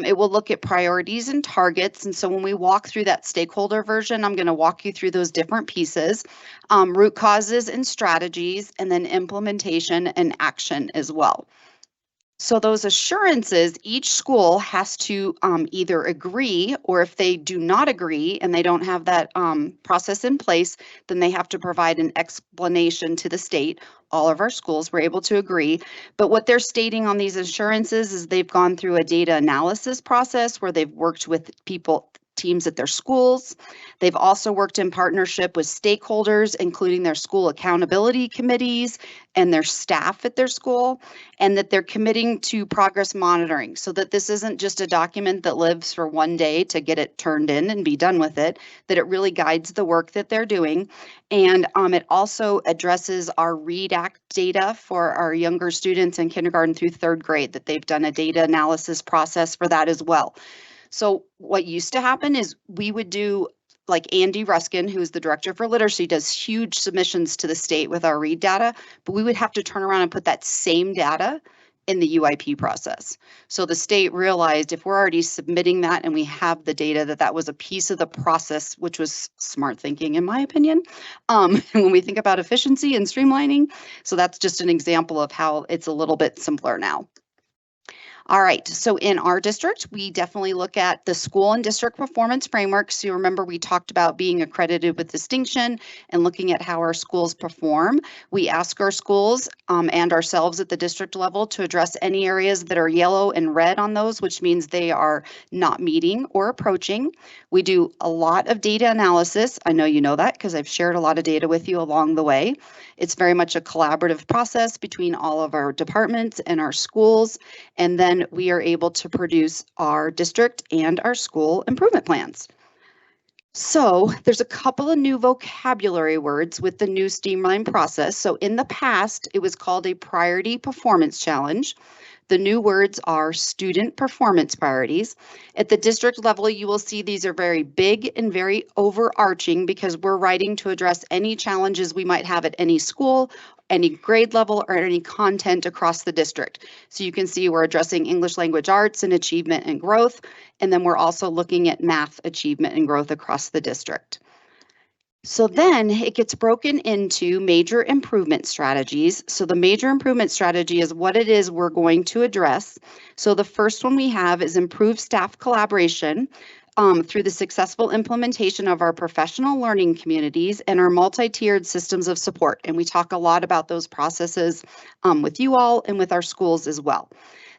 It will look at priorities and targets, and so when we walk through that stakeholder version, I'm going to walk you through those different pieces, root causes and strategies, and then implementation and action as well. So those assurances, each school has to either agree, or if they do not agree and they don't have that process in place, then they have to provide an explanation to the state. All of our schools were able to agree. But what they're stating on these assurances is they've gone through a data analysis process where they've worked with teams at their schools. They've also worked in partnership with stakeholders, including their school accountability committees and their staff at their school, and that they're committing to progress monitoring so that this isn't just a document that lives for one day to get it turned in and be done with it, that it really guides the work that they're doing. And it also addresses our READ Act data for our younger students in kindergarten through 3rd grade, that they've done a data analysis process for that as well. So what used to happen is we would do, like Andy Ruskin, who is the director for literacy, does huge submissions to the state with our READ data, but we would have to turn around and put that same data in the UIP process. So the state realized if we're already submitting that and we have the data, that was a piece of the process, which was smart thinking, in my opinion, when we think about efficiency and streamlining. So that's just an example of how it's a little bit simpler now. All right, so in our district, we definitely look at the school and district performance framework. So you remember we talked about being accredited with distinction and looking at how our schools perform. We ask our schools and ourselves at the district level to address any areas that are yellow and red on those, which means they are not meeting or approaching. We do a lot of data analysis. I know you know that because I've shared a lot of data with you along the way. It's very much a collaborative process between all of our departments and our schools. And then we are able to produce our district and our school improvement plans. So there's a couple of new vocabulary words with the new streamlined process. So in the past, it was called a priority performance challenge. The new words are student performance priorities. At the district level, you will see these are very big and very overarching because we're writing to address any challenges we might have at any school, any grade level, or any content across the district. So you can see we're addressing English language arts and achievement and growth, and then we're also looking at math achievement and growth across the district. So then it gets broken into major improvement strategies. So the major improvement strategy is what it is we're going to address. So the first one we have is improve staff collaboration through the successful implementation of our professional learning communities and our multi-tiered systems of support. And we talk a lot about those processes with you all and with our schools as well.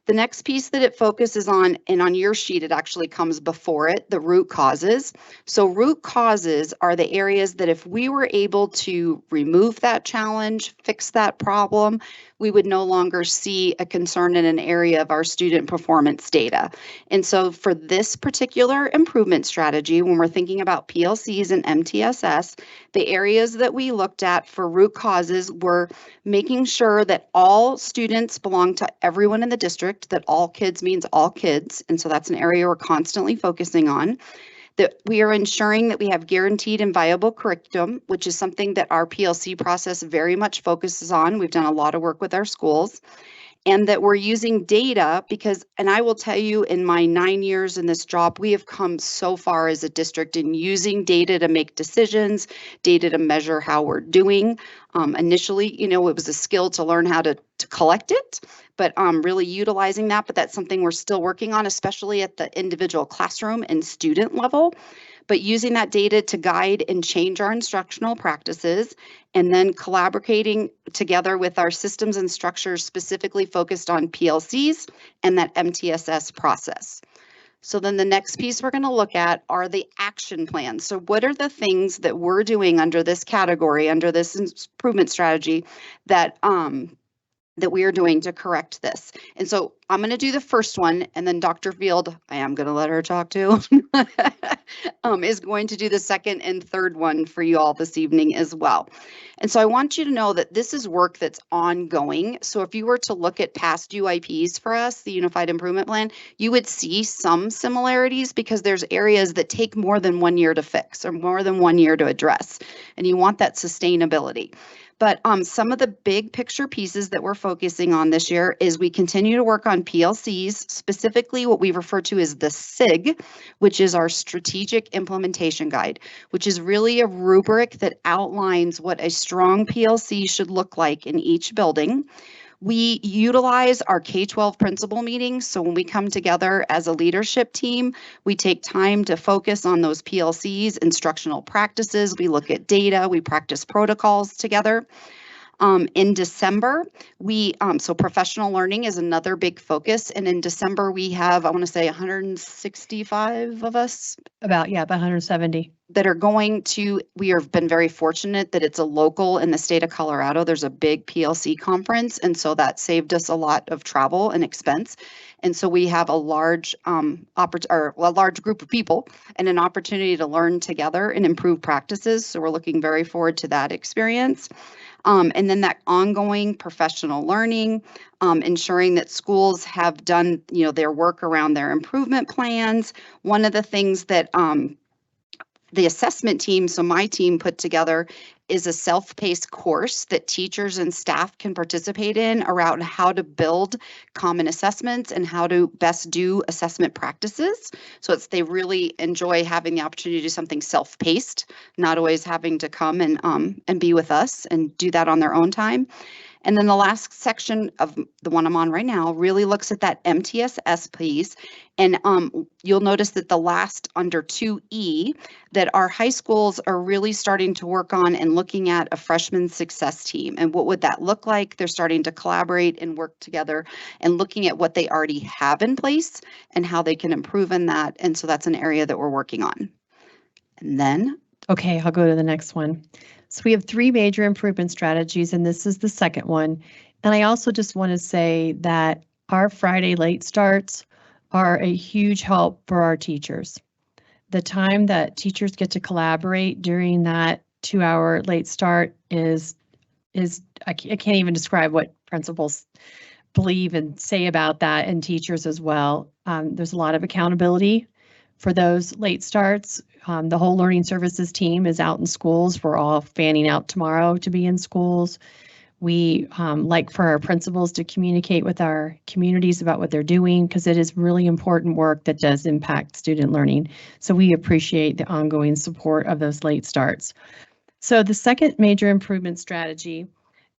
The next piece that it focuses on, and on your sheet, it actually comes before it, the root causes. So root causes are the areas that if we were able to remove that challenge, fix that problem, we would no longer see a concern in an area of our student performance data. And so for this particular improvement strategy, when we're thinking about PLCs and MTSS, the areas that we looked at for root causes were making sure that all students belong to everyone in the district, that all kids means all kids. And so that's an area we're constantly focusing on. That we are ensuring that we have guaranteed and viable curriculum, which is something that our PLC process very much focuses on. We've done a lot of work with our schools. And that we're using data because, and I will tell you, in my 9 years in this job, we have come so far as a district in using data to make decisions, data to measure how we're doing. Initially, you know, it was a skill to learn how to collect it, but really utilizing that. But that's something we're still working on, especially at the individual classroom and student level. But using that data to guide and change our instructional practices, and then collaborating together with our systems and structures specifically focused on PLCs and that MTSS process. So then the next piece we're going to look at are the action plans. So what are the things that we're doing under this category, under this improvement strategy that that we are doing to correct this? And so I'm going to do the first one, and then Dr. Field, I am going to let her talk too, is going to do the second and third one for you all this evening as well. And so I want you to know that this is work that's ongoing. So if you were to look at past UIPs for us, the Unified Improvement Plan, you would see some similarities because there's areas that take more than 1 year to fix or more than 1 year to address, and you want that sustainability. But some of the big picture pieces that we're focusing on this year is we continue to work on PLCs, specifically what we refer to as the SIG, which is our Strategic Implementation Guide, which is really a rubric that outlines what a strong PLC should look like in each building. We utilize our K-12 principal meetings. So when we come together as a leadership team, we take time to focus on those PLCs, instructional practices. We look at data, we practice protocols together. In December, so professional learning is another big focus. And in December, we have, I want to say 165 of us. About 170. That are going to, we have been very fortunate that it's a local in the state of Colorado. There's a big PLC conference. And so that saved us a lot of travel and expense. And so we have a large group of people and an opportunity to learn together and improve practices. So we're looking very forward to that experience. And then that ongoing professional learning, ensuring that schools have done, their work around their improvement plans. One of the things that the assessment team, so my team put together, is a self-paced course that teachers and staff can participate in around how to build common assessments and how to best do assessment practices. So they really enjoy having the opportunity to do something self-paced, not always having to come and be with us and do that on their own time. And then the last section of the one I'm on right now really looks at that MTSS piece. And you'll notice that the last under 2E, that our high schools are really starting to work on and looking at a freshman success team. And what would that look like? They're starting to collaborate and work together and looking at what they already have in place and how they can improve in that. And so that's an area that we're working on. And then. Okay, I'll go to the next one. So we have 3 major improvement strategies, and this is the second one. And I also just want to say that our Friday late starts are a huge help for our teachers. The time that teachers get to collaborate during that 2-hour late start is I can't even describe what principals believe and say about that, and teachers as well. There's a lot of accountability for those late starts. The whole learning services team is out in schools. We're all fanning out tomorrow to be in schools. We like for our principals to communicate with our communities about what they're doing, because it is really important work that does impact student learning. So we appreciate the ongoing support of those late starts. So the second major improvement strategy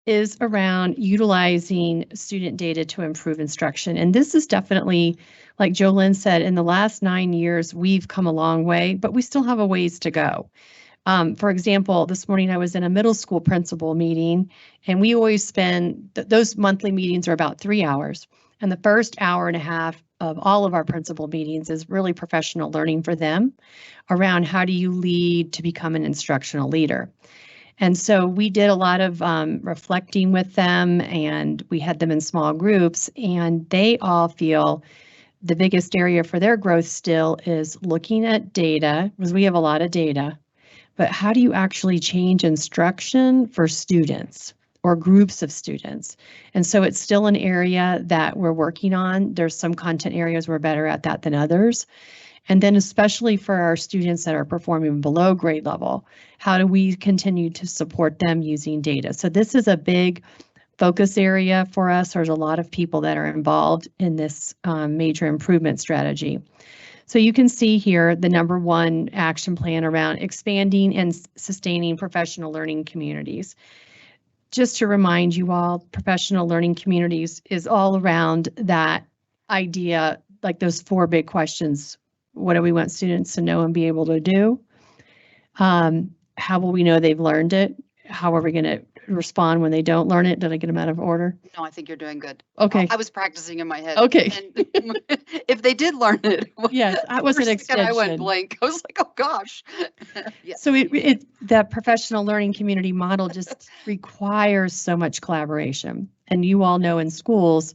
is around utilizing student data to improve instruction. And this is definitely, like Jolynn said, in the last 9 years, we've come a long way, but we still have a ways to go. For example, this morning I was in a middle school principal meeting, and we always spend, those monthly meetings are about 3 hours. And the first hour and a half of all of our principal meetings is really professional learning for them around how do you lead to become an instructional leader. And so we did a lot of reflecting with them, and we had them in small groups, and they all feel the biggest area for their growth still is looking at data, because we have a lot of data, but how do you actually change instruction for students or groups of students? And so it's still an area that we're working on. There's some content areas we're better at that than others. And then especially for our students that are performing below grade level, how do we continue to support them using data? So this is a big focus area for us. There's a lot of people that are involved in this major improvement strategy. So you can see here the number 1 action plan around expanding and sustaining professional learning communities. Just to remind you all, professional learning communities is all around that idea, like those 4 big questions. What do we want students to know and be able to do? How will we know they've learned it? How are we going to respond when they don't learn it? Did I get them out of order? No, I think you're doing good. Okay. I was practicing in my head. Okay. And if they did learn it. Yes, that was an for a second extension. I went blank. I was like, oh gosh. Yes. So that professional learning community model just requires so much collaboration. And you all know in schools,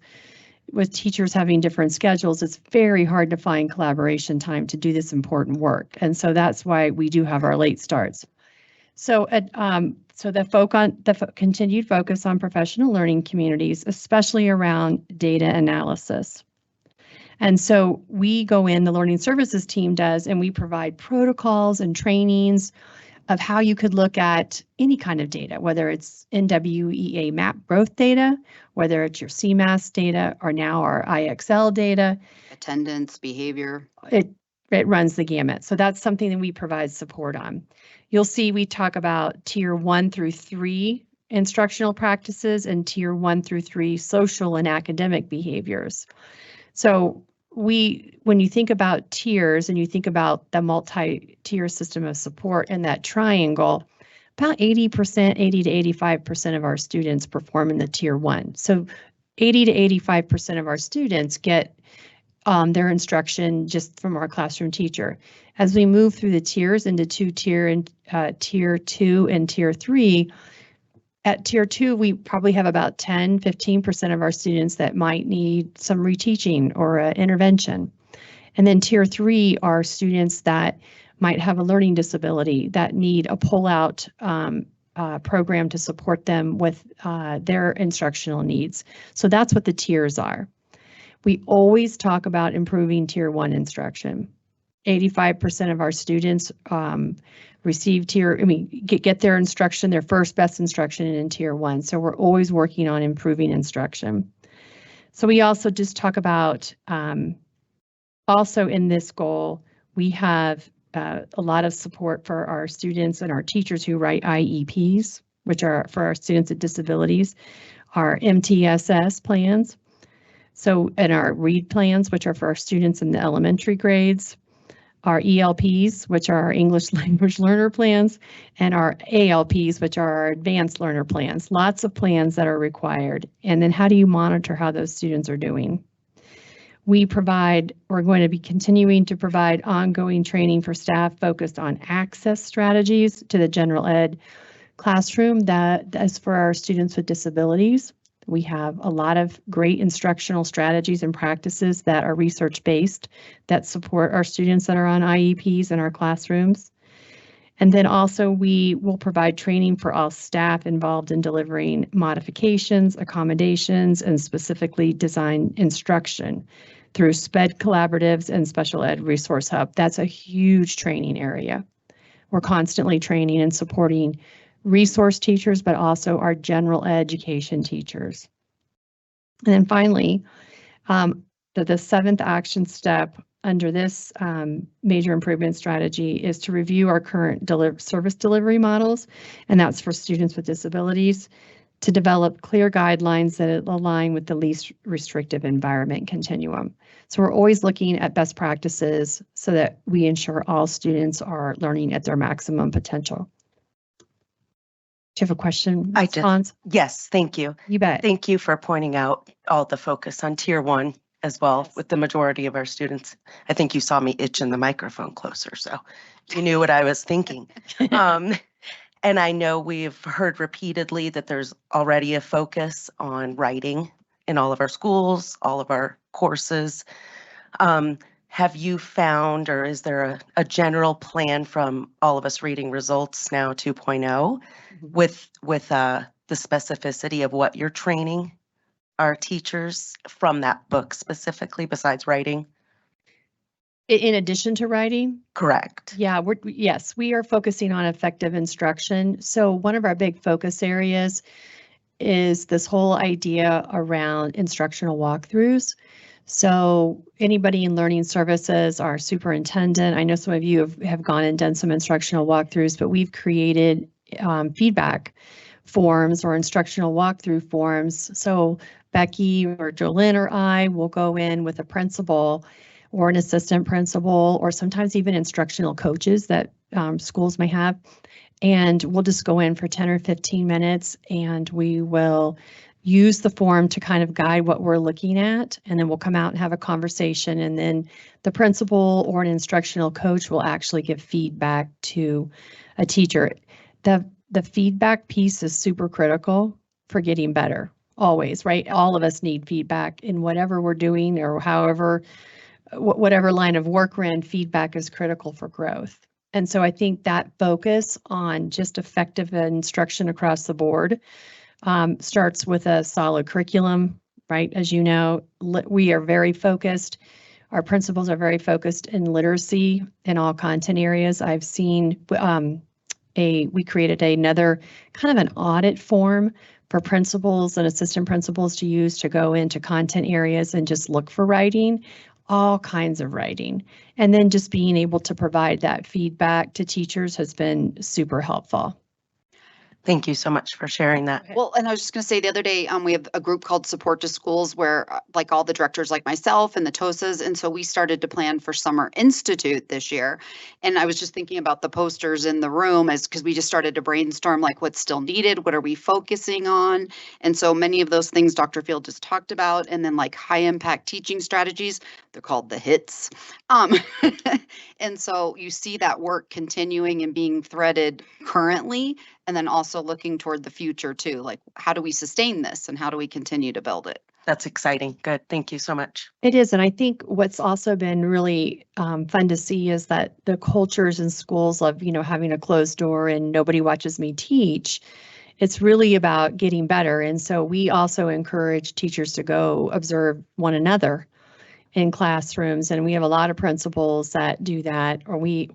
with teachers having different schedules, it's very hard to find collaboration time to do this important work. And so that's why we do have our late starts. So the continued focus on professional learning communities, especially around data analysis. And so we go in, the learning services team does, and we provide protocols and trainings of how you could look at any kind of data, whether it's NWEA map growth data, whether it's your CMAS data, or now our IXL data. Attendance, behavior. It runs the gamut. So that's something that we provide support on. You'll see we talk about tier 1 through 3 instructional practices and tier 1 through 3 social and academic behaviors. So when you think about tiers and you think about the multi-tier system of support and that triangle, about 80 to 85% of our students perform in the tier 1. So 80 to 85% of our students get their instruction just from our classroom teacher. As we move through the tiers into tier 2 and tier 3, at tier 2, we probably have about 15% of our students that might need some reteaching or intervention. And then tier 3 are students that might have a learning disability that need a pull-out program to support them with their instructional needs. So that's what the tiers are. We always talk about improving tier 1 instruction. 85% of our students get their instruction, their first best instruction in tier 1. So we're always working on improving instruction. So we also just talk about, also in this goal, we have a lot of support for our students and our teachers who write IEPs, which are for our students with disabilities, our MTSS plans. So, and our READ plans, which are for our students in the elementary grades, our ELPs, which are our English language learner plans, and our ALPs, which are our advanced learner plans. Lots of plans that are required. And then how do you monitor how those students are doing? We're going to be continuing to provide ongoing training for staff focused on access strategies to the general ed classroom. That is for our students with disabilities. We have a lot of great instructional strategies and practices that are research-based that support our students that are on IEPs in our classrooms. And then also we will provide training for all staff involved in delivering modifications, accommodations, and specifically designed instruction through SPED collaboratives and Special Ed Resource Hub. That's a huge training area. We're constantly training and supporting resource teachers, but also our general education teachers. And then finally, the seventh action step under this major improvement strategy is to review our current service delivery models, and that's for students with disabilities, to develop clear guidelines that align with the least restrictive environment continuum. So we're always looking at best practices so that we ensure all students are learning at their maximum potential. Do you have a question? Yes, thank you. You bet. Thank you for pointing out all the focus on tier 1 as well with the majority of our students. I think you saw me itching the microphone closer, so you knew what I was thinking. And I know we've heard repeatedly that there's already a focus on writing in all of our schools, all of our courses. Have you found, or is there a general plan from All of Us Reading Results Now 2.0 with the specificity of what you're training our teachers from that book specifically besides writing? In addition to writing? Correct. Yeah, yes, we are focusing on effective instruction. So one of our big focus areas is this whole idea around instructional walkthroughs. So anybody in learning services, our superintendent, I know some of you have gone and done some instructional walkthroughs, but we've created feedback forms or instructional walkthrough forms. So Becky or Jolynn or I will go in with a principal or an assistant principal, or sometimes even instructional coaches that schools may have. And we'll just go in for 10 or 15 minutes and we will use the form to kind of guide what we're looking at. And then we'll come out and have a conversation. And then the principal or an instructional coach will actually give feedback to a teacher. The feedback piece is super critical for getting better, always, right? All of us need feedback in whatever we're doing or whatever line of work we're in. Feedback is critical for growth. And so I think that focus on just effective instruction across the board starts with a solid curriculum, right? As you know, we are very focused. Our principals are very focused in literacy in all content areas. I've seen we created another kind of an audit form for principals and assistant principals to use to go into content areas and just look for writing, all kinds of writing. And then just being able to provide that feedback to teachers has been super helpful. Thank you so much for sharing that. Well, and I was just going to say the other day, we have a group called Support to Schools where like all the directors like myself and the TOSAs. And so we started to plan for Summer Institute this year. And I was just thinking about the posters in the room as because we just started to brainstorm like what's still needed, what are we focusing on? And so many of those things Dr. Field just talked about, and then like high impact teaching strategies, they're called the HITs. And so you see that work continuing and being threaded currently, and then also looking toward the future too, like how do we sustain this and how do we continue to build it? That's exciting. Good. Thank you so much. It is. And I think what's also been really fun to see is that the cultures in schools of, having a closed door and nobody watches me teach, it's really about getting better. And so we also encourage teachers to go observe one another in classrooms, and we have a lot of principals that do that.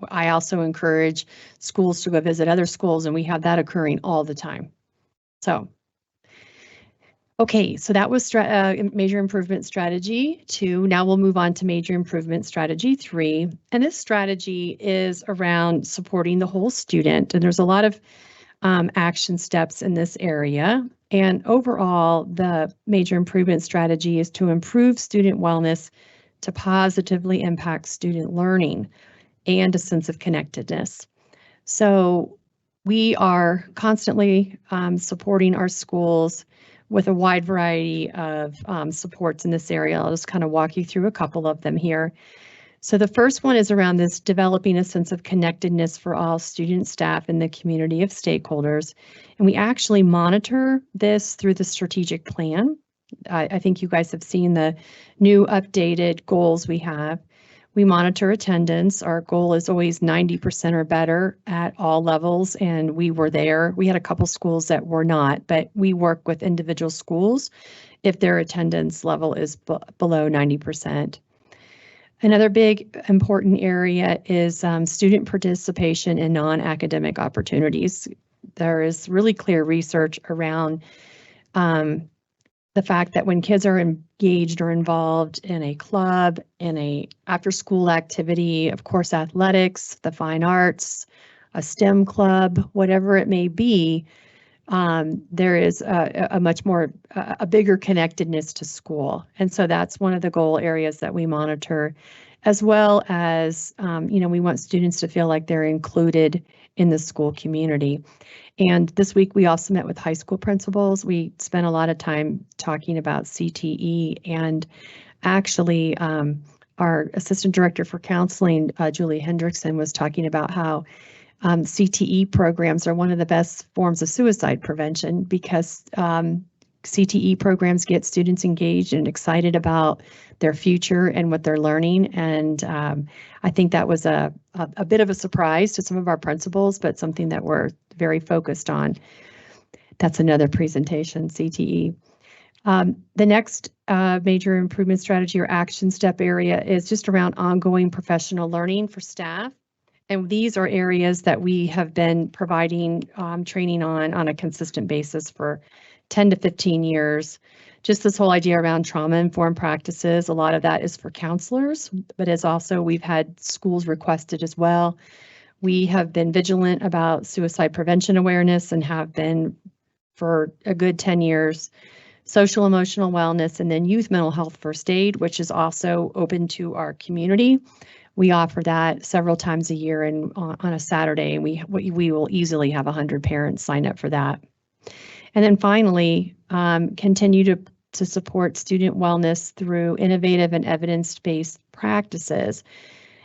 I also encourage schools to go visit other schools, and we have that occurring all the time. So, okay, so that was major improvement strategy 2. Now we'll move on to major improvement strategy 3, and this strategy is around supporting the whole student, and there's a lot of action steps in this area. And overall, the major improvement strategy is to improve student wellness to positively impact student learning and a sense of connectedness. So we are constantly supporting our schools with a wide variety of supports in this area. I'll just kind of walk you through a couple of them here. So the first one is around this developing a sense of connectedness for all students, staff, and the community of stakeholders. And we actually monitor this through the strategic plan. I think you guys have seen the new updated goals we have. We monitor attendance. Our goal is always 90% or better at all levels, and we were there. We had a couple schools that were not, but we work with individual schools if their attendance level is below 90%. Another big important area is student participation in non-academic opportunities. There is really clear research around the fact that when kids are engaged or involved in a club, in a after-school activity, of course, athletics, the fine arts, a STEM club, whatever it may be, there is a much more, a bigger connectedness to school. And so that's one of the goal areas that we monitor, as well as, we want students to feel like they're included in the school community. And this week we also met with high school principals. We spent a lot of time talking about CTE, and actually our assistant director for counseling, Julie Hendrickson, was talking about how CTE programs are one of the best forms of suicide prevention because CTE programs get students engaged and excited about their future and what they're learning. And I think that was a bit of a surprise to some of our principals, but something that we're very focused on. That's another presentation, CTE. The next major improvement strategy or action step area is just around ongoing professional learning for staff. And these are areas that we have been providing training on a consistent basis for 10 to 15 years. Just this whole idea around trauma-informed practices, a lot of that is for counselors, but as also we've had schools requested as well. We have been vigilant about suicide prevention awareness and have been for a good 10 years. Social emotional wellness, and then youth mental health first aid, which is also open to our community. We offer that several times a year and on a Saturday, and we will easily have 100 parents sign up for that. And then finally, continue to support student wellness through innovative and evidence-based practices.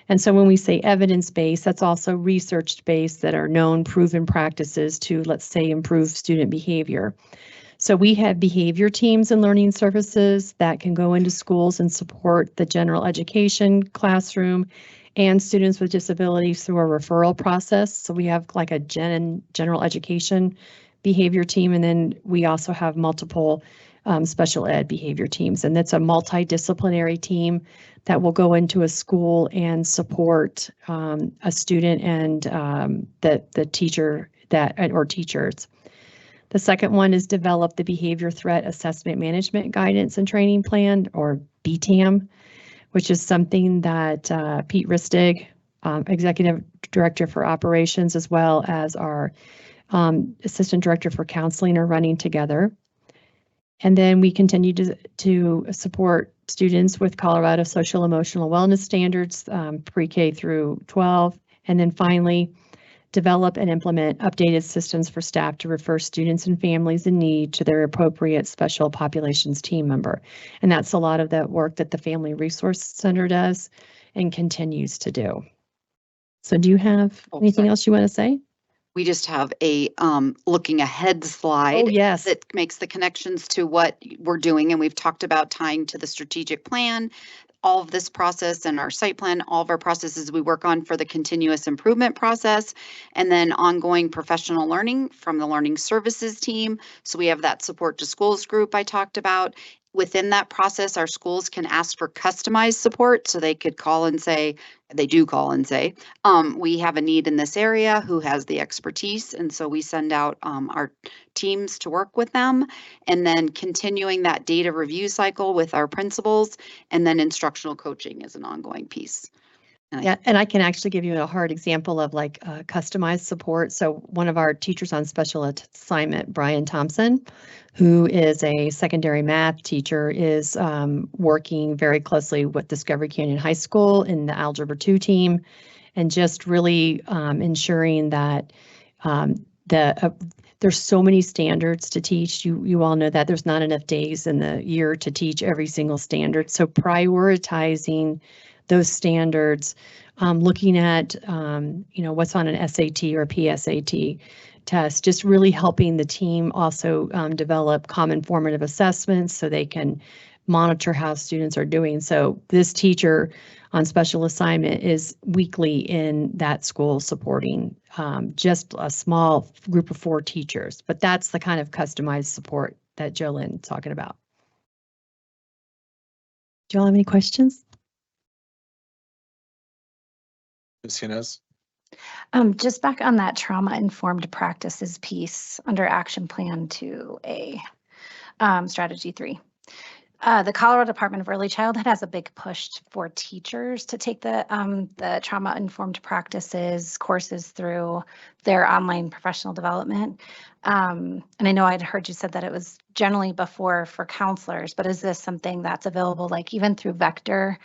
And so when we say evidence-based, that's also research-based that are known, proven practices to, let's say, improve student behavior. So we have behavior teams and learning services that can go into schools and support the general education classroom and students with disabilities through a referral process. So we have like a general education behavior team, and then we also have multiple special ed behavior teams. And that's a multidisciplinary team that will go into a school and support a student and the teacher or teachers. The second one is develop the Behavior Threat Assessment Management Guidance and Training Plan, or BTAM, which is something that Pete Ristig, Executive Director for Operations, as well as our Assistant Director for Counseling, are running together. And then we continue to support students with Colorado Social Emotional Wellness Standards, pre-K through 12. And then finally, develop and implement updated systems for staff to refer students and families in need to their appropriate special populations team member. And that's a lot of the work that the Family Resource Center does and continues to do. So do you have anything else you want to say? We just have a looking ahead slide. Oh, yes. That makes the connections to what we're doing. And we've talked about tying to the strategic plan, all of this process and our site plan, all of our processes we work on for the continuous improvement process, and then ongoing professional learning from the learning services team. So we have that support to schools group I talked about. Within that process, our schools can ask for customized support. So they could call and say, they do call and say, we have a need in this area, who has the expertise. And so we send out our teams to work with them, and then continuing that data review cycle with our principals, and then instructional coaching is an ongoing piece. Yeah, and I can actually give you a hard example of like customized support. So one of our teachers on special assignment, Brian Thompson, who is a secondary math teacher, is working very closely with Discovery Canyon High School in the Algebra 2 team, and just really ensuring that there's so many standards to teach. You all know that there's not enough days in the year to teach every single standard. So prioritizing those standards, looking at what's on an SAT or PSAT test, just really helping the team also develop common formative assessments so they can monitor how students are doing. So this teacher on special assignment is weekly in that school supporting just a small group of 4 teachers, but that's the kind of customized support that Jolynn's talking about. Do you all have any questions? Ms. Yanez? Just back on that trauma-informed practices piece under Action Plan 2A, Strategy 3. The Colorado Department of Early Childhood has a big push for teachers to take the trauma-informed practices courses through their online professional development. And I know I'd heard you said that it was generally before for counselors, but is this something that's available, like even through Vector?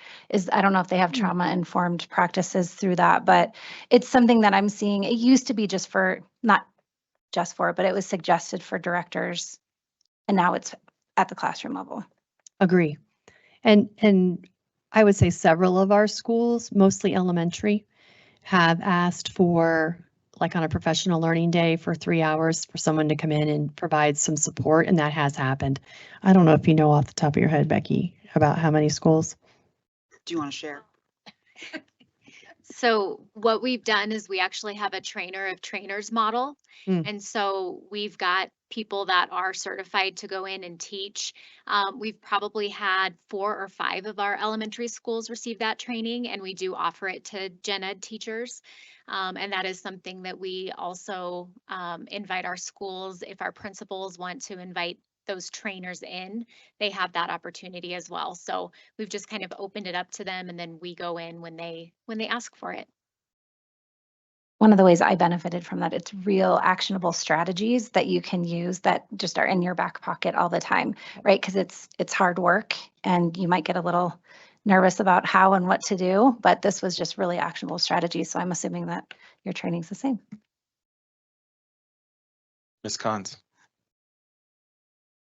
I don't know if they have trauma-informed practices through that, but it's something that I'm seeing. It used to be not just for, but it was suggested for directors, and now it's at the classroom level. Agree. And I would say several of our schools, mostly elementary, have asked for, like on a professional learning day for 3 hours, for someone to come in and provide some support, and that has happened. I don't know if you know off the top of your head, Becky, about how many schools. Do you want to share? So what we've done is we actually have a trainer of trainers model. And so we've got people that are certified to go in and teach. We've probably had 4 or 5 of our elementary schools receive that training, and we do offer it to gen ed teachers. And that is something that we also invite our schools, if our principals want to invite those trainers in, they have that opportunity as well. So we've just kind of opened it up to them, and then we go in when they ask for it. One of the ways I benefited from that, it's real actionable strategies that you can use that just are in your back pocket all the time, right? Because it's hard work, and you might get a little nervous about how and what to do, but this was just really actionable strategies. So I'm assuming that your training's the same. Ms. Cons?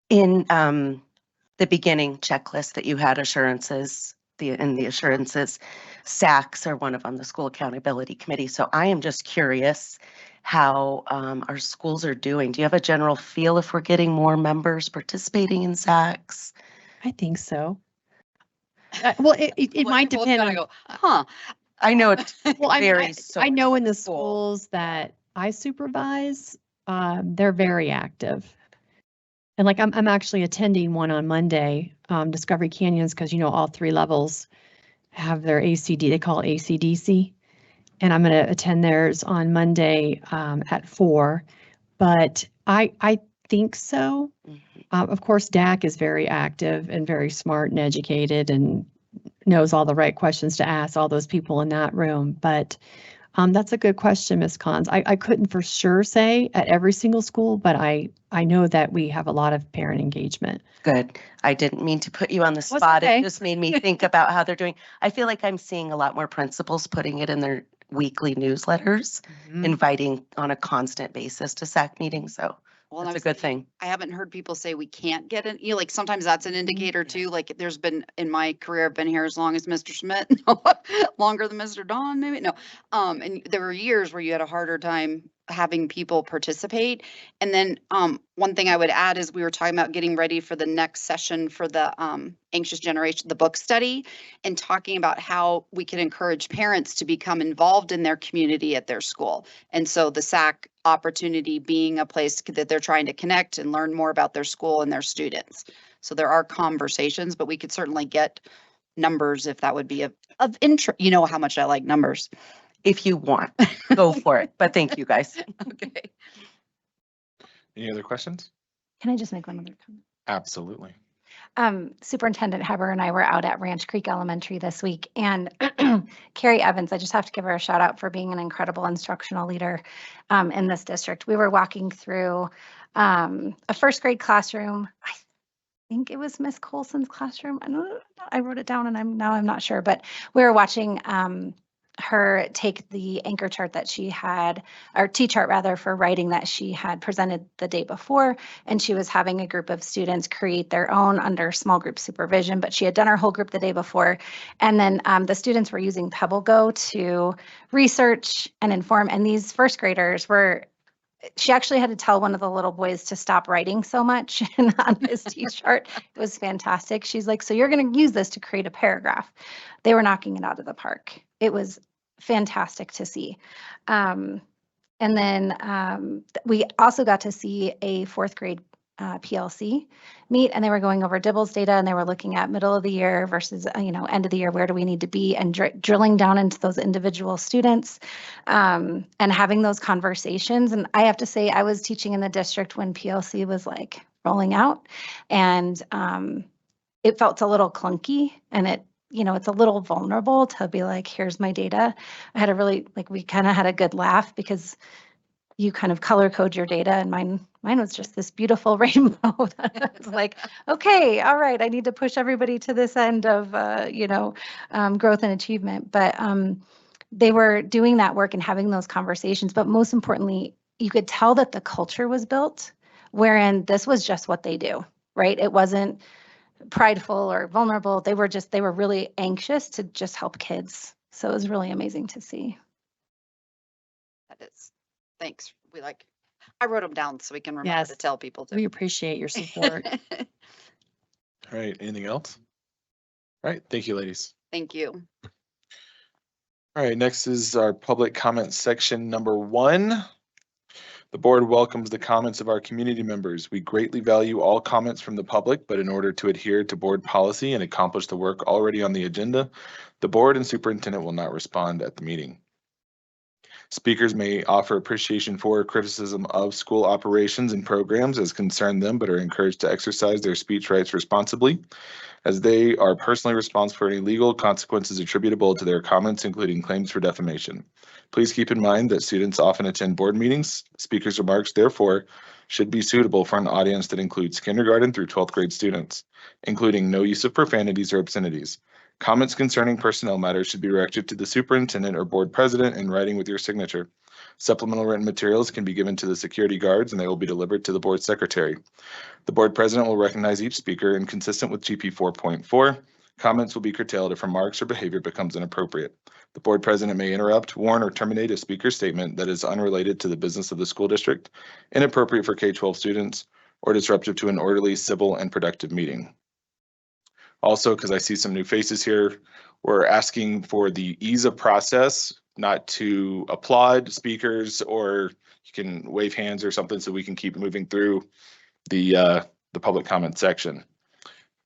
In the beginning checklist that you had assurances, the assurances, SACs are one of them, the School Accountability Committee. So I am just curious how our schools are doing. Do you have a general feel if we're getting more members participating in SACs? I think so. Well, it might depend on. Huh. I know it Well, varies. I know in the schools that I supervise, they're very active. And like, I'm actually attending one on Monday, Discovery Canyons, because all 3 levels have their ACD, they call it ACDC. And I'm going to attend theirs on Monday at 4. But I think so. Of course, DAC is very active and very smart and educated and knows all the right questions to ask all those people in that room. But that's a good question, Ms. Cons. I couldn't for sure say at every single school, but I know that we have a lot of parent engagement. Good. I didn't mean to put you on the Well, it's spot. okay. It just made me think about how they're doing. I feel like I'm seeing a lot more principals putting it in their weekly newsletters, inviting on a constant basis to SAC meetings. So Well, and that's I a was good thinking, thing. I haven't heard people say we can't get an, like sometimes that's an indicator too. Like there's been in my career, I've been here as long as Mr. Schmidt, longer than Mr. Don, maybe. No. And there were years where you had a harder time having people participate. And then one thing I would add is we were talking about getting ready for the next session for the Anxious Generation, the book study, and talking about how we can encourage parents to become involved in their community at their school. And so the SAC opportunity being a place that they're trying to connect and learn more about their school and their students. So there are conversations, but we could certainly get numbers if that would be of interest. You know how much I like numbers. If you want, go for it. But thank you guys. Okay. Any other questions? Can I just make one other comment? Absolutely. Superintendent Heber and I were out at Ranch Creek Elementary this week, and Carrie Evans, I just have to give her a shout out for being an incredible instructional leader in this district. We were walking through a first grade classroom. I think it was Miss Colson's classroom. I wrote it down and I'm not sure, but we were watching her take the anchor chart that she had, or T-chart rather, for writing that she had presented the day before. And she was having a group of students create their own under small group supervision, but she had done her whole group the day before. And then the students were using PebbleGo to research and inform. And these first graders she actually had to tell one of the little boys to stop writing so much on his T-chart. It was fantastic. She's like, so you're going to use this to create a paragraph. They were knocking it out of the park. It was fantastic to see. And then we also got to see a 4th grade PLC meet, and they were going over Dibbles data, and they were looking at middle of the year versus end of the year, where do we need to be, and drilling down into those individual students and having those conversations. And I have to say, I was teaching in the district when PLC was like rolling out, and it felt a little clunky, and it's a little vulnerable to be like, here's my data. I had we kind of had a good laugh because you kind of color code your data, and mine was just this beautiful rainbow. It's like, okay, all right, I need to push everybody to this end of, growth and achievement. But they were doing that work and having those conversations. But most importantly, you could tell that the culture was built, wherein this was just what they do, right? It wasn't prideful or vulnerable. They were really anxious to just help kids. So it was really amazing to see. That is. Thanks. I wrote them down so we can remember to tell people too. We appreciate your support. All right. Anything else? All right. Thank you, ladies. Thank you. All right. Next is our public comment section number 1. The board welcomes the comments of our community members. We greatly value all comments from the public, but in order to adhere to board policy and accomplish the work already on the agenda, the board and superintendent will not respond at the meeting. Speakers may offer appreciation for or criticism of school operations and programs as concern them, but are encouraged to exercise their speech rights responsibly, as they are personally responsible for any legal consequences attributable to their comments, including claims for defamation. Please keep in mind that students often attend board meetings. Speakers' remarks, therefore, should be suitable for an audience that includes kindergarten through 12th grade students, including no use of profanities or obscenities. Comments concerning personnel matters should be directed to the superintendent or board president in writing with your signature. Supplemental written materials can be given to the security guards and they will be delivered to the board secretary. The board president will recognize each speaker, and consistent with GP 4.4, comments will be curtailed if remarks or behavior becomes inappropriate. The board president may interrupt, warn, or terminate a speaker's statement that is unrelated to the business of the school district, inappropriate for K-12 students, or disruptive to an orderly, civil, and productive meeting. Also, because I see some new faces here, we're asking for the ease of process, not to applaud speakers, or you can wave hands or something so we can keep moving through the the public comment section.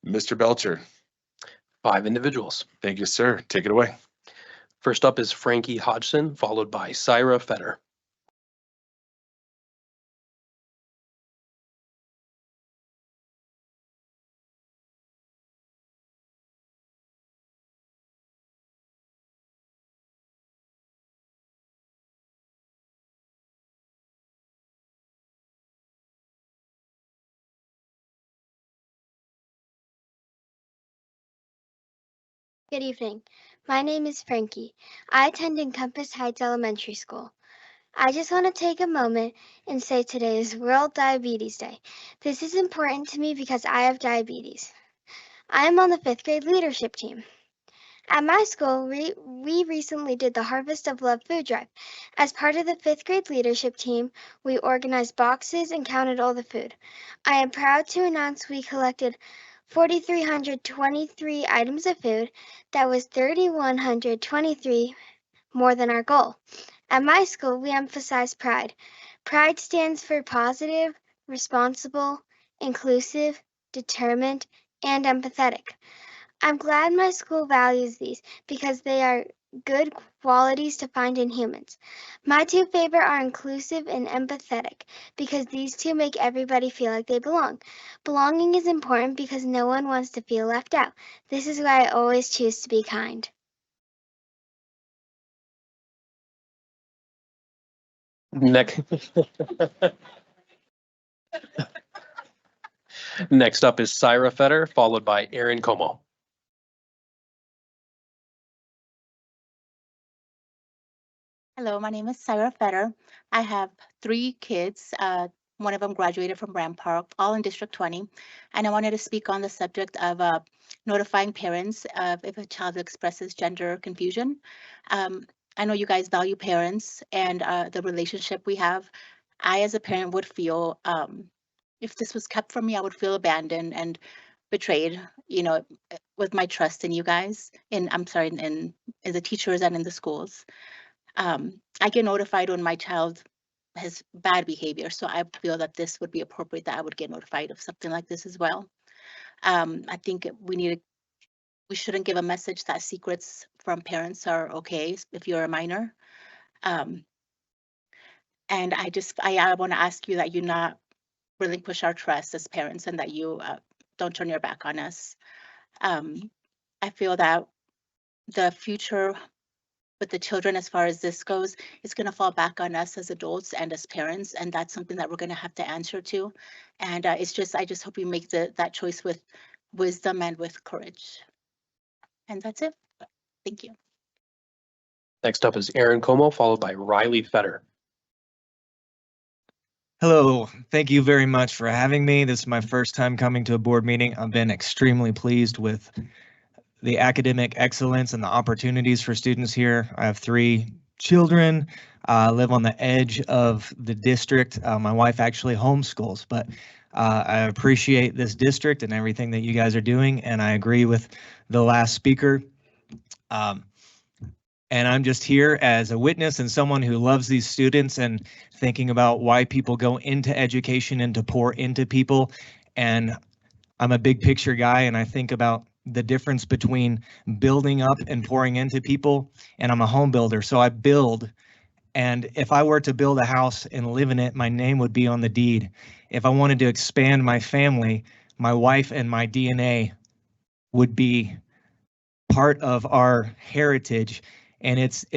Mr. Belcher. 5 individuals. Thank you, sir. Take it away. First up is Frankie Hodgson, followed by Syra Fetter. Good evening. My name is Frankie. I attend Encompass Heights Elementary School. I just want to take a moment and say today is World Diabetes Day. This is important to me because I have diabetes. I am on the 5th grade leadership team. At my school, we recently did the Harvest of Love food drive. As part of the 5th grade leadership team, we organized boxes and counted all the food. I am proud to announce we collected 4,323 items of food. That was 3,123 more than our goal. At my school, we emphasize pride. Pride stands for positive, responsible, inclusive, determined, and empathetic. I'm glad my school values these because they are good qualities to find in humans. My two favorite are inclusive and empathetic because these two make everybody feel like they belong. Belonging is important because no one wants to feel left out. This is why I always choose to be kind. Next up is Syra Fetter, followed by Aaron Como. Hello, my name is Syra Fetter. I have 3 kids. One of them graduated from Grand Park, all in District 20. And I wanted to speak on the subject of notifying parents if a child expresses gender confusion. I know you guys value parents and the relationship we have. I, as a parent, would feel, if this was kept from me, I would feel abandoned and betrayed, you know, with my trust in you guys, in the teachers and in the schools. I get notified when my child has bad behavior, so I feel that this would be appropriate that I would get notified of something like this as well. I think we shouldn't give a message that secrets from parents are okay if you're a minor. And I want to ask you that you not relinquish our trust as parents and that you don't turn your back on us. I feel that the future with the children, as far as this goes, is going to fall back on us as adults and as parents, and that's something that we're going to have to answer to. And I just hope you make that choice with wisdom and with courage. And that's it. Thank you. Next up is Aaron Como, followed by Riley Fetter. Hello, thank you very much for having me. This is my first time coming to a board meeting. I've been extremely pleased with the academic excellence and the opportunities for students here. I have 3 children, live on the edge of the district. My wife actually homeschools, but I appreciate this district and everything that you guys are doing, and I agree with the last speaker. And I'm just here as a witness and someone who loves these students and thinking about why people go into education and to pour into people. And I'm a big picture guy, and I think about the difference between building up and pouring into people. And I'm a home builder, so I build. And if I were to build a house and live in it, my name would be on the deed. If I wanted to expand my family, my wife and my DNA would be part of our heritage. And it's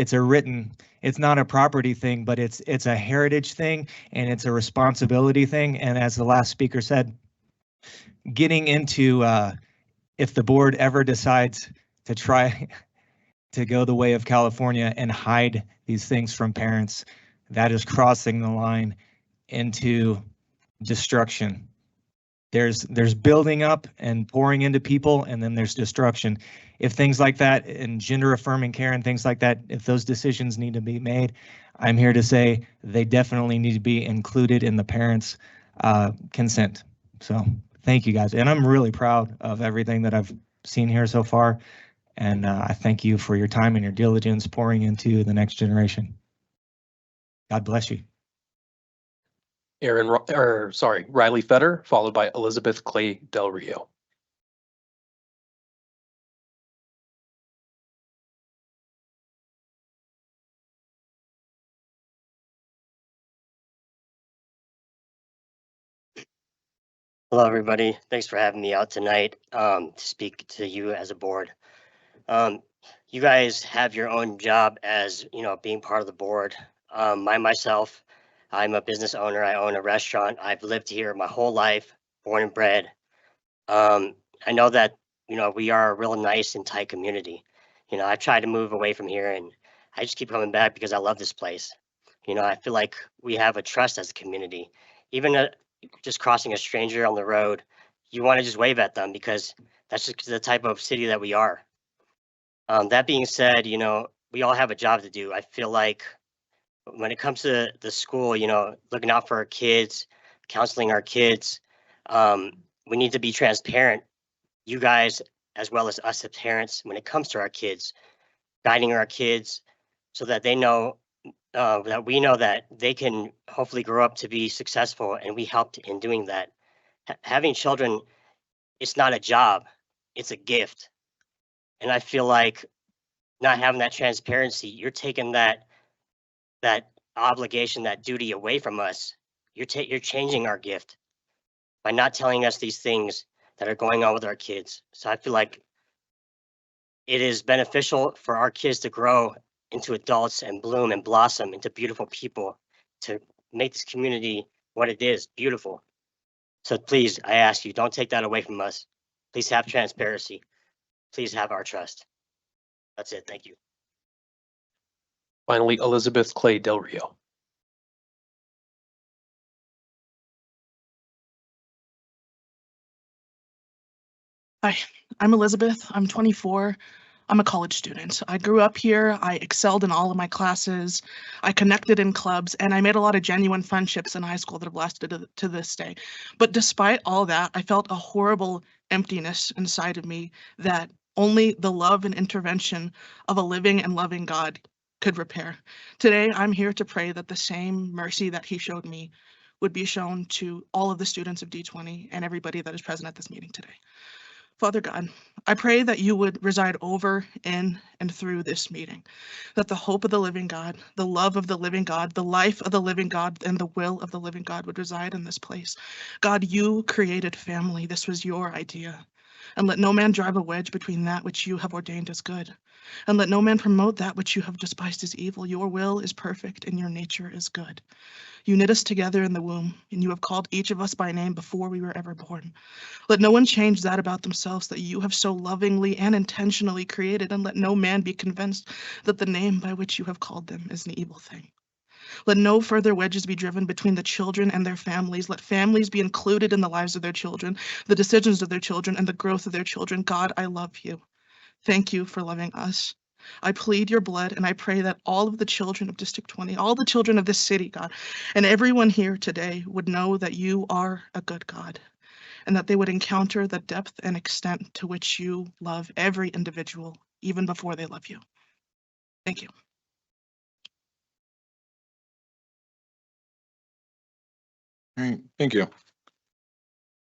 not a property thing, but it's a heritage thing, and it's a responsibility thing. And as the last speaker said, getting into if the board ever decides to try to go the way of California and hide these things from parents, that is crossing the line into destruction. There's building up and pouring into people, and then there's destruction. If things like that and gender affirming care and things like that, if those decisions need to be made, I'm here to say they definitely need to be included in the parents' consent. So thank you guys. And I'm really proud of everything that I've seen here so far. And I thank you for your time and your diligence pouring into the next generation. God bless you. Riley Fetter, followed by Elizabeth Clay Del Rio. Hello, everybody. Thanks for having me out tonight to speak to you as a board. You guys have your own job as, being part of the board. Myself, I'm a business owner. I own a restaurant. I've lived here my whole life, born and bred. I know that, we are a real nice and tight community. I've tried to move away from here and I just keep coming back because I love this place. I feel like we have a trust as a community. Even just crossing a stranger on the road, you want to just wave at them because that's just the type of city that we are. That being said, we all have a job to do. I feel like when it comes to the school, looking out for our kids, counseling our kids, we need to be transparent, you guys, as well as us as parents, when it comes to our kids, guiding our kids so that they know that we know that they can hopefully grow up to be successful, and we helped in doing that. Having children, it's not a job, it's a gift. And I feel like not having that transparency, you're taking that obligation, that duty away from us. You're changing our gift by not telling us these things that are going on with our kids. So I feel like it is beneficial for our kids to grow into adults and bloom and blossom into beautiful people to make this community what it is, beautiful. So please, I ask you, don't take that away from us. Please have transparency. Please have our trust. That's it. Thank you. Finally, Elizabeth Clay Del Rio. Hi, I'm Elizabeth. I'm 24. I'm a college student. I grew up here. I excelled in all of my classes. I connected in clubs, and I made a lot of genuine friendships in high school that have lasted to this day. But despite all that, I felt a horrible emptiness inside of me that only the love and intervention of a living and loving God could repair. Today, I'm here to pray that the same mercy that he showed me would be shown to all of the students of D20 and everybody that is present at this meeting today. Father God, I pray that you would reside over, in, and through this meeting, that the hope of the living God, the love of the living God, the life of the living God, and the will of the living God would reside in this place. God, you created family. This was your idea. And let no man drive a wedge between that which you have ordained as good. And let no man promote that which you have despised as evil. Your will is perfect and your nature is good. You knit us together in the womb, and you have called each of us by name before we were ever born. Let no one change that about themselves that you have so lovingly and intentionally created, and let no man be convinced that the name by which you have called them is an evil thing. Let no further wedges be driven between the children and their families. Let families be included in the lives of their children, the decisions of their children, and the growth of their children. God, I love you. Thank you for loving us. I plead your blood, and I pray that all of the children of District 20, all the children of this city, God, and everyone here today would know that you are a good God, and that they would encounter the depth and extent to which you love every individual, even before they love you. Thank you. All right, thank you.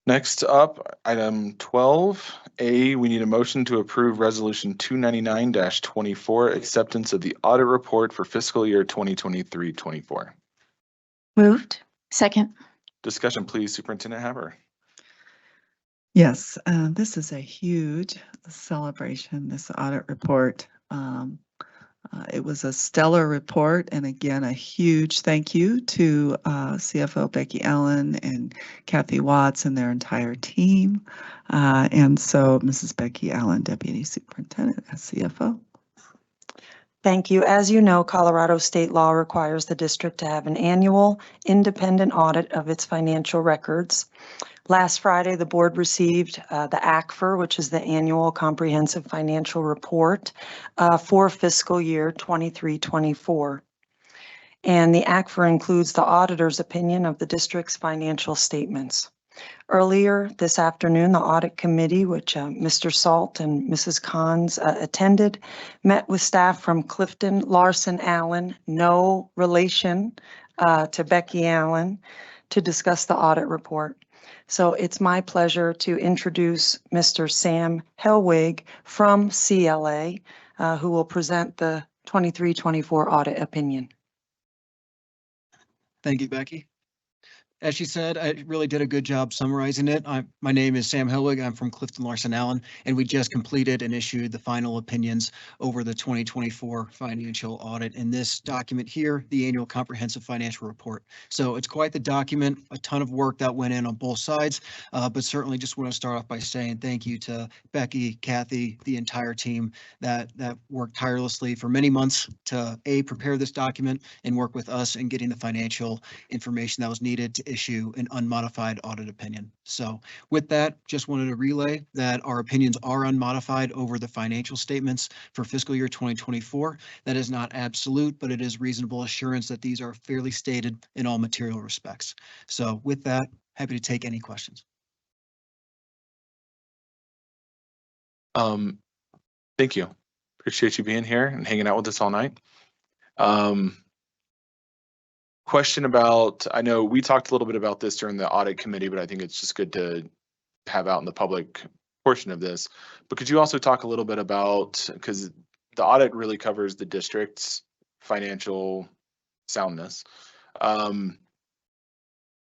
Next up, item 12A, we need a motion to approve resolution 299-24, acceptance of the audit report for fiscal year 2023-24. Moved. Second. Discussion, please, Superintendent Haber. Yes, this is a huge celebration, this audit report. It was a stellar report, and again, a huge thank you to CFO Becky Allen and Kathy Watts and their entire team. And so Mrs. Becky Allen, Deputy Superintendent as CFO. Thank you. As you know, Colorado state law requires the district to have an annual independent audit of its financial records. Last Friday, the board received the ACFR, which is the Annual Comprehensive Financial Report for fiscal year 23-24. And the ACFR includes the auditor's opinion of the district's financial statements. Earlier this afternoon, the audit committee, which Mr. Salt and Mrs. Kahns attended, met with staff from Clifton Larson Allen, no relation to Becky Allen, to discuss the audit report. So it's my pleasure to introduce Mr. Sam Helwig from CLA, who will present the 23-24 audit opinion. Thank you, Becky. As she said, I really did a good job summarizing it. My name is Sam Helwig. I'm from Clifton Larson Allen, and we just completed and issued the final opinions over the 2024 financial audit. In this document here, the annual comprehensive financial report. So it's quite the document, a ton of work that went in on both sides, but certainly just want to start off by saying thank you to Becky, Kathy, the entire team that worked tirelessly for many months to prepare this document and work with us in getting the financial information that was needed to issue an unmodified audit opinion. So with that, just wanted to relay that our opinions are unmodified over the financial statements for fiscal year 2024. That is not absolute, but it is reasonable assurance that these are fairly stated in all material respects. So with that, happy to take any questions. Thank you. Appreciate you being here and hanging out with us all night. Question about, I know we talked a little bit about this during the audit committee, but I think it's just good to have out in the public portion of this. But could you also talk a little bit about, because the audit really covers the district's financial soundness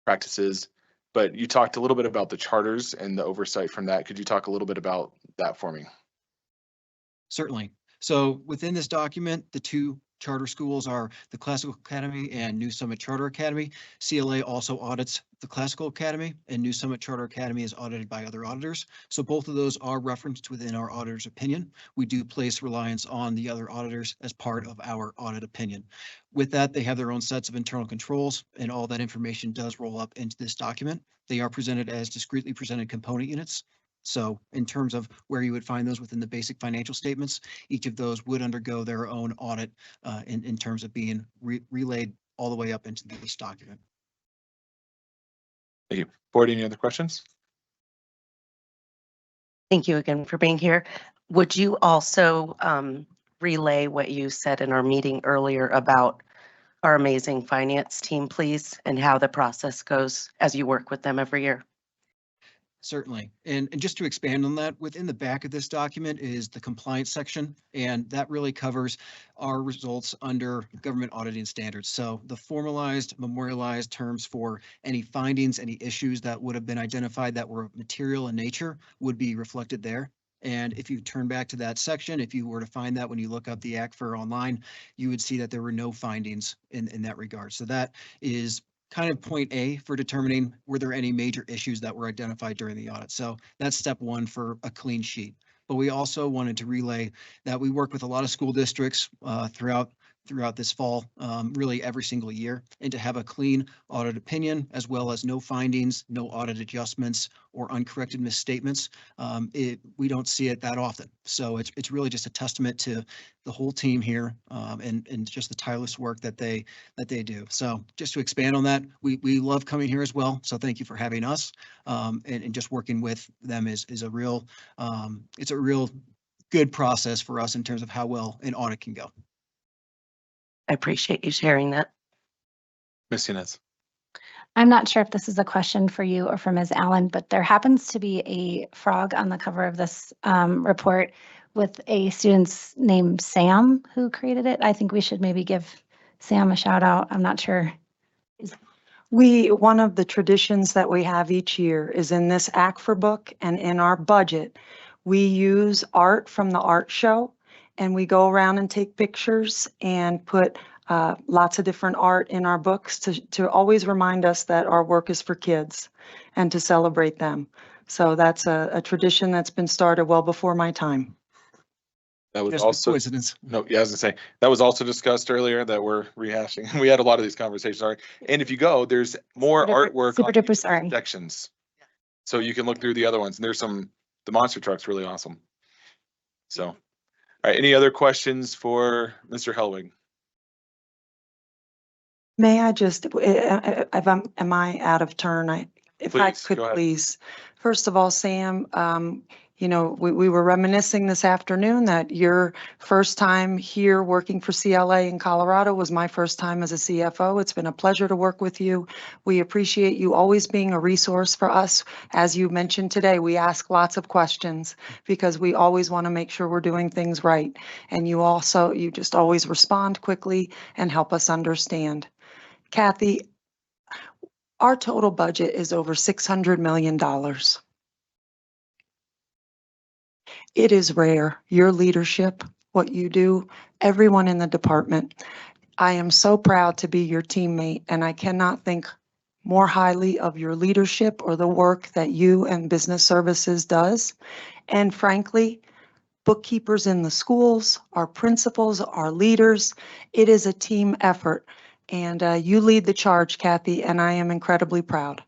practices, but you talked a little bit about the charters and the oversight from that. Could you talk a little bit about that for me? Certainly. So within this document, the two charter schools are the Classical Academy and New Summit Charter Academy. CLA also audits the Classical Academy, and New Summit Charter Academy is audited by other auditors. So both of those are referenced within our auditor's opinion. We do place reliance on the other auditors as part of our audit opinion. With that, they have their own sets of internal controls, and all that information does roll up into this document. They are presented as discretely presented component units. So in terms of where you would find those within the basic financial statements, each of those would undergo their own audit in terms of being relayed all the way up into this document. Thank you. Board, any other questions? Thank you again for being here. Would you also relay what you said in our meeting earlier about our amazing finance team, please, and how the process goes as you work with them every year? Certainly. And just to expand on that, within the back of this document is the compliance section, and that really covers our results under government auditing standards. So the formalized, memorialized terms for any findings, any issues that would have been identified that were material in nature would be reflected there. And if you turn back to that section, if you were to find that when you look up the ACFR online, you would see that there were no findings in that regard. So that is kind of point A for determining were there any major issues that were identified during the audit. So that's step one for a clean sheet. But we also wanted to relay that we work with a lot of school districts throughout this fall, really every single year, and to have a clean audit opinion as well as no findings, no audit adjustments or uncorrected misstatements. We don't see it that often. So it's really just a testament to the whole team here and just the tireless work that they do. So just to expand on that, we love coming here as well. So thank you for having us and just working with them is a real, it's a real good process for us in terms of how well an audit can go. I appreciate you sharing that. Ms. Yanez. I'm not sure if this is a question for you or for Ms. Allen, but there happens to be a frog on the cover of this report with a student's name Sam who created it. I think we should maybe give Sam a shout out. I'm not sure. One of the traditions that we have each year is in this ACFR book and in our budget, we use art from the art show. And we go around and take pictures and put lots of different art in our books to always remind us that our work is for kids and to celebrate them. So that's a tradition that's been started well before my time. That was Just also coincidence. No, yeah, I was gonna say that was also discussed earlier that we're rehashing. We had a lot of these conversations already. And if you go, there's more artwork Super on duper each sorry. sections. So you can look through the other ones and there's the monster truck's really awesome. So. All right, any other questions for Mr. Helwig? May I just, am I out of turn? If I Please, could go ahead. please, first of all, Sam, You know, we were reminiscing this afternoon that your first time here working for CLA in Colorado was my first time as a CFO. It's been a pleasure to work with you. We appreciate you always being a resource for us. As you mentioned today, we ask lots of questions because we always want to make sure we're doing things right. And you just always respond quickly and help us understand. Kathy, our total budget is over $600 million. It is rare, your leadership, what you do, everyone in the department. I am so proud to be your teammate, and I cannot think more highly of your leadership or the work that you and Business Services does. And frankly, bookkeepers in the schools, our principals, our leaders, it is a team effort. And you lead the charge, Kathy, and I am incredibly proud.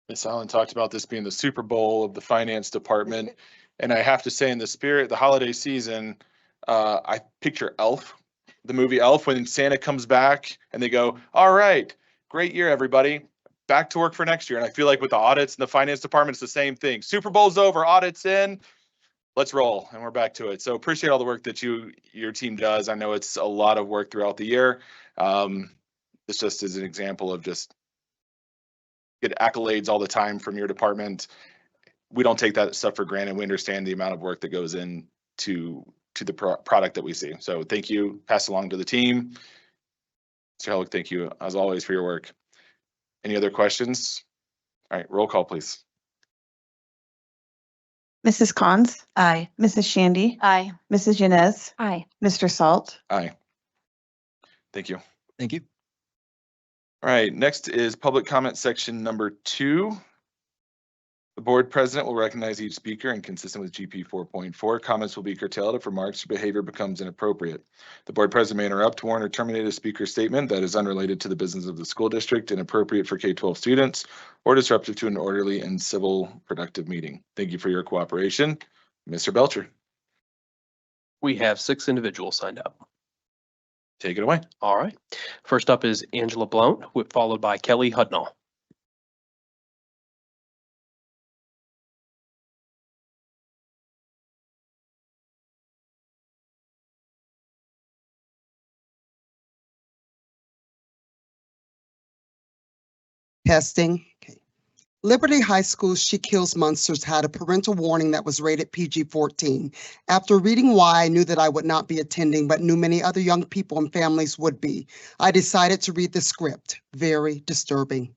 Ms. Allen talked about this being the Super Bowl of the finance department. And I have to say, in the spirit, the holiday season, I picture Elf, the movie Elf, when Santa comes back and they go, all right, great year, everybody. Back to work for next year. And I feel like with the audits and the finance department, it's the same thing. Super Bowl's over, audits in, let's roll. And we're back to it. So appreciate all the work that your team does. I know it's a lot of work throughout the year. This just is an example of just get accolades all the time from your department. We don't take that stuff for granted. We understand the amount of work that goes into the product that we see. So thank you. Pass along to the team. Mr. Hellick, thank you as always for your work. Any other questions? All right, roll call, please. Mrs. Cons? Aye. Mrs. Shandy? Aye. Mrs. Yanez? Aye. Mr. Salt? Aye. Thank you. Thank you. All right, next is public comment section number 2. The board president will recognize each speaker, and consistent with GP 4.4, comments will be curtailed if remarks or behavior becomes inappropriate. The board president may interrupt, warn, or terminate a speaker's statement that is unrelated to the business of the school district, inappropriate for K-12 students, or disruptive to an orderly and civil, productive meeting. Thank you for your cooperation. Mr. Belcher. We have 6 individuals signed up. Take it away. All right. First up is Angela Blount, followed by Kelly Hudnall. Testing. Okay. Liberty High School's She Kills Monsters had a parental warning that was rated PG-14. After reading why, I knew that I would not be attending, but knew many other young people and families would be. I decided to read the script. Very disturbing.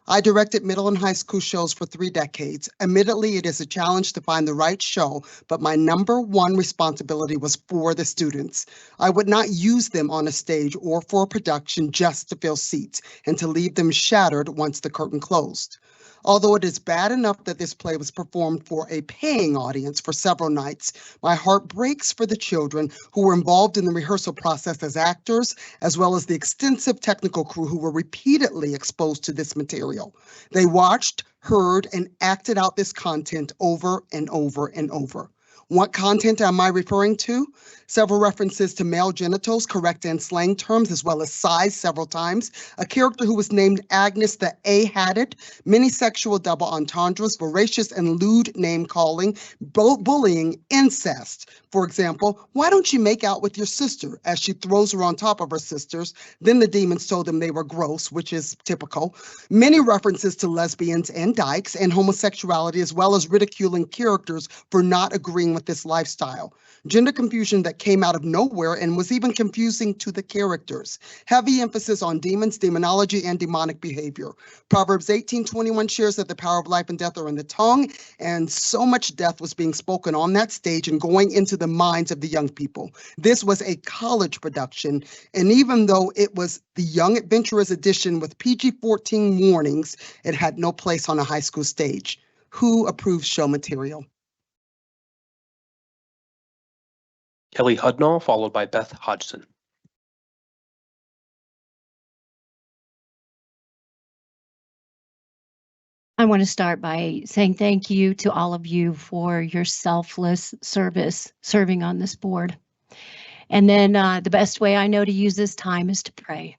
I directed middle and high school shows for 3 decades. Admittedly, it is a challenge to find the right show, but my number one responsibility was for the students. I would not use them on a stage or for a production just to fill seats and to leave them shattered once the curtain closed. Although it is bad enough that this play was performed for a paying audience for several nights, my heart breaks for the children who were involved in the rehearsal process as actors, as well as the extensive technical crew who were repeatedly exposed to this material. They watched, heard, and acted out this content over and over and over. What content am I referring to? Several references to male genitals, correct and slang terms, as well as size several times. A character who was named Agnes the A-hatted, many sexual double entendres, voracious and lewd name calling, bullying, incest. For example, why don't you make out with your sister, as she throws her on top of her sisters? Then the demons told them they were gross, which is typical. Many references to lesbians and dykes and homosexuality, as well as ridiculing characters for not agreeing with this lifestyle. Gender confusion that came out of nowhere and was even confusing to the characters. Heavy emphasis on demons, demonology, and demonic behavior. Proverbs 18:21 shares that the power of life and death are in the tongue, and so much death was being spoken on that stage and going into the minds of the young people. This was a college production, and even though it was the Young Adventurers edition with PG-14 warnings, it had no place on a high school stage. Who approves show material? Kelly Hudnall, followed by Beth Hodgson. I want to start by saying thank you to all of you for your selfless service serving on this board. And then the best way I know to use this time is to pray.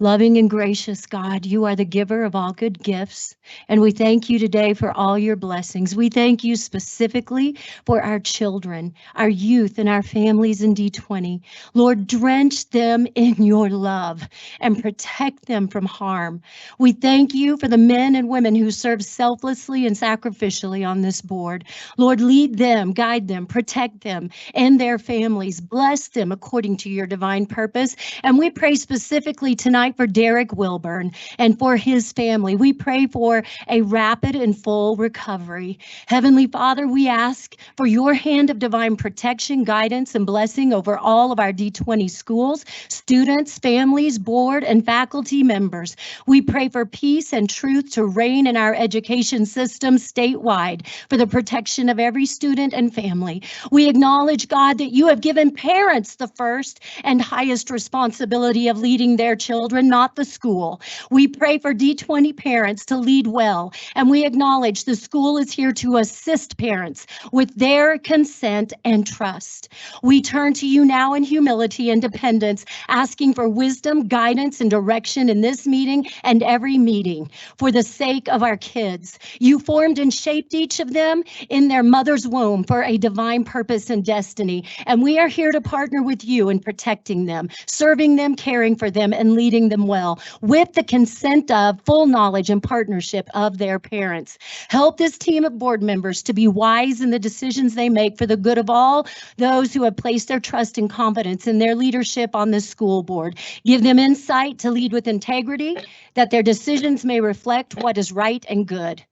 Loving and gracious God, you are the giver of all good gifts, and we thank you today for all your blessings. We thank you specifically for our children, our youth, and our families in D20. Lord, drench them in your love and protect them from harm. We thank you for the men and women who serve selflessly and sacrificially on this board. Lord, lead them, guide them, protect them and their families. Bless them according to your divine purpose. And we pray specifically tonight for Derek Wilburn and for his family. We pray for a rapid and full recovery. Heavenly Father, we ask for your hand of divine protection, guidance, and blessing over all of our D20 schools, students, families, board, and faculty members. We pray for peace and truth to reign in our education system statewide for the protection of every student and family. We acknowledge, God, that you have given parents the first and highest responsibility of leading their children, not the school. We pray for D20 parents to lead well, and we acknowledge the school is here to assist parents with their consent and trust. We turn to you now in humility and dependence, asking for wisdom, guidance, and direction in this meeting and every meeting for the sake of our kids. You formed and shaped each of them in their mother's womb for a divine purpose and destiny, and we are here to partner with you in protecting them, serving them, caring for them, and leading them well with the consent of, full knowledge, and partnership of their parents. Help this team of board members to be wise in the decisions they make for the good of all those who have placed their trust and confidence in their leadership on this school board. Give them insight to lead with integrity, that their decisions may reflect what is right and good.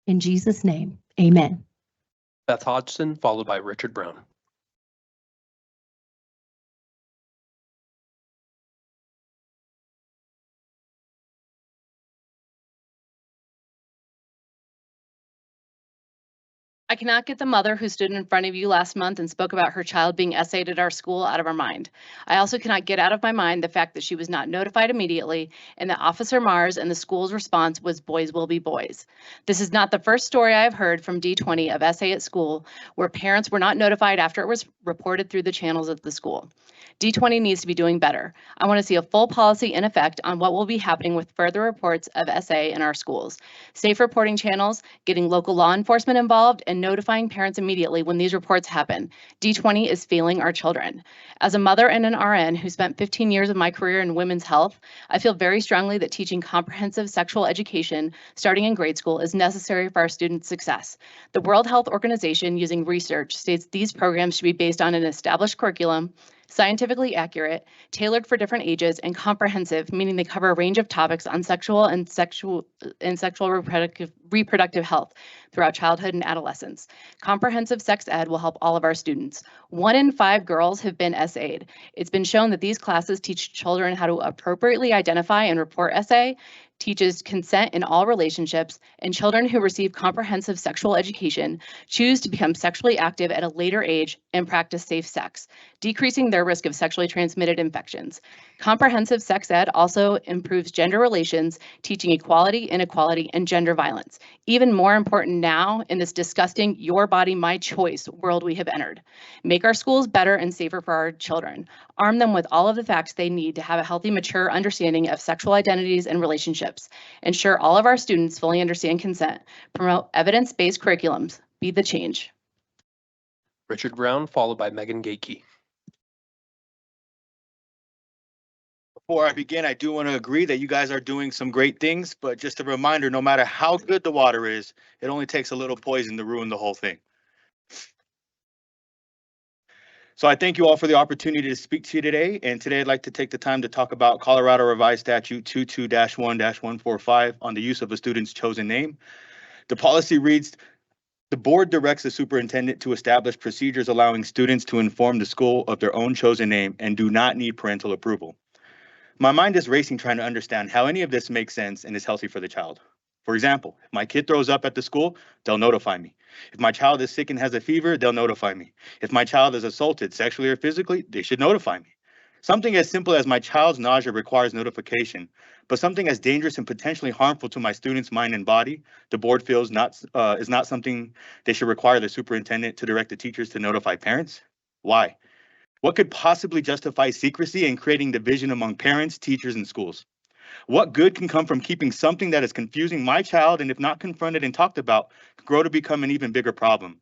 In Jesus' name, amen. Beth Hodgson, followed by Richard Brown. I cannot get the mother who stood in front of you last month and spoke about her child being essayed at our school out of our mind. I also cannot get out of my mind the fact that she was not notified immediately and that Officer Mars and the school's response was boys will be boys. This is not the first story I have heard from D20 of essay at school where parents were not notified after it was reported through the channels at the school. D20 needs to be doing better. I want to see a full policy in effect on what will be happening with further reports of essay in our schools. Safe reporting channels, getting local law enforcement involved, and notifying parents immediately when these reports happen. D20 is failing our children. As a mother and an RN who spent 15 years of my career in women's health, I feel very strongly that teaching comprehensive sexual education starting in grade school is necessary for our students' success. The World Health Organization, using research, states these programs should be based on an established curriculum, scientifically accurate, tailored for different ages, and comprehensive, meaning they cover a range of topics on sexual reproductive health throughout childhood and adolescence. Comprehensive sex ed will help all of our students. 1 in 5 girls have been SA'd. It's been shown that these classes teach children how to appropriately identify and report SA, teaches consent in all relationships, and children who receive comprehensive sexual education choose to become sexually active at a later age and practice safe sex, decreasing their risk of sexually transmitted infections. Comprehensive sex ed also improves gender relations, teaching equality, inequality, and gender violence. Even more important now in this disgusting your body, my choice world we have entered. Make our schools better and safer for our children. Arm them with all of the facts they need to have a healthy, mature understanding of sexual identities and relationships. Ensure all of our students fully understand consent. Promote evidence-based curriculums. Be the change. Richard Brown, followed by Megan Gakey. Before I begin, I do want to agree that you guys are doing some great things, but just a reminder, no matter how good the water is, it only takes a little poison to ruin the whole thing. So I thank you all for the opportunity to speak to you today. And today I'd like to take the time to talk about Colorado Revised Statute 22-1-145 on the use of a student's chosen name. The policy reads, the board directs the superintendent to establish procedures allowing students to inform the school of their own chosen name and do not need parental approval. My mind is racing trying to understand how any of this makes sense and is healthy for the child. For example, if my kid throws up at the school, they'll notify me. If my child is sick and has a fever, they'll notify me. If my child is assaulted sexually or physically, they should notify me. Something as simple as my child's nausea requires notification, but something as dangerous and potentially harmful to my student's mind and body, the board feels is not something they should require the superintendent to direct the teachers to notify parents. Why? What could possibly justify secrecy and creating division among parents, teachers, and schools? What good can come from keeping something that is confusing my child and if not confronted and talked about, could grow to become an even bigger problem?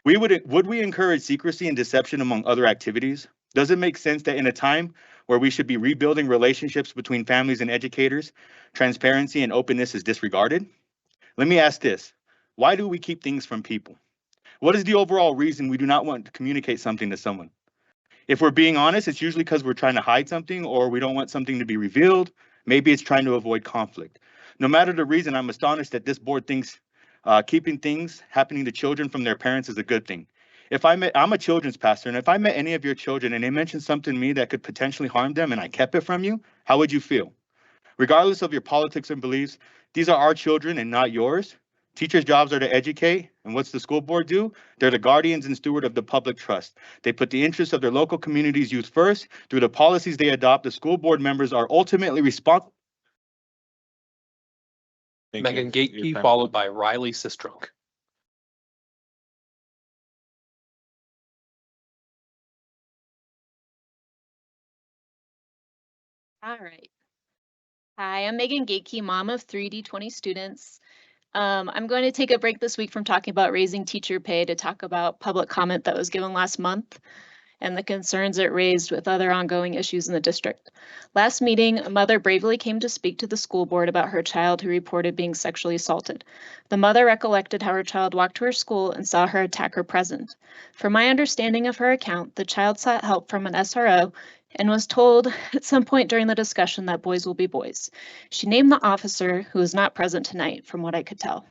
Would we encourage secrecy and deception among other activities? Does it make sense that in a time where we should be rebuilding relationships between families and educators, transparency and openness is disregarded? Let me ask this. Why do we keep things from people? What is the overall reason we do not want to communicate something to someone? If we're being honest, it's usually because we're trying to hide something or we don't want something to be revealed. Maybe it's trying to avoid conflict. No matter the reason, I'm astonished that this board thinks keeping things happening to children from their parents is a good thing. I'm a children's pastor, and if I met any of your children and they mentioned something to me that could potentially harm them and I kept it from you, how would you feel? Regardless of your politics and beliefs, these are our children and not yours. Teachers' jobs are to educate, and what's the school board do? They're the guardians and steward of the public trust. They put the interests of their local community's youth first. Through the policies they adopt, the school board members are ultimately responsible. Megan Gatekeep, followed by Riley Sistrunk. All right. Hi, I'm Megan Gatekeep, mom of 3D20 students. I'm going to take a break this week from talking about raising teacher pay to talk about public comment that was given last month and the concerns it raised with other ongoing issues in the district. Last meeting, a mother bravely came to speak to the school board about her child who reported being sexually assaulted. The mother recollected how her child walked to her school and saw her attacker present. From my understanding of her account, the child sought help from an SRO and was told at some point during the discussion that boys will be boys. She named the officer, who is not present tonight, from what I could tell.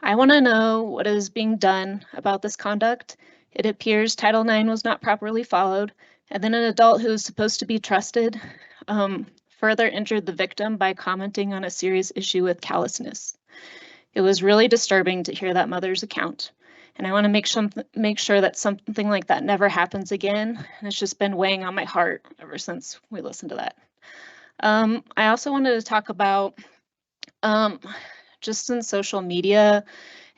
I want to know what is being done about this conduct. It appears Title IX was not properly followed, and then an adult who is supposed to be trusted further injured the victim by commenting on a serious issue with callousness. It was really disturbing to hear that mother's account, and I want to make sure that something like that never happens again. And it's just been weighing on my heart ever since we listened to that. I also wanted to talk about just in social media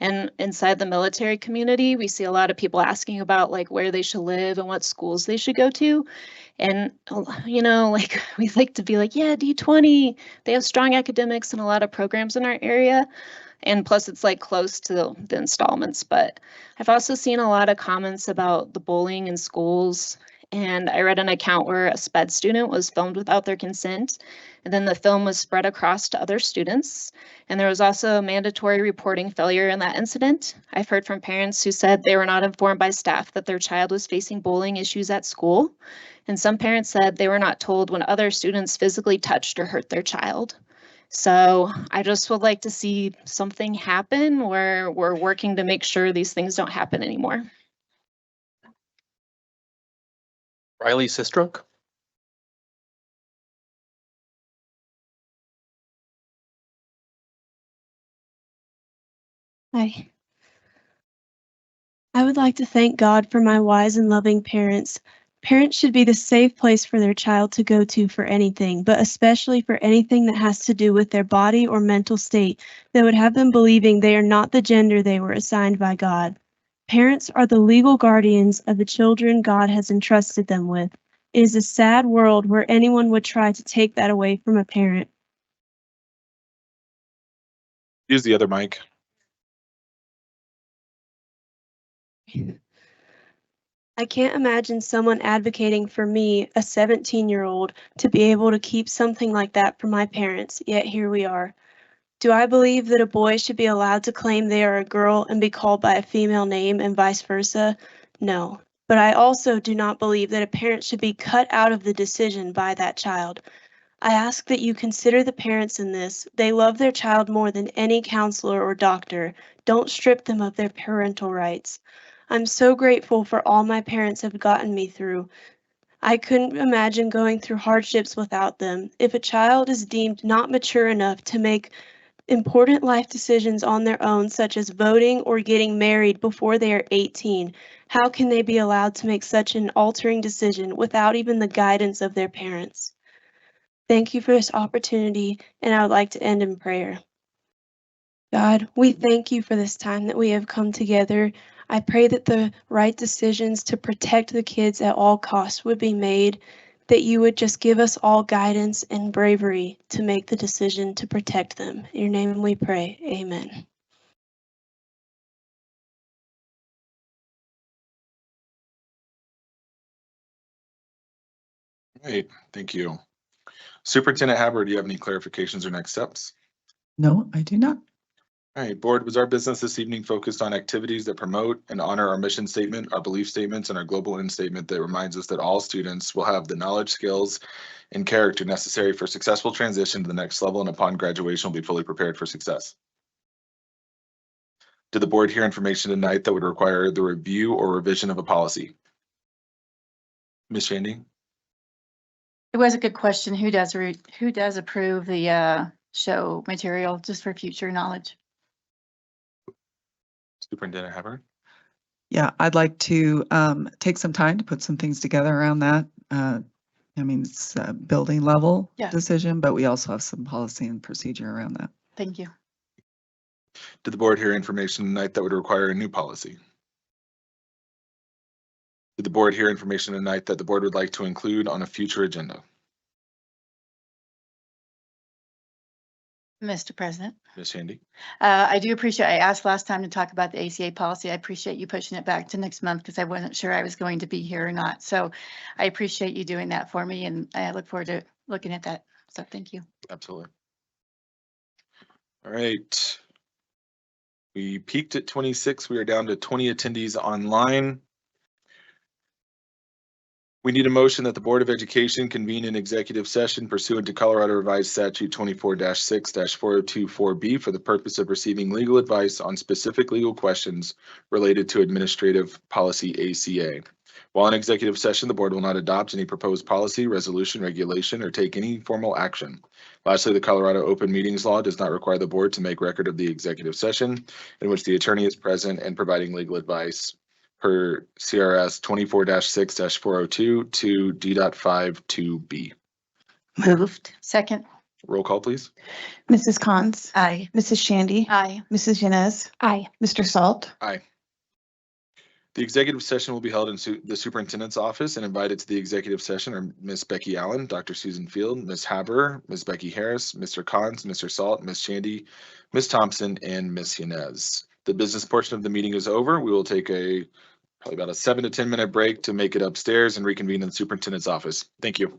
and inside the military community, we see a lot of people asking about like where they should live and what schools they should go to. And, you know, like we like to be like, yeah, D20, they have strong academics and a lot of programs in our area. And plus it's like close to the installments. But I've also seen a lot of comments about the bullying in schools. And I read an account where a SPED student was filmed without their consent, and then the film was spread across to other students. And there was also a mandatory reporting failure in that incident. I've heard from parents who said they were not informed by staff that their child was facing bullying issues at school. And some parents said they were not told when other students physically touched or hurt their child. So I just would like to see something happen where we're working to make sure these things don't happen anymore. Riley Sistrunk. Hi. I would like to thank God for my wise and loving parents. Parents should be the safe place for their child to go to for anything, but especially for anything that has to do with their body or mental state that would have them believing they are not the gender they were assigned by God. Parents are the legal guardians of the children God has entrusted them with. It is a sad world where anyone would try to take that away from a parent. Use the other mic. I can't imagine someone advocating for me, a 17-year-old, to be able to keep something like that from my parents, yet here we are. Do I believe that a boy should be allowed to claim they are a girl and be called by a female name and vice versa? No. But I also do not believe that a parent should be cut out of the decision by that child. I ask that you consider the parents in this. They love their child more than any counselor or doctor. Don't strip them of their parental rights. I'm so grateful for all my parents have gotten me through. I couldn't imagine going through hardships without them. If a child is deemed not mature enough to make important life decisions on their own, such as voting or getting married before they are 18, how can they be allowed to make such an altering decision without even the guidance of their parents? Thank you for this opportunity, and I would like to end in prayer. God, we thank you for this time that we have come together. I pray that the right decisions to protect the kids at all costs would be made, that you would just give us all guidance and bravery to make the decision to protect them. In your name we pray. Amen. Great, thank you. Superintendent Haber, do you have any clarifications or next steps? No, I do not. All right, board, was our business this evening focused on activities that promote and honor our mission statement, our belief statements, and our global end statement that reminds us that all students will have the knowledge, skills, and character necessary for successful transition to the next level, and upon graduation will be fully prepared for success? Did the board hear information tonight that would require the review or revision of a policy? Ms. Shandy? It was a good question. Who does approve the show material, just for future knowledge? Superintendent Haber? Yeah, I'd like to take some time to put some things together around that. I mean, it's a building level decision, but we also have some policy and procedure around that. Thank you. Did the board hear information tonight that would require a new policy? Did the board hear information tonight that the board would like to include on a future agenda? Mr. President. Ms. Shandy? I do appreciate, I asked last time to talk about the ACA policy. I appreciate you pushing it back to next month because I wasn't sure I was going to be here or not. So I appreciate you doing that for me, and I look forward to looking at that. So thank you. Absolutely. All right. We peaked at 26. We are down to 20 attendees online. We need a motion that the Board of Education convene an executive session pursuant to Colorado Revised Statute 24-6-4024B for the purpose of receiving legal advice on specific legal questions related to administrative policy ACA. While in executive session, the board will not adopt any proposed policy, resolution, regulation, or take any formal action. Lastly, the Colorado Open Meetings Law does not require the board to make record of the executive session in which the attorney is present and providing legal advice per CRS 24-6-402 to D.52B. Moved. Second. Roll call, please. Mrs. Cons. Aye. Mrs. Shandy. Aye. Mrs. Yanez. Aye. Mr. Salt. Aye. The executive session will be held in the superintendent's office, and invited to the executive session are Ms. Becky Allen, Dr. Susan Field, Ms. Haber, Ms. Becky Harris, Mr. Cons, Mr. Salt, Ms. Shandy, Ms. Thompson, and Ms. Yanez. The business portion of the meeting is over. We will take probably about a 7 to 10 minute break to make it upstairs and reconvene in the superintendent's office. Thank you.